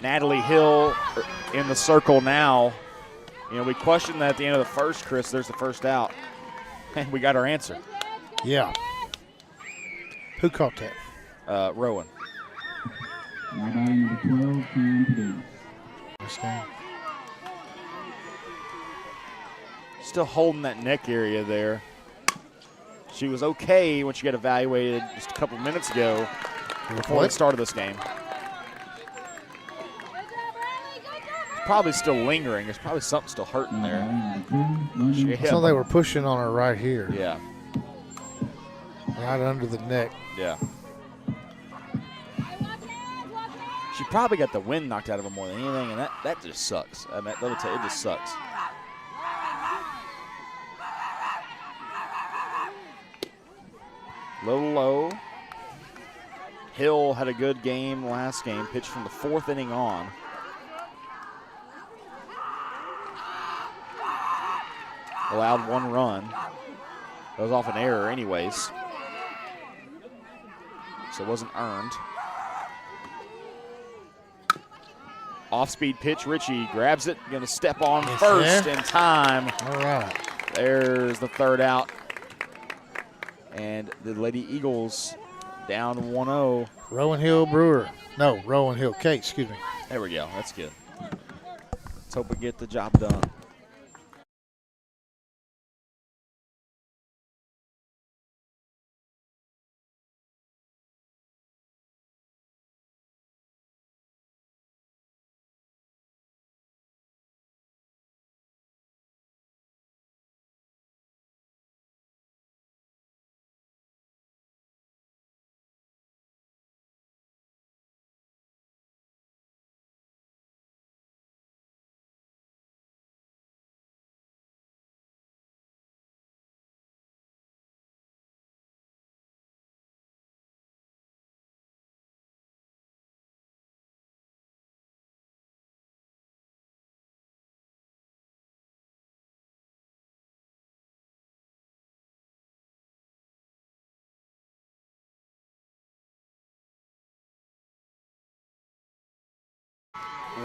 Natalie Hill in the circle now. You know, we questioned that at the end of the first, Chris. There's the first out. And we got our answer. Yeah. Who caught that? Rowan. Now batting number 12, Cam Perdue. This game. Still holding that neck area there. She was okay when she got evaluated just a couple minutes ago before the start of this game. Probably still lingering. There's probably something still hurting there. She I thought they were pushing on her right here. Yeah. Right under the neck. Yeah. She probably got the wind knocked out of her more than anything, and that just sucks. I mean, let me tell you, it just sucks. Low. Hill had a good game last game, pitched from the 4th inning on. Allowed 1 run. That was off an error anyways. So it wasn't earned. Off-speed pitch, Richie grabs it, going to step on first in time. All right. There's the 3rd out. And the Lady Eagles down 1-0. Rowan Hill Brewer. No, Rowan Hill Kate, excuse me. There we go, that's good. Let's hope we get the job done.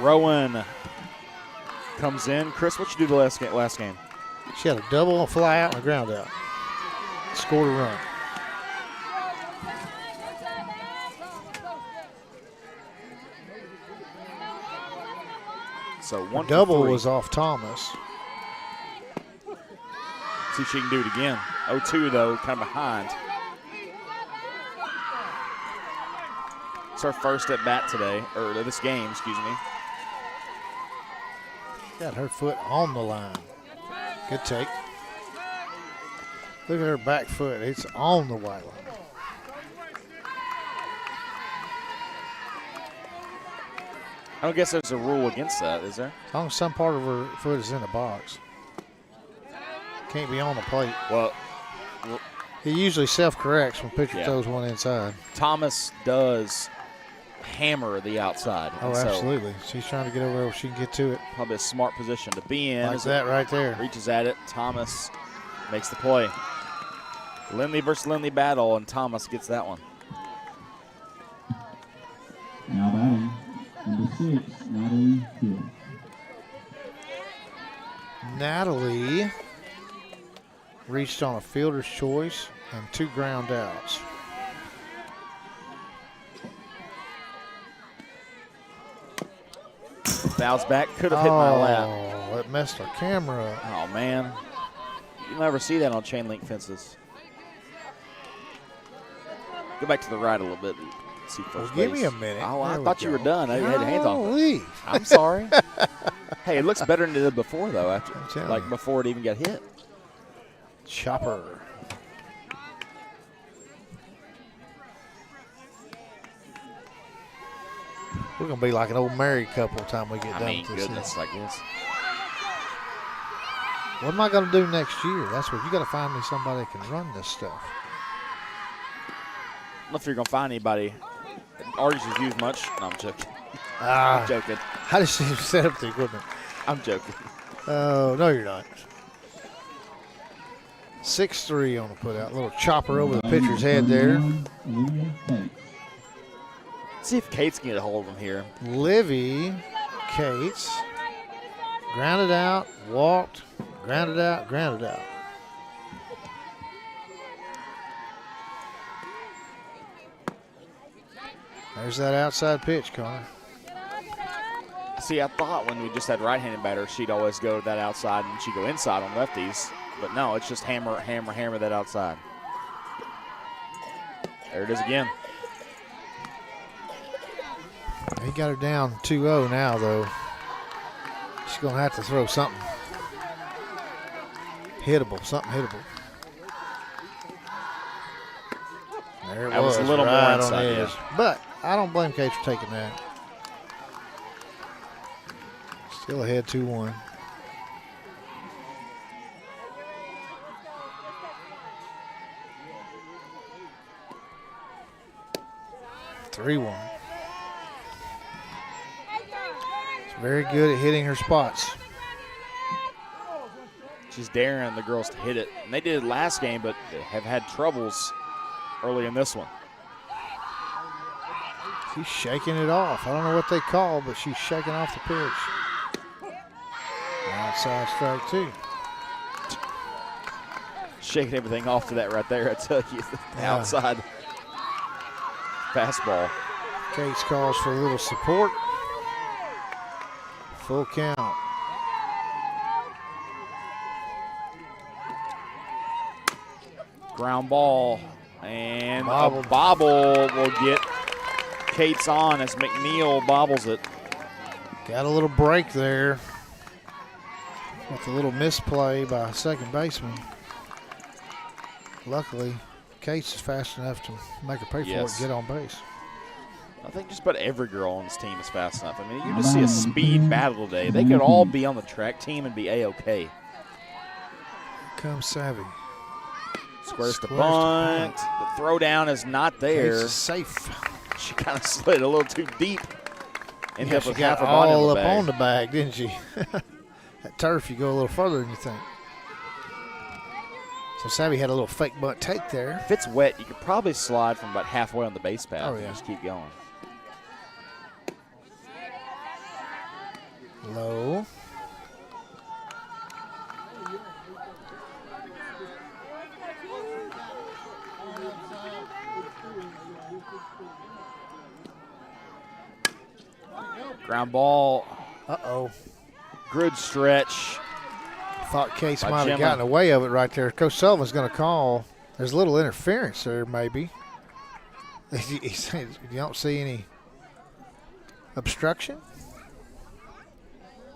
Rowan comes in. Chris, what'd you do the last game? She had a double, a fly out, and a ground out. Scored a run. So one double for 3. was off Thomas. See if she can do it again. 0-2 though, kind of behind. It's her first at bat today, or this game, excuse me. Got her foot on the line. Good take. Look at her back foot. It's on the white line. I don't guess there's a rule against that, is there? As long as some part of her foot is in the box. Can't be on the plate. Well, He usually self-corrects when pitcher Yeah. throws one inside. Thomas does hammer the outside. Oh, and so absolutely. She's trying to get over there where she can get to it. probably a smart position to be in. Like as that right there. it reaches at it. Thomas makes the play. Lindley versus Lindley battle, and Thomas gets that one. Now batting number 6, Natalie Hill. Natalie reached on a fielder's choice and 2 ground outs. Fouls back, could have hit my lap. Oh, it messed our camera up. Oh, man. You'll never see that on chain link fences. Go back to the right a little bit. See first Well, give base. me a minute. Oh, I There we thought you go. were done. I had your hands on it. Golly. I'm sorry. Hey, it looks better than it did before, though. I'm After, telling like you. before it even got hit. Chopper. We're going to be like an old married couple time we get I done mean, with this. goodness, like this. What am I going to do next year? That's what you got to find me somebody that can run this stuff. I don't know if you're going to find anybody that argues used much. No, I'm joking. I'm Ah, joking. how does she set up the equipment? I'm joking. Oh, no, you're not. 6-3 on the put out. Little chopper over the pitcher's head there. Leah Tate. Let's see if Kate's can get a hold of him here. Livy Cates grounded out, walked, grounded out, grounded out. There's that outside pitch, Connor. See, I thought when we just had right-handed batters, she'd always go to that outside and she'd go inside on lefties. But no, it's just hammer, hammer, hammer that outside. There it is again. He got her down 2-0 now, though. She's going to have to throw something hittable, something hittable. There it That was a little more right inside, on the yeah. edge. But I don't blame Kate for taking that. Still ahead 2-1. Three-1. She's very good at hitting her spots. She's daring the girls to hit it. And they did it last game, but have had troubles early in this one. She's shaking it off. I don't know what they call, but she's shaking off the pitch. Outside strike two. Shaking everything off to that right there, I tell you. Outside fastball. Cates calls for a little support. Full count. Ground ball. And Bobbled. a bobble will get Kate's on as McNeil bobbles it. Got a little break there with a little misplay by second baseman. Luckily, Cates is fast enough to make her pay for it and get on base. I think just about every girl on this team is fast enough. I mean, you just see a speed battle today. They could all be on the track team and be A-OK. Here comes Savvy. Squares the bunt. The throw down is not there. Cates is safe. She kind of slid a little too deep. Ended up She with got half her body all on the up bag. on the bag, didn't she? That turf, you go a little further than you think. So Savvy had a little fake bunt take there. If it's wet, you could probably slide from about halfway on the base path Oh, yeah. and just keep going. Low. Ground ball. Uh-oh. Good stretch. Thought Case By might have Gemma. gotten away of it right there. Coach Sullivan's going to call. There's a little interference there, maybe. He said, you don't see any obstruction?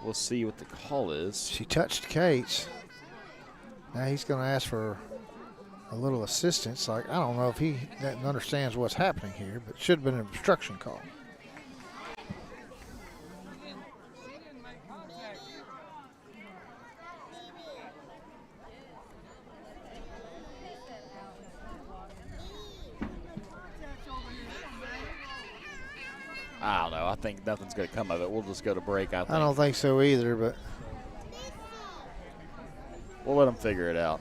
We'll see what the call is. She touched Cates. Now he's going to ask for a little assistance. Like, I don't know if he understands what's happening here, but it should have been an obstruction call. I don't know. I think nothing's going to come of it. We'll just go to break, I think. I don't think so either, but We'll let them figure it out.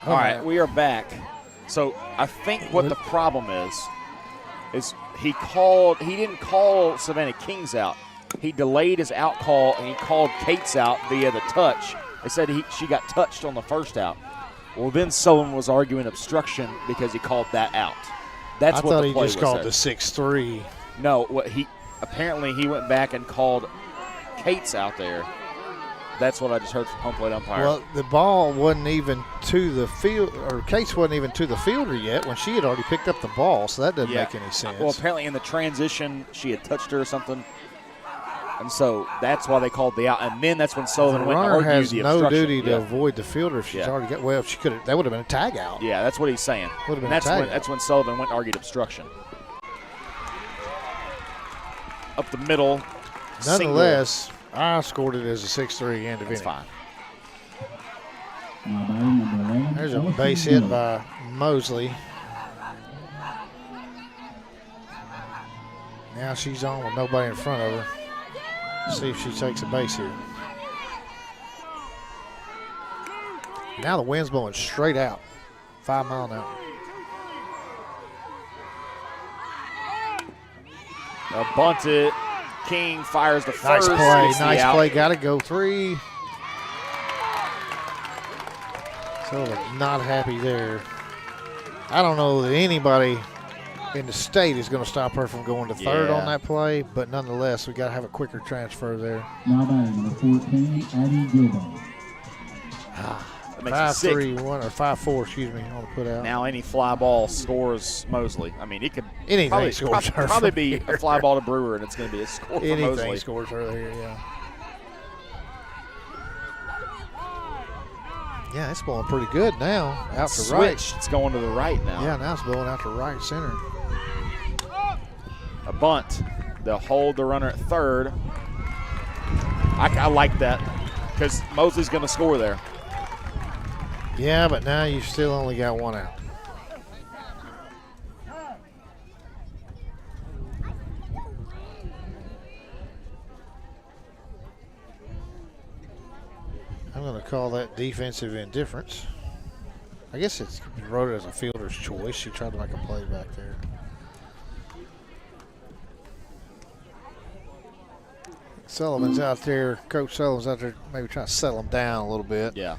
All right, we are back. So I think what the problem is he didn't call Savannah Kings out. He delayed his out call, and he called Kate's out via the touch. They said she got touched on the first out. Well, then Sullivan was arguing obstruction because he called that out. That's what the play was. I thought he just called the 6-3. No, apparently he went back and called Kate's out there. That's what I just heard from home plate umpire. Well, the ball wasn't even to the field, or Kate's wasn't even to the fielder yet when she had already picked up the ball, so that doesn't make any sense. Well, apparently in the transition she had touched her or something, and so that's why they called the out. And then that's when Sullivan went and argued the obstruction. Runner has no duty to avoid the fielder if she's already got. Well, if she could have, that would have been a tag out. Yeah, that's what he's saying. Would have been a tag out. That's when Sullivan went and argued obstruction. Up the middle. Nonetheless, I scored it as a 6-3 end of inning. That's fine. There's a base hit by Mosley. Now she's on with nobody in front of her. See if she takes a base here. Now the wind's blowing straight out. 5 mile an hour. Bunted. King fires the Nice first. play. Nice play. Got to go 3. So not happy there. I don't know that anybody in the state is going to stop her from going to third on that play, but nonetheless, we got to have a quicker transfer there. Now batting number 14, Addie Gilbo. 5-3-1 or 5-4, excuse me, on the put out. Now any fly ball scores Mosley. I mean, it could anything scores her. Probably be a fly ball to Brewer, and it's going to be a score for Mosley. Anything scores her here, yeah. Yeah, it's blowing pretty good now. Out to right. It's going to the right now. Yeah, now it's blowing out to right center. A bunt. They'll hold the runner at third. I like that because Mosley's going to score there. Yeah, but now you still only got 1 out. I'm going to call that defensive indifference. I guess it's wrote it as a fielder's choice. She tried to make a play back there. Sullivan's out there. Coach Sullivan's out there maybe trying to settle him down a little bit. Yeah.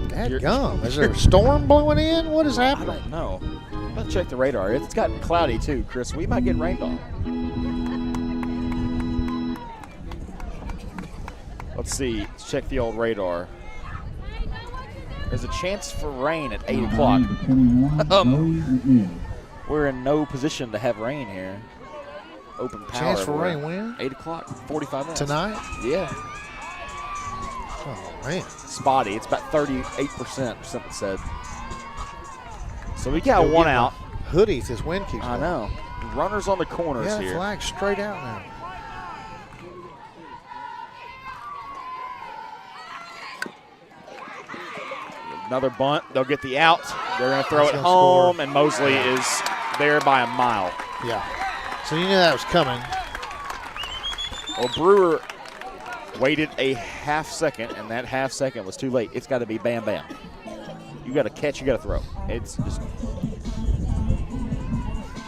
Dadgum. Is there a storm blowing in? What is happening? I don't know. Let's check the radar. It's gotten cloudy too, Chris. We might get rained on. Let's see. Let's check the old radar. There's a chance for rain at 8 o'clock. We're in no position to have rain here. Open power. Chance for rain when? 8 o'clock, 45 minutes. Tonight? Yeah. Oh, man. Spotty. It's about 38%, something said. So we got 1 out. Hoodie if this wind keeps going. I know. Runners on the corners here. here. Flag straight out now. Another bunt. They'll get the out. They're going to throw it home, and Mosley is there by a mile. Yeah. So you knew that was coming. Well, Brewer waited a half second, and that half second was too late. It's got to be bam, bam. You got to catch, you got to throw. It's just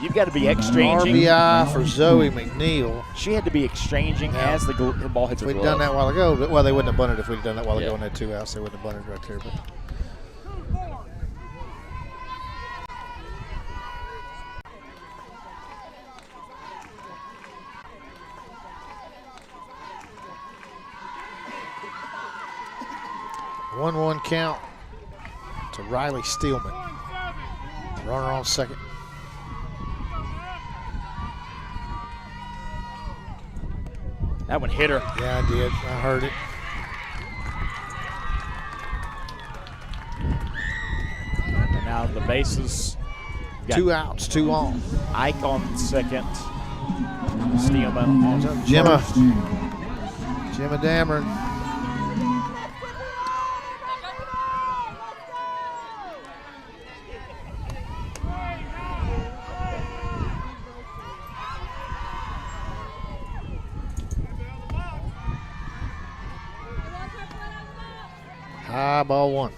you've got to be exchanging. RBI for Zoe McNeil. She had to be exchanging as the ball hits her glove. We'd done that a while ago. Well, they wouldn't have bunted if we'd done that a while ago and had 2 outs. They wouldn't have bunted right there. But. One count to Riley Steelman. Runner on second. That one hit her. Yeah, I did. I heard it. And now the bases. 2 outs, 2 on. Ike on second. Steelman on Gemma Dameron. High ball 1.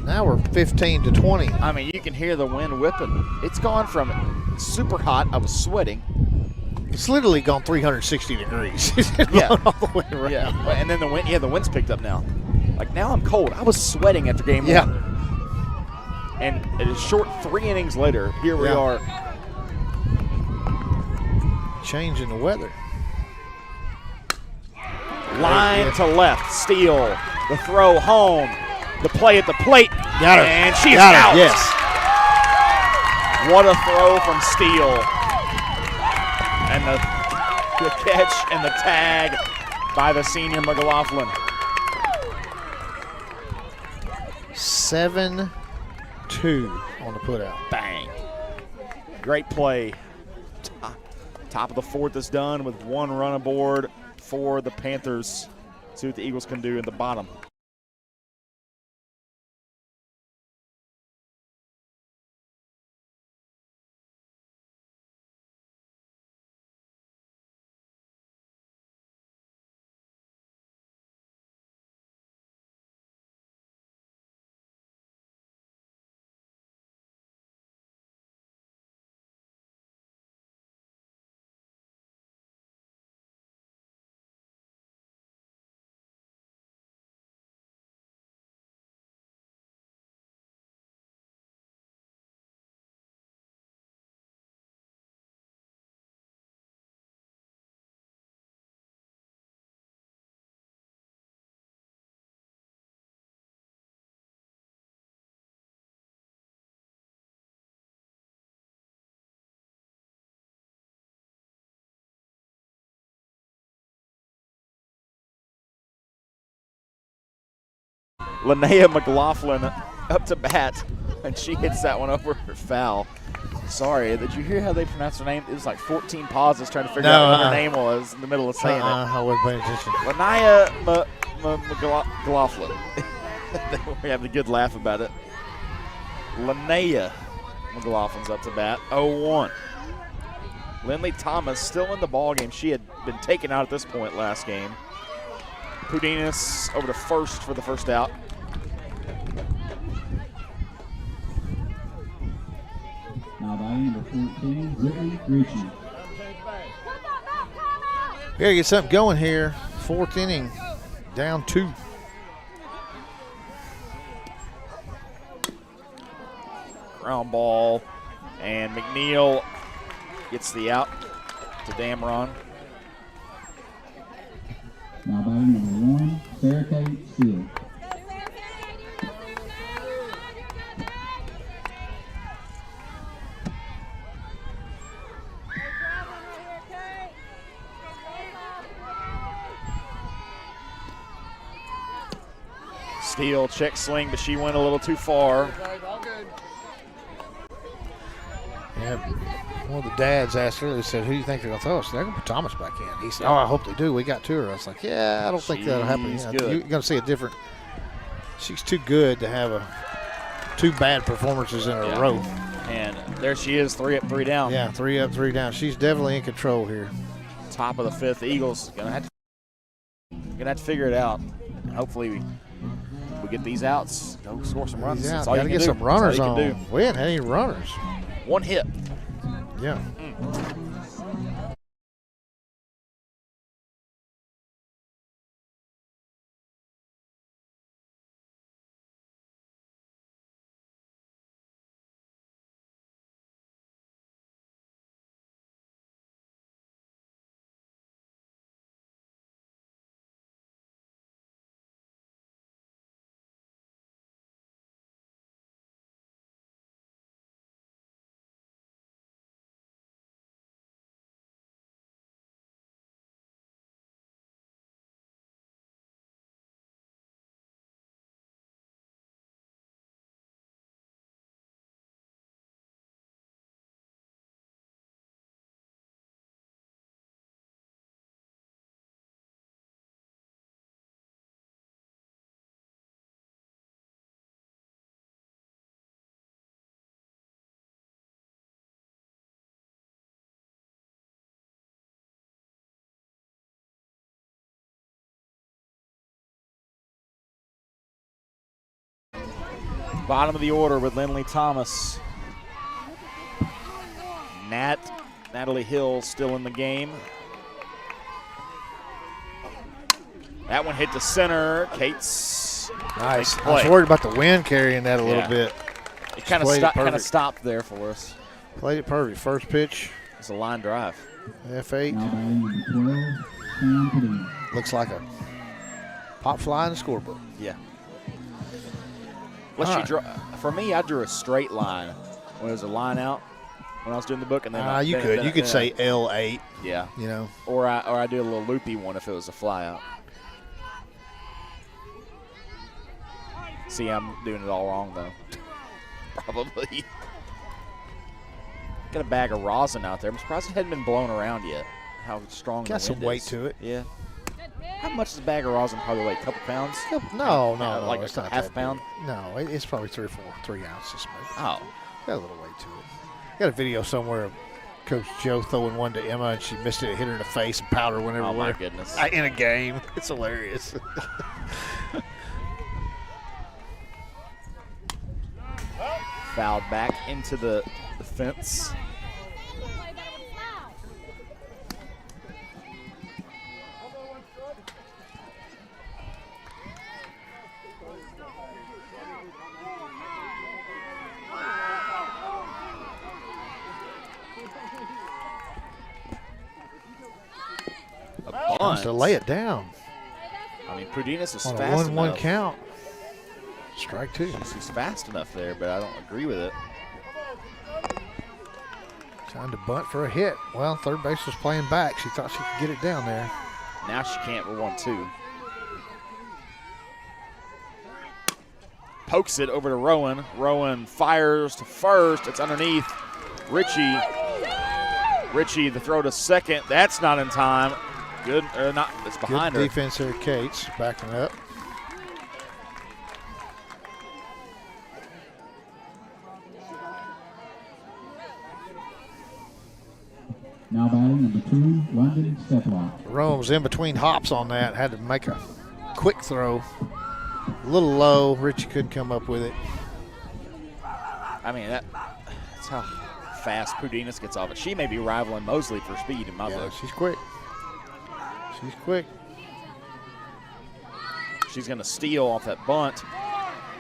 Now we're 15 to 20. I mean, you can hear the wind whipping. It's gone from super hot, I was sweating. It's literally gone 360 degrees. Yeah. All the way around. Yeah, and then the wind. Yeah, the wind's picked up now. Like now, I'm cold. I was sweating after game Yeah. 1. And a short 3 innings later, here we are. Changing the weather. Line to left, Steele. The throw home. The play at the plate. Got her. And she's Got her, out. yes. What a throw from Steele. And the catch and the tag by the senior McLaughlin. 7-2 on the putout. Bang. Great play. Top of the 4th is done with 1 run aboard for the Panthers. See what the Eagles can do in the bottom. Linnea McLaughlin up to bat, and she hits that one over her foul. Sorry, did you hear how they pronounced her name? It was like 14 pauses trying to figure out what her name was in the middle of saying it. I wasn't paying attention. Linnea McLaughlin. We have a good laugh about it. Linnea McLaughlin's up to bat, 0-1. Lindley Thomas still in the ball game. She had been taken out at this point last game. Pudinas over to first for the first out. Now batting number 14, Whitney Ritchie. We gotta get something going here. 4th inning, down 2. Ground ball, and McNeil gets the out to Damron. Now batting number 1, Sarah Kate Steele. Steele check swing, but she went a little too far. Yeah, one of the dads asked earlier, said, who do you think they're going to throw us? They're going to put Thomas back in. He said, oh, I hope they do. We got 2 of her. I was like, yeah, I don't think that'll happen. She's Yeah, good. you're going to see a different. She's too good to have 2 bad performances in a row. And there she is, 3 up, 3 down. Yeah, 3 up, 3 down. She's definitely in control here. Top of the 5th, the Eagles gonna have to figure it out. Hopefully we get these outs, go score some runs. That's all Got to you can get do. some runners That's all you on. can do. We hadn't had any runners. 1 hit. Yeah. Bottom of the order with Lindley Thomas. Natalie Hill still in the game. That one hit to center. Kate's nice. I was worried about the wind carrying that a little bit. It kind of stopped there for us. Played it perfect. First pitch. It's a line drive. F8. Now batting number 12, Sam Padilla. Looks like a pop fly in the scorebook. Yeah. For me, I drew a straight line when it was a line out when I was doing the book, and then you could say L8. Yeah. You know. Or I do a little loopy one if it was a fly out. See, I'm doing it all wrong though. Probably. Got a bag of rosin out there. I'm surprised it hadn't been blown around yet. How strong the wind is. Got some weight to it. Yeah. How much does a bag of rosin probably weigh? A couple pounds? No, like it's a not half that pound? big. No, it's probably 3 ounces. Maybe. Oh. Got a little weight to it. Got a video somewhere of Coach Joe throwing one to Emma, and she missed it, hit her in the face, and powder went everywhere. Oh, my goodness. In a game. It's hilarious. Fouled back into the fence. Wants to lay it down. I mean, Pudinas is on fast a 1-1 enough. count. Strike two. He's fast enough there, but I don't agree with it. Trying to bunt for a hit. Well, third base was playing back. She thought she could get it down there. Now she can't. We're 1-2. Pokes it over to Rowan. Rowan fires to first. It's underneath. Richie, the throw to second. That's not in time. Good, or not. It's behind her. Good defense there, Cates, backing up. Now batting number 2, London Steplock. Rome was in between hops on that. Had to make a quick throw. A little low. Richie couldn't come up with it. I mean, that's how fast Pudinas gets off it. She may be rivaling Mosley for speed in my book. She's quick. She's quick. She's going to steal off that bunt.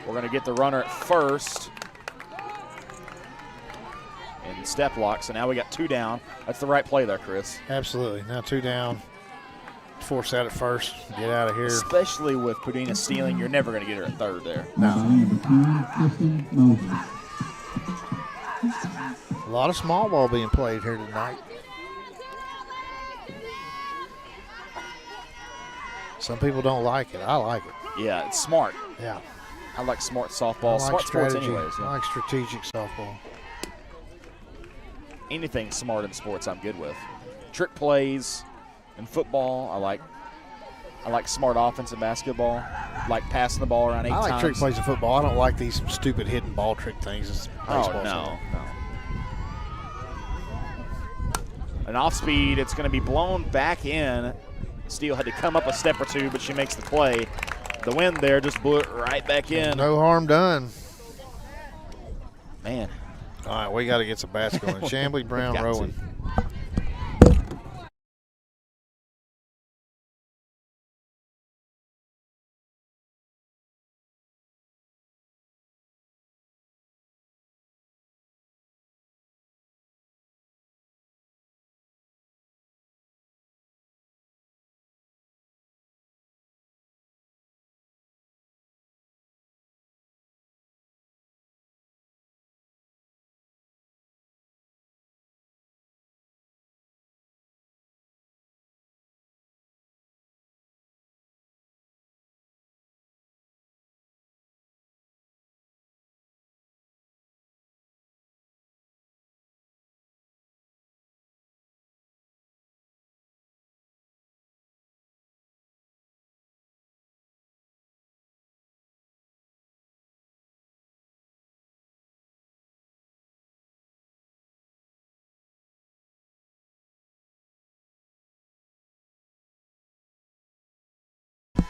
We're going to get the runner at first. And step lock, so now we got 2 down. That's the right play there, Chris. Absolutely. Now 2 down. Force out at first. Get out of here. Especially with Pudinas stealing, you're never going to get her at third there. Now batting number 2, Kristen Mosley. A lot of small ball being played here tonight. Some people don't like it. I like it. Yeah, it's smart. Yeah. I like smart softball. I like Smart sports strategy. anyways. Yeah. I like strategic softball. Anything smart in sports I'm good with. Trick plays in football, I like smart offense in basketball. Like passing the ball around 8 times. I like trick plays in football. I don't like these stupid hidden ball trick things. It's baseball. No. An off speed, it's going to be blown back in. Steele had to come up a step or two, but she makes the play. The wind there just blew it right back in. No harm done. Man. All right, we got to get some bats going. Chamblee, Brown, Rowan.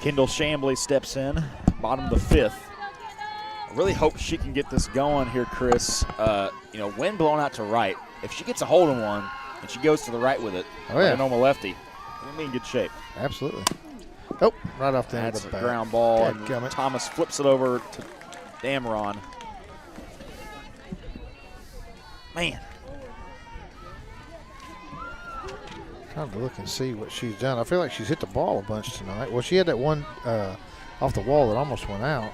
Kendall Chamblee steps in, bottom of the 5th. Really hope she can get this going here, Chris. Wind blowing out to right. If she gets a hold on one and she goes to the right with it, like a normal lefty, we'll be in good shape. Absolutely. Oh, right off the end That's of a the bat. ground ball, and Dadgummit. Thomas flips it over to Dameron. Man. Trying to look and see what she's done. I feel like she's hit the ball a bunch tonight. Well, she had that one off the wall that almost went out.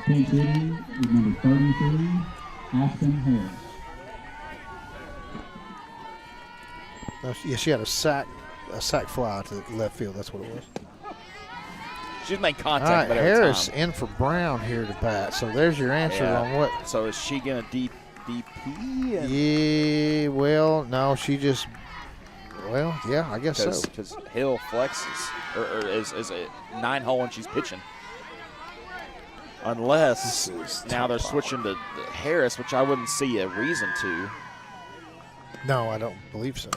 Pinch hitting is number 33, Ashton Harris. Yeah, she had a sack fly to left field. That's what it was. She's made contact. All right, every Harris time. in for Brown here to bat. So there's your answer on what. So is she going to DP? Yeah, well, no, she just. Well, yeah, I guess so. Because Hill flexes or is a 9-hole and she's pitching. Unless now they're switching to Harris, which I wouldn't see a reason to. No, I don't believe so.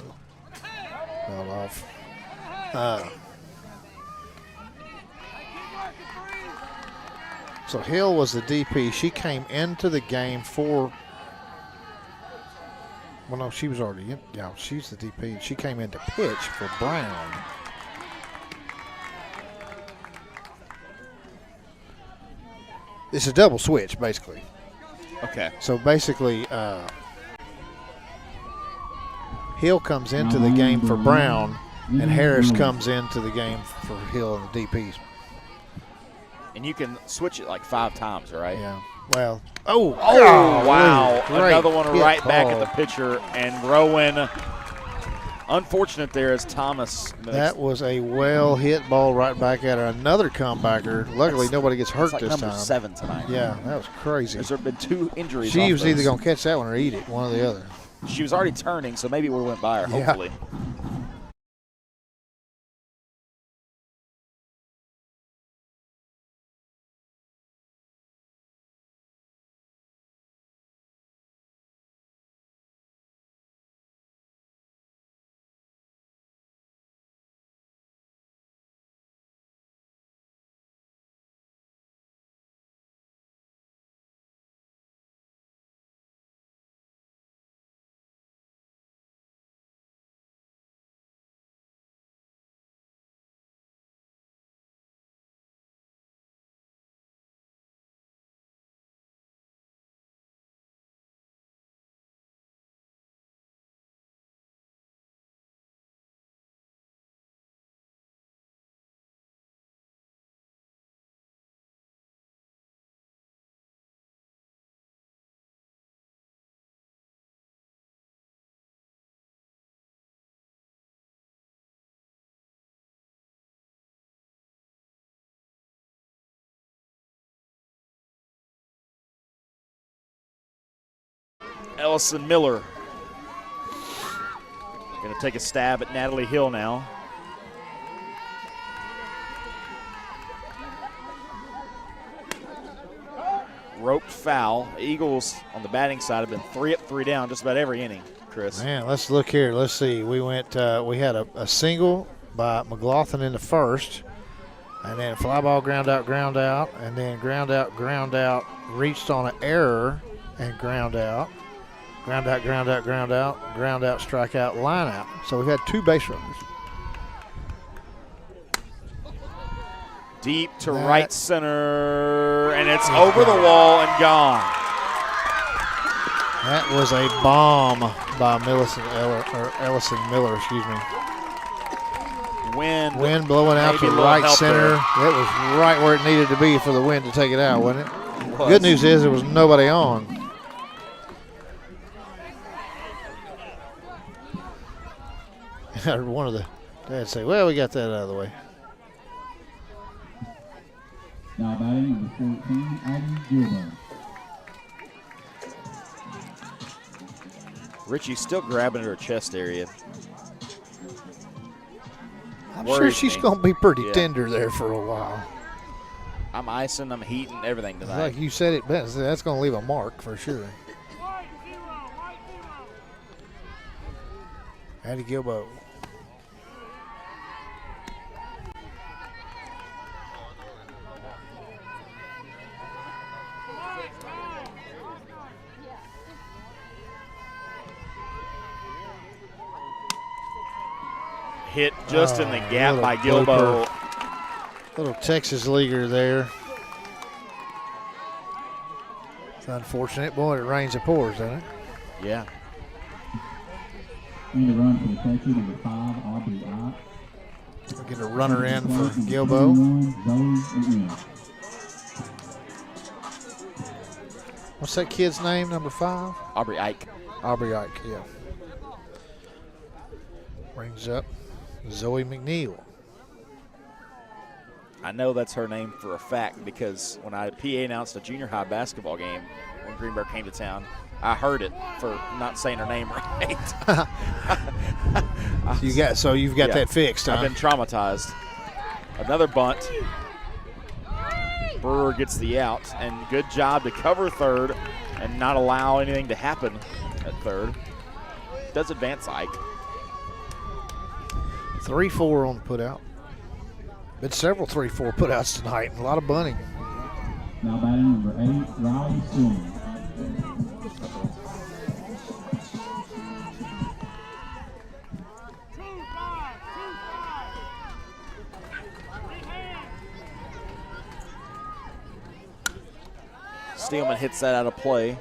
Not off. So Hill was the DP. She came into the game for. Well, no, she was already in. Yeah, she's the DP. She came in to pitch for Brown. It's a double switch, basically. Okay. So basically, Hill comes into the game for Brown, and Harris comes into the game for Hill and the DPs. And you can switch it like 5 times, right? Yeah. Well. Wow. Great Another one hit right back at ball. the pitcher. And Rowan, unfortunate there is Thomas. That was a well-hit ball right back at her. Another comebacker. Luckily, nobody gets hurt like this number time. 7 tonight. Yeah, that was crazy. There have been 2 injuries. She off was either those. going to catch that one or eat it, one or the other. She was already turning, so maybe it would have went by her, Yeah. hopefully. Ellison Miller going to take a stab at Natalie Hill now. Roped foul. Eagles on the batting side have been 3 up, 3 down just about every inning, Chris. Man, let's look here. Let's see. We went. We had a single by McLaughlin in the first, and then fly ball, ground out, and then ground out, reached on an error and ground out, strikeout, line out. So we've had 2 base runners. Deep to right center, and it's over the wall and gone. That was a bomb by Ellison Miller, excuse me. Wind blowing out maybe to a little right help center. there. That was right where it needed to be for the wind to take it out, wasn't it? It was. Good news is there was nobody on. I heard one of the dads say, well, we got that out of the way. Now batting number 14, Aggie Gilbert. Richie's still grabbing at her chest area. I'm sure Worries she's me. going to be pretty Yeah. tender there for a while. I'm icing, I'm heating, everything tonight. Like you said it best, that's going to leave a mark for sure. Addie Gilbo. hit just in the gap by little Gilbo. blooper. Little Texas leaguer there. It's unfortunate. Boy, it rains and pours, doesn't it? Yeah. And a run for the catcher, number 5, Aubrey Ott. We'll get a runner in for Gilbo. What's that kid's name, number 5? Aubrey Ike. Aubrey Ike, yeah. Brings up Zoe McNeil. I know that's her name for a fact because when I PA announced a junior high basketball game when Greenbrier came to town, I heard it for not saying her name right. You've got that fixed, huh? I've been traumatized. Another bunt. Brewer gets the out, and good job to cover third and not allow anything to happen at third. Does advance Ike. 3-4 on the putout. Been several 3-4 putouts tonight, and a lot of bunting. Now batting number 8, Riley Stillman. Steelman hits that out of play.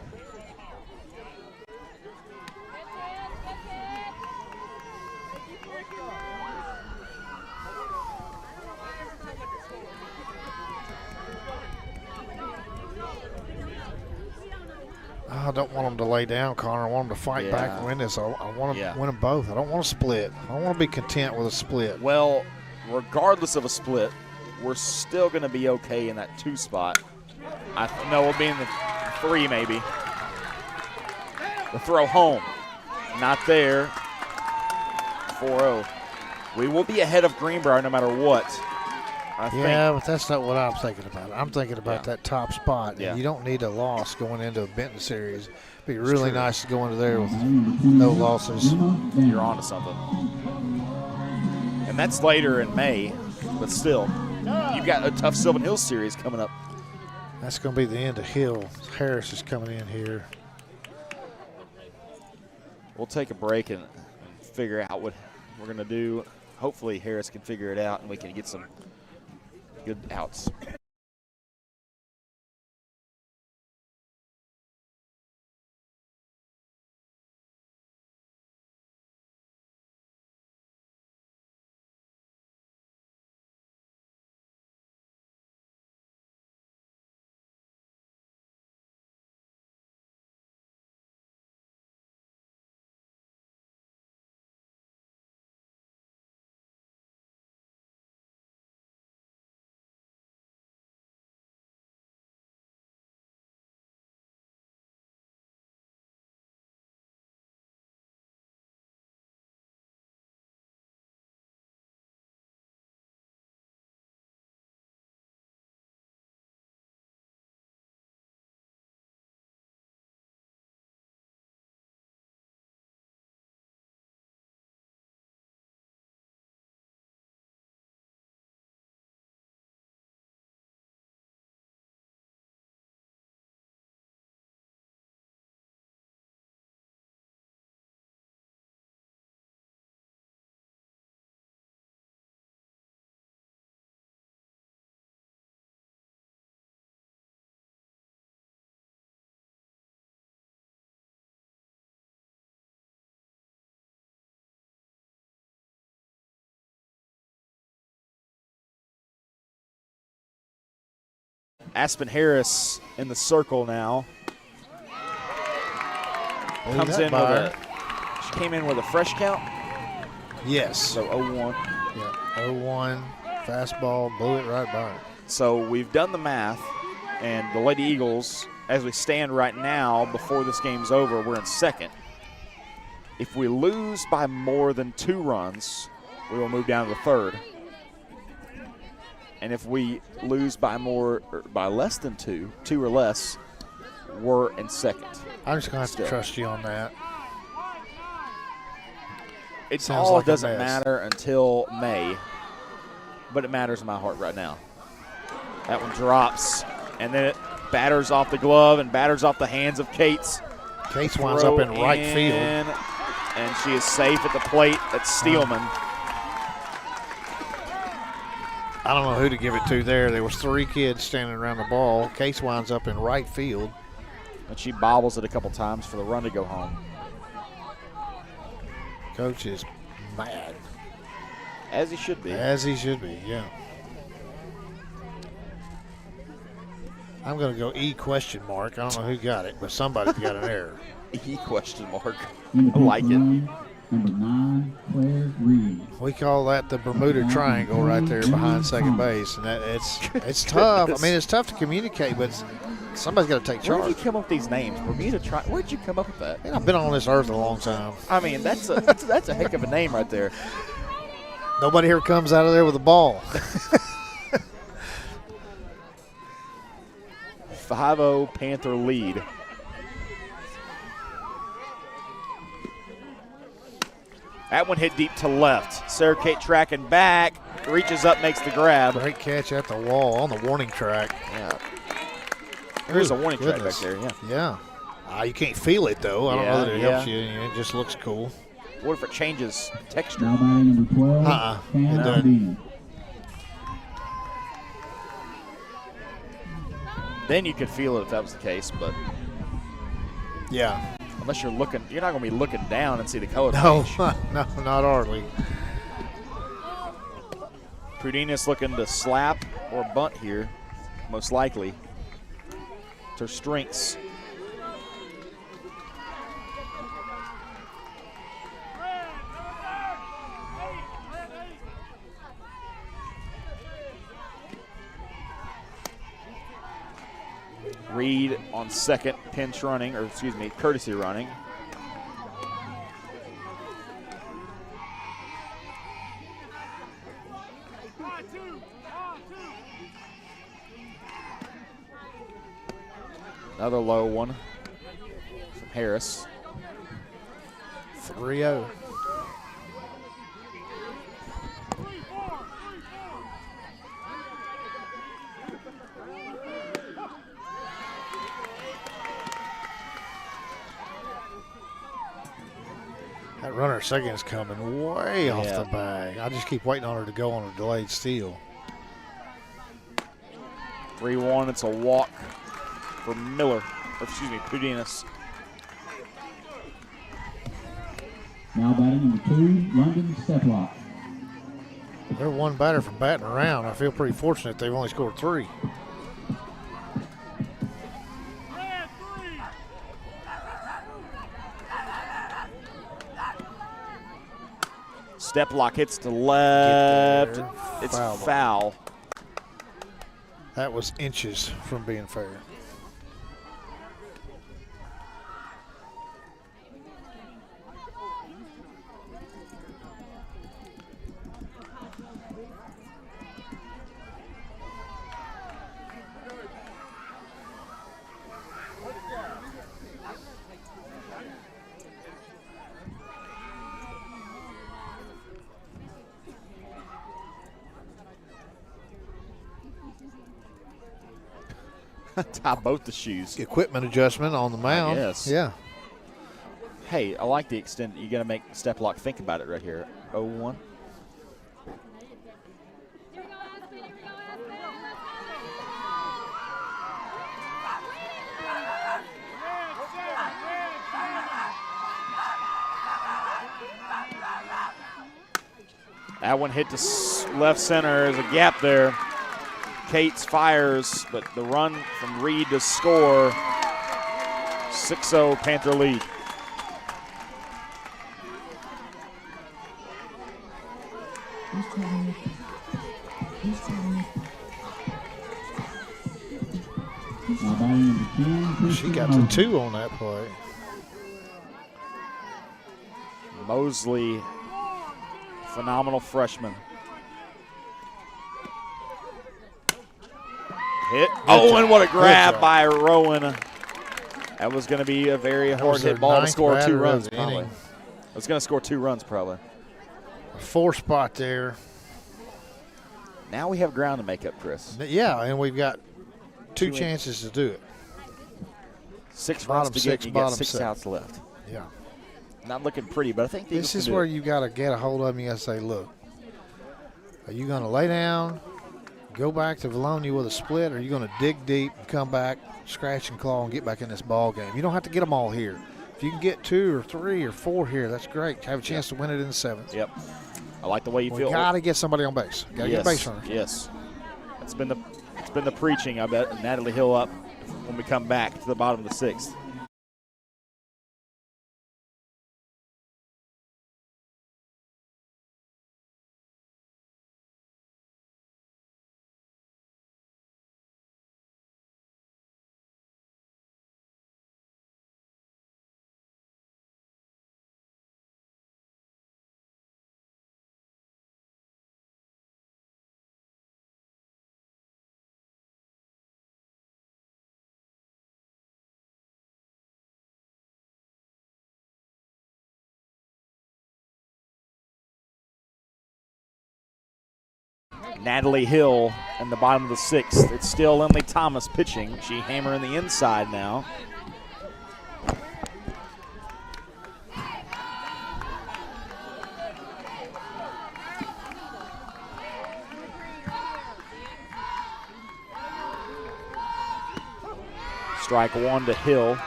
I don't want them to lay down, Connor. I want them to fight back and win this. I want to win them both. I don't want to split. I don't want to be content with a split. Well, regardless of a split, we're still going to be okay in that 2 spot. No, we'll be in the 3 maybe. The throw home. Not there. 4-0. We will be ahead of Greenbrier no matter what. I think. But that's not what I'm thinking about. I'm thinking about that top spot. Yeah. You don't need a loss going into a Benton series. It'd be really nice to go into there with no losses. You're on to something. And that's later in May, but still, you've got a tough Sylvan Hills series coming up. That's going to be the end of Hill. Harris is coming in here. We'll take a break and figure out what we're going to do. Hopefully Harris can figure it out and we can get some good outs. Aspen Harris in the circle now. Comes in she came in with a fresh count? Yes. So 0-1. Yeah, 0-1, fastball, blew it right by her. So we've done the math, and the Lady Eagles, as we stand right now, before this game's over, we're in second. If we lose by more than 2 runs, we will move down to the third. And if we lose by less than 2 or less, we're in second. I'm just going to have to trust you on that. It all doesn't matter until May, but it matters in my heart right now. That one drops, and then it batters off the glove and batters off the hands of Cates. Cates winds up in right field. And she is safe at the plate. That's Steelman. I don't know who to give it to there. There was 3 kids standing around the ball. Case winds up in right field. And she bobbles it a couple times for the run to go home. Coach is mad. As he should be. As he should be, yeah. I'm going to go E question mark. I don't know who got it, but somebody's got an error. E question mark. In the I like fifth it. run, number 9, Claire Reed. We call that the Bermuda Triangle right there behind second base, and it's tough. I mean, it's tough to communicate, but somebody's got to take Where did charge. you come up with these names? Bermuda Triangle. Where'd you come up with that? Man, I've been on this earth a long time. I mean, that's a heck of a name right there. Nobody ever comes out of there with a ball. 5-0 Panther lead. That one hit deep to left. Sarah Kate tracking back, reaches up, makes the grab. Great catch at the wall on the warning track. Yeah. There's a warning track back Goodness. there, yeah. Yeah. You can't feel it, though. I don't know that it Yeah, helps you. It just looks cool. What if it changes texture? Now batting number 12, Uh-uh. Hannah It doesn't. Dean. Then you could feel it if that was the case, but Yeah. unless you're looking, you're not going to be looking down and see the color No, change. no, not hardly. Prudinas looking to slap or bunt here, most likely. It's her strengths. Reed on second, pinch running, or excuse me, courtesy running. Another low one from Harris. 3-0. That runner second is coming way off Yeah. the bag. I just keep waiting on her to go on a delayed steal. 3-1, it's a walk for Miller, or excuse me, Prudinas. Now batting number 2, London Steplock. They're one batter from batting around. I feel pretty fortunate they've only scored 3. Step lock hits to left. there. It's Foul foul. ball. That was inches from being fair. Tie both the shoes. Equipment adjustment on the mound. guess. Yeah. Hey, I like the extent. You got to make step lock think about it right here. 0-1. That one hit to left center. There's a gap there. Cates fires, but the run from Reed to score. 6-0 Panther lead. Now batting number 10, She got the 2 on that play. Mosley, phenomenal freshman. Hit. Oh, and what a grab by Rowan. That was going to be a very hard was their hit ball to ninth score 2 batter of runs, the probably. inning. It was going to score 2 runs, probably. 4 spot there. Now we have ground to make up, Chris. Yeah, and we've got 2 chances to do it. 6 Bottom runs to six, get, you got bottom 6 seven. outs left. Yeah. Not looking pretty, but I think the This Eagles is can do where it. you got to get a hold of them. You got to say, look, are you going to lay down go back to Vilonia with a split, or are you going to dig deep and come back, scratch and claw, and get back in this ball game? You don't have to get them all here. If you can get 2 or 3 or 4 here, that's great. Have a chance to win it in the 7th. Yep. I like the way you feel. We got to get somebody on base. Got to get a base runner. Yes. It's been the preaching, I bet. Natalie Hill up when we come back to the bottom of the 6th. Natalie Hill in the bottom of the 6th. It's still Emily Thomas pitching. She hammering the inside now. Strike 1 to Hill.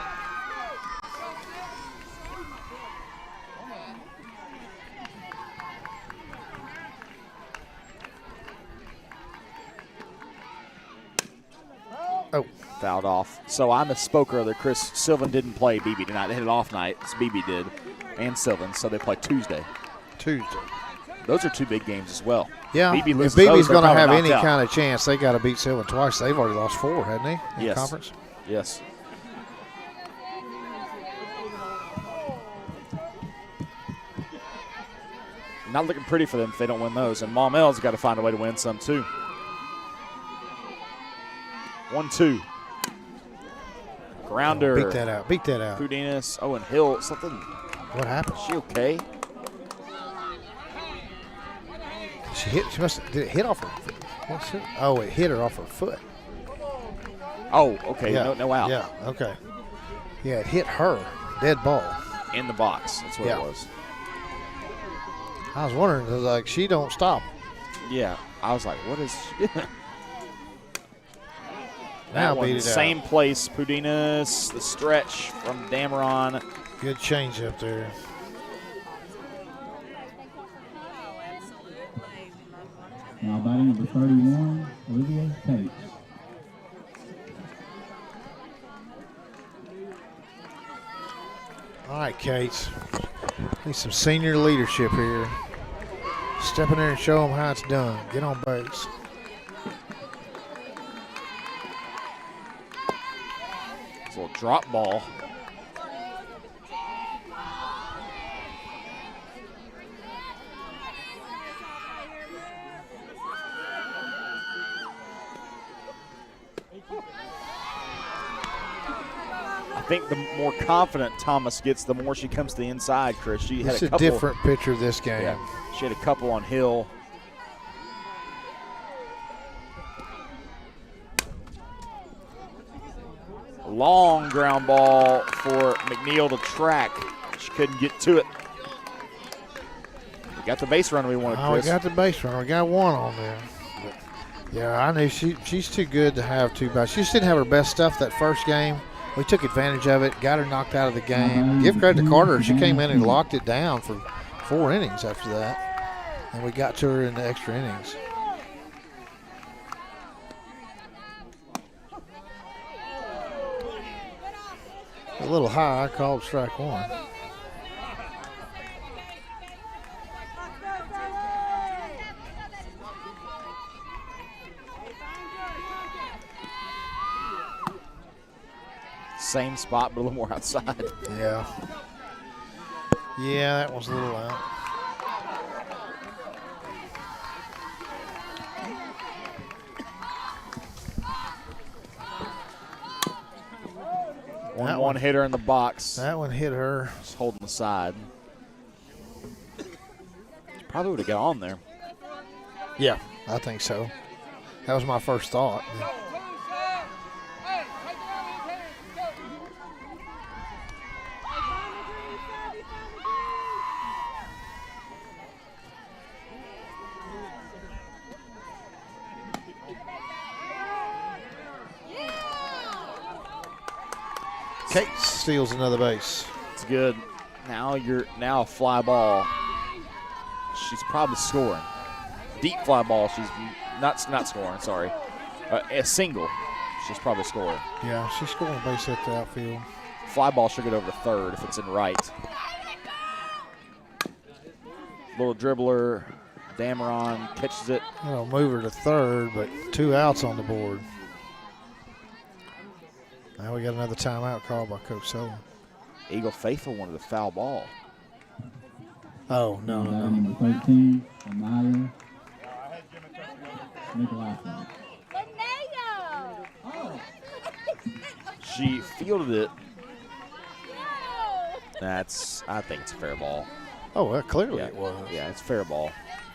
Oh. Fouled off. So I misspoke earlier. Chris, Sylvan didn't play. BB tonight. They had an off night. BB did. And Sylvan. So they play Tuesday. Those are 2 big games as well. Yeah. BB if loses those, BB's going to they're have probably any knocked out. kind of chance, they got to beat Sylvan twice. They've already lost 4, hadn't they? In Yes. conference? Yes. Not looking pretty for them if they don't win those. And Maumell's got to find a way to win some too. 1-2. Grounder. Beat that out. Beat that out. Pudinas. Oh, and Hill. Something. What happened? Is she okay? She hit. She must. Did it hit off her? What's it? Oh, it hit her off her foot. Oh, okay. Yeah. No out. Yeah. Okay. Yeah, it hit her. Dead ball. In the box. That's what Yeah. it was. I was wondering, 'cause, like, she don't stop. Yeah. I was like, what is she? Now That one, beat it same out. place. Pudinas, the stretch from Dameron. Good change up there. Now batting number 31, Olivia Tate. All right, Kate. Need some senior leadership here. Step in there and show them how it's done. Get on base. It's a little drop ball. I think the more confident Thomas gets, the more she comes to the inside, Chris. She had It's a a couple. different picture of this game. Yeah, she had a couple on Hill. Long ground ball for McNeil to track. She couldn't get to it. We got the base runner we wanted, Oh, we Chris. got the base runner. We got 1 on there. But, yeah, I knew she's too good to have 2 bases. She just didn't have her best stuff that first game. We took advantage of it, got her knocked out of the game. Give credit to Carter. She came in and locked it down for 4 innings after that. And we got to her in the extra innings. A little high. I called strike 1. Same spot, but a little more outside. Yeah. Yeah, that was a little out. One hitter in the box. That one hit her. Just holding the side. Probably would have got on there. Yeah, I think so. That was my first thought. Kate steals another base. It's good. Now a fly ball. She's probably scoring. Deep fly ball. She's not scoring. Sorry, a single. She's probably scoring. Yeah, she's scoring a base hit to outfield. Fly ball should get over to third if it's in right. Little dribbler, Dameron catches it. I'll move her to third, but 2 outs on the board. Now we got another timeout called by Coach Sullivan. Eagle faithful wanted a foul ball. Oh, no. Number 13, Amaya Nicolason. She fielded it. I think it's a fair ball. Oh, well, clearly Yeah, it was. Yeah, it's fair ball.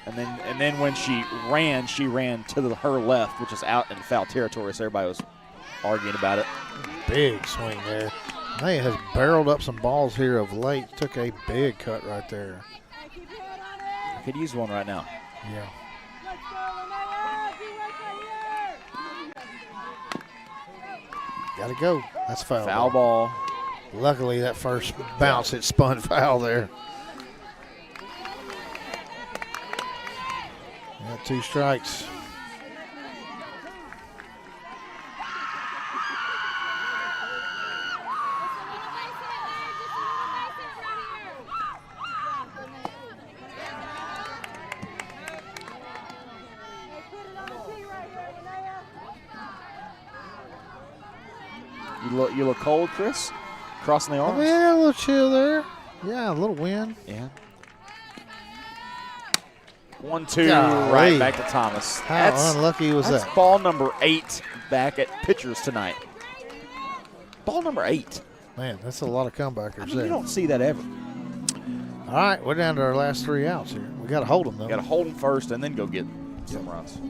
And then when she ran to her left, which is out in foul territory, so everybody was arguing about it. Big swing there. They has barreled up some balls here of late. Took a big cut right there. I could use one right now. Yeah. Got to go. That's foul. Foul ball. Luckily, that first bounce, it spun foul there. Got 2 strikes. You look cold, Chris? Crossing the arms? Yeah, a little chill there. Yeah, a little wind. Yeah. 1-2, Golly. right back to Thomas. How unlucky was that's that? ball number 8 back at pitchers tonight. Ball number 8. Man, that's a lot of comebackers I mean, there. you don't see that ever. All right, we're down to our last 3 outs here. We got to hold them, though. Got to hold them first and then go get some runs.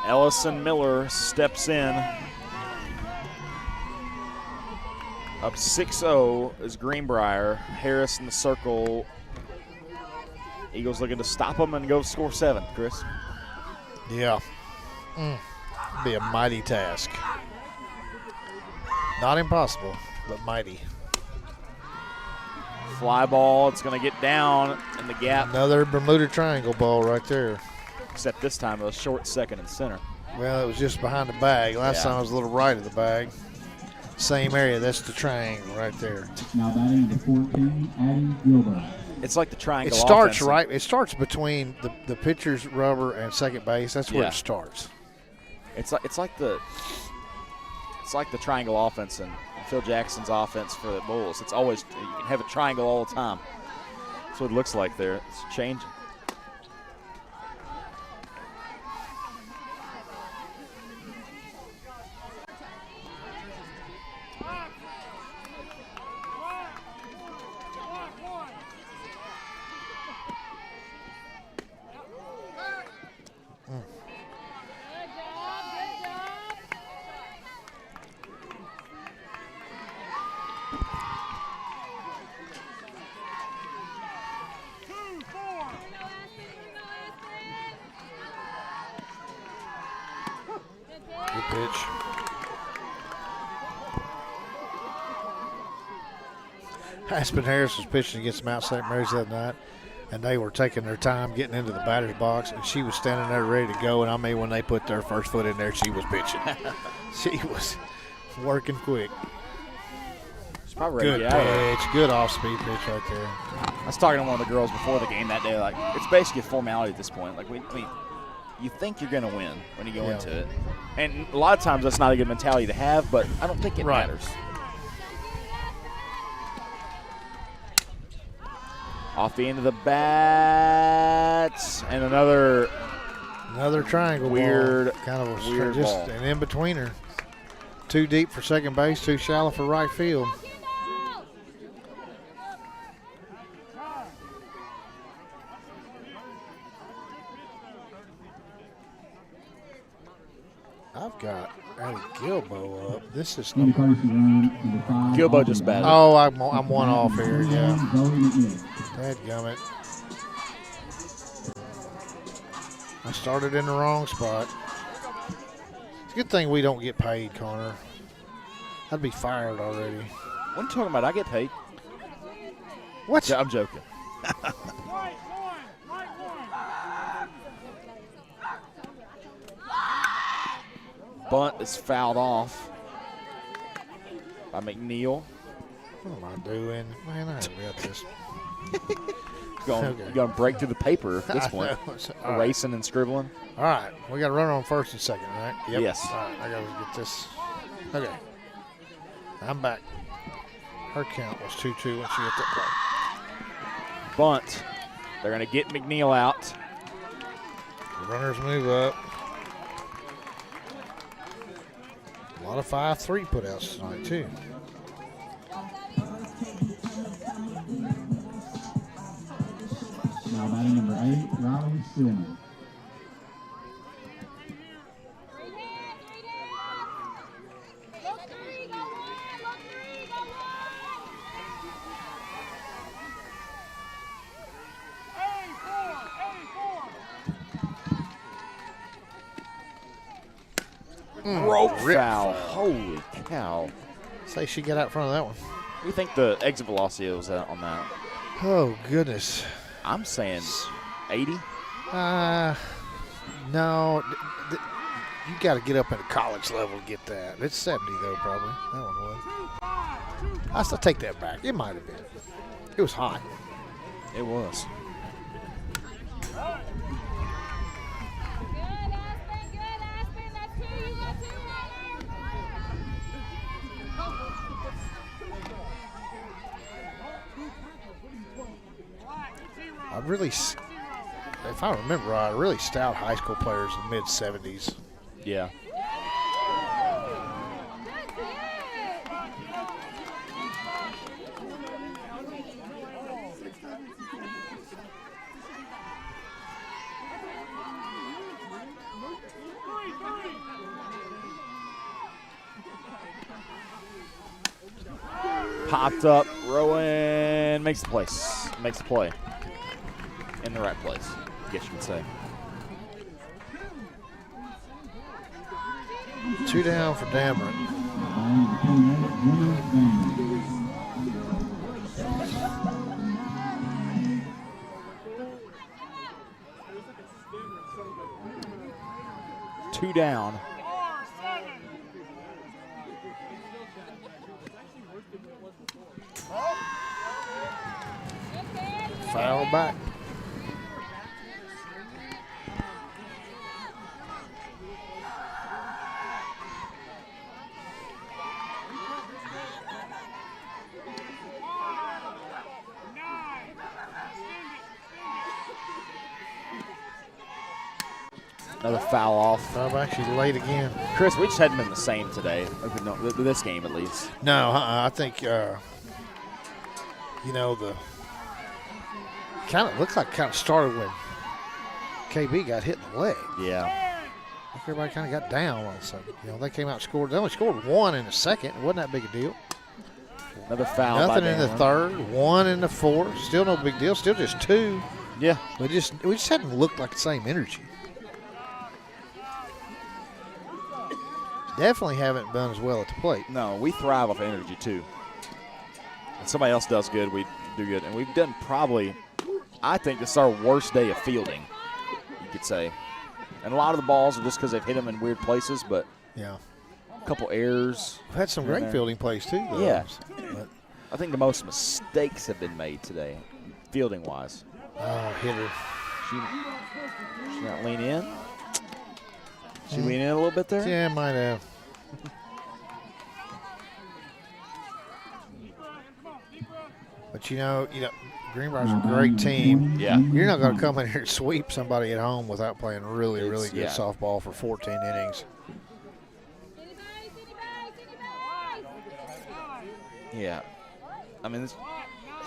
Ellison Miller steps in. Up 6-0 is Greenbrier. Harris in the circle. Eagles looking to stop him and go score 7, Chris. Yeah. Be a mighty task. Not impossible, but mighty. Fly ball. It's going to get down in the gap. Another Bermuda Triangle ball right there. Except this time it was short second and center. Well, it was just behind the bag. Last Yeah. time it was a little right of the bag. Same area. That's the triangle right there. Now batting number 14, Addie Gilbert. It's like the triangle. It starts offense. right. It starts between the pitcher's rubber and second base. That's where Yeah. it starts. It's like the triangle offense and Phil Jackson's offense for the Bulls. It's always, you can have a triangle all the time. That's what it looks like there. It's changing. Aspen Harris was pitching against Mount St. Mary's the other night, and they were taking their time getting into the batter's box, and she was standing there ready to go. And I mean, when they put their first foot in there, she was pitching. She was working quick. She's probably ready Good to get out of there. pitch, good off-speed pitch right there. I was talking to one of the girls before the game that day. Like, it's basically a formality at this point. Like, you think you're going to win when you go into it. And a lot of times that's not a good mentality to have, but I don't think it matters. Off the end of the bat, and another triangle weird, ball. Kind of a weird just ball. an in-betweener. Too deep for second base, too shallow for right field. I've got Addie Gilbo up. This is number. Gilbo just batted. Oh, I'm one off here. Yeah. Dadgummit. I started in the wrong spot. It's a good thing we don't get paid, Connor. I'd be fired already. What are you talking about? I get paid. What? Yeah, I'm joking. Bunt is fouled off by McNeil. What am I doing? Man, I ain't got this. Going to break through the paper at this point. All Erasing and scribbling. All right. We got a runner on first and second, right? Yep. Yes. All right. I got to get this. Okay. I'm back. Her count was 2-2 when she hit that play. Bunt. They're going to get McNeil out. The runners move up. A lot of 5-3 put-outs tonight, too. Now batting number 8, Riley Stillman. Rope foul. Holy cow. Say she got out front of that one. What do you think the exit velocity was on that? Oh, goodness. I'm saying 80. No. You got to get up at a college level to get that. It's 70, though, probably. That one was. I still take that back. It might have been. It was hot. It was. If I remember right, really stout high school players in the mid-70s. Yeah. Popped up. Rowan makes the place. Makes the play. In the right place, I guess you could say. 2 down for Dameron. Two down. Foul back. Another foul off. Foul back. She's late again. Chris, we just hadn't been the same today. No, this game at least. No, I think the kind of looks like started when KB got hit in the leg. Yeah. Everybody kind of got down all of a sudden. They came out and scored. They only scored 1 in the second. It wasn't that big a deal. Another foul. Nothing in the third. 1 in the fourth. Still no big deal. Still just 2. Yeah. We just hadn't looked like the same energy. Definitely haven't done as well at the plate. No, we thrive off energy too. somebody else does good, we do good. And we've done probably, I think this is our worst day of fielding, you could say. And a lot of the balls are just because they've hit them in weird places, but yeah, a couple errors. We've had some great fielding plays too, though. Yeah. But, I think the most mistakes have been made today, fielding-wise. oh, hitter. She not lean in? She lean in a little bit there? Yeah, might have. But you know, Greenbrier's a great team. Yeah. You're not going to come in here and sweep somebody at home without playing really good yeah. softball for 14 innings. Yeah. I mean, it's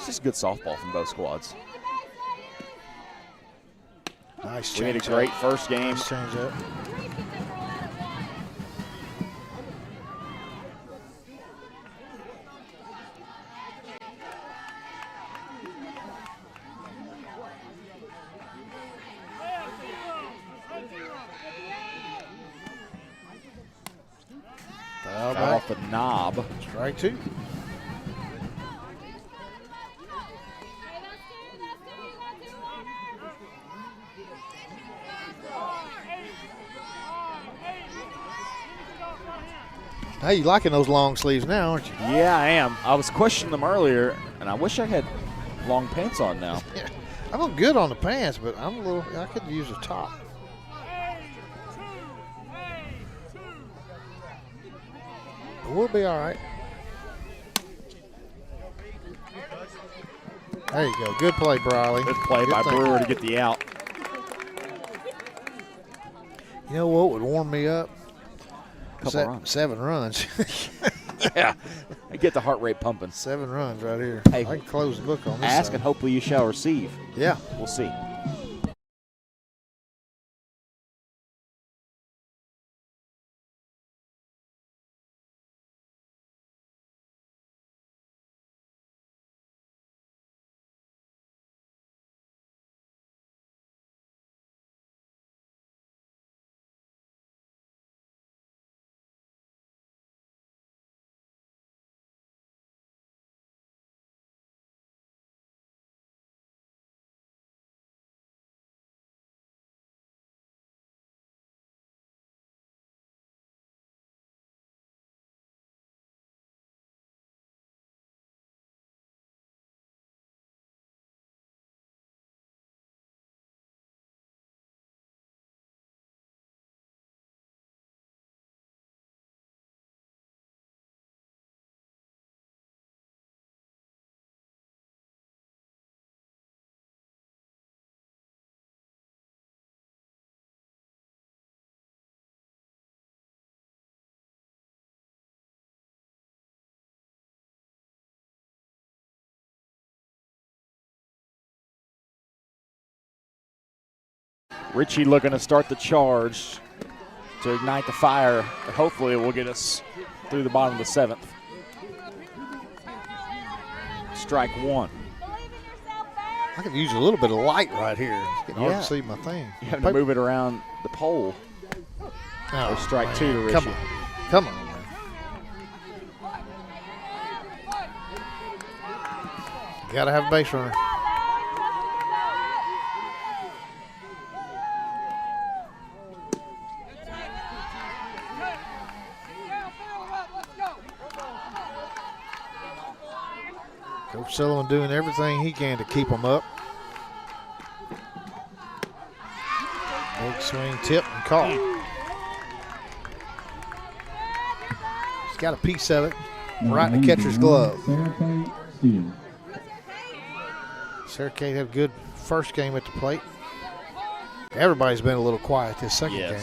just good softball from both squads. Nice We had a change great up. first game. Nice change up. Foul Foul back. off the knob. Strike two. Hey, you liking those long sleeves now, aren't you? Yeah, I am. I was questioning them earlier, and I wish I had long pants on now. Yeah. I look good on the pants, but I could use a top. But we'll be all right. There you go. Good play, Briley. Good play by thinking. Brewer to get the out. You know what would warm me up? Couple runs. 7 runs. Yeah. Get the heart rate pumping. 7 runs right here. Hey, I can close the book on this Ask side. and hopefully you shall receive. Yeah. We'll see. Richie looking to start the charge to ignite the fire. Hopefully it will get us through the bottom of the 7th. Strike one. I could use a little bit of light right here. It's getting hard Yeah. to see my thing. You have to move it around the pole. Oh, strike man. two to Richie. Come on. Come on, man. You got to have a base runner. Coach Sullivan doing everything he can to keep them up. Big swing, tip, and call. He's got a piece of it right in the catcher's glove. Sarah Kate had a good first game at the plate. Everybody's been a little quiet this second game.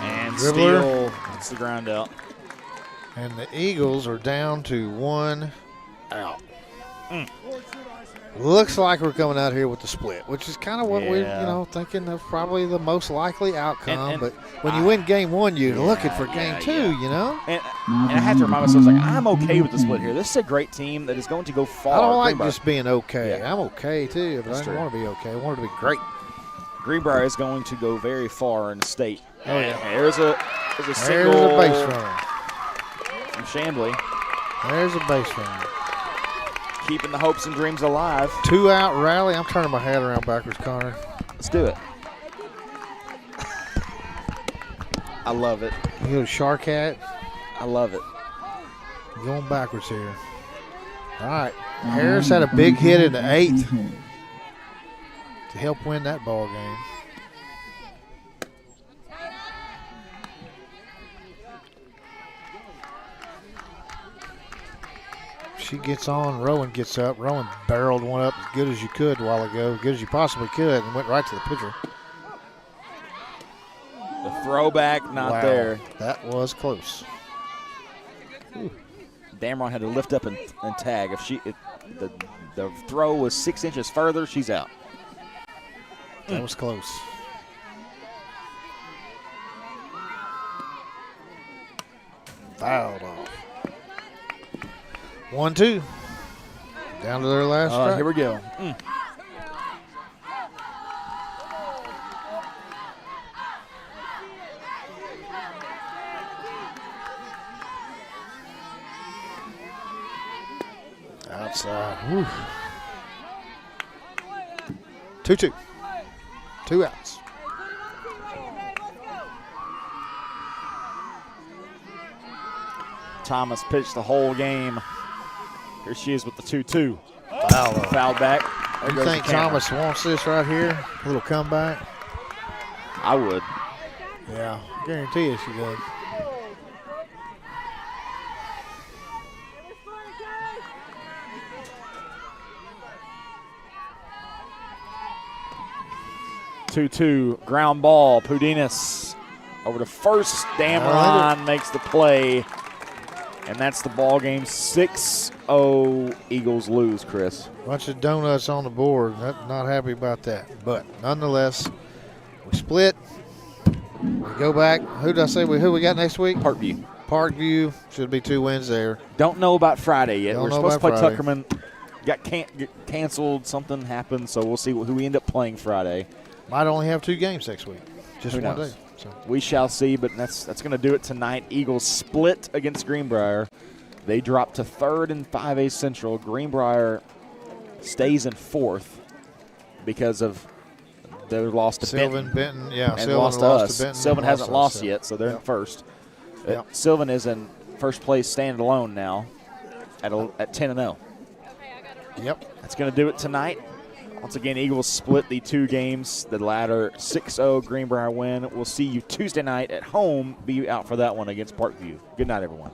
And Dribbler. Steele gets the ground out. And the Eagles are down to 1 out. Looks like we're coming out here with the split, which is kind of what we're, thinking of probably the most likely outcome. But when you win game one, you're looking for game two, And I have to remind myself, I'm okay with the split here. This is a great team that is going to go far. I don't like Greenbrier. just being okay. Yeah. I'm okay, too, but I don't want to be okay. I want it to be great. Greenbrier is going to go very far in the state. Oh, yeah. There's a single. There's a base runner. From Chambly. There's a base runner. Keeping the hopes and dreams alive. 2-out rally. I'm turning my head around backwards, Connor. Let's do it. I love it. You go to Shark Hat. I love it. Going backwards here. All right. Harris had a big hit in the 8th to help win that ball game. She gets on, Rowan gets up. Rowan barreled one up as good as you could a while ago, as good as you possibly could, and went right to the pitcher. The throwback, not there. That was close. Damron had to lift up and tag. If the throw was 6 inches further, she's out. That was close. Fouled off. 1-2. Down to their last strike. Here we go. Outside. 2-2. 2 outs. Thomas pitched the whole game. Here she is with the 2-2. Foul back. You think Thomas wants this right here? A little comeback? I would. Yeah, guarantee you she does. Two ground ball. Pudinas over to first. Damron makes the play. And that's the ball game. 6-0 Eagles lose, Chris. Bunch of donuts on the board. Not happy about that. But nonetheless, we split. We go back. Who did I say? Who we got next week? Parkview. Parkview. Should be 2 wins there. Don't know about Friday yet. We're supposed to play Friday. Tuckerman. Got canceled. Something happened, so we'll see who we end up playing Friday. Might only have 2 games next week. Just Who one knows? day. So. We shall see, but that's going to do it tonight. Eagles split against Greenbrier. They drop to 3rd in 5A Central. Greenbrier stays in 4th because of their loss to Sylvan, Benton, and Sylvan lost to us. Benton, Sylvan hasn't lost yet, so they're Yep. in 1st. Yep. Sylvan is in first place standalone now at 10-0. Yep. That's going to do it tonight. Once again, Eagles split the 2 games. The latter 6-0 Greenbrier win. We'll see you Tuesday night at home. Be out for that one against Parkview. Good night, everyone.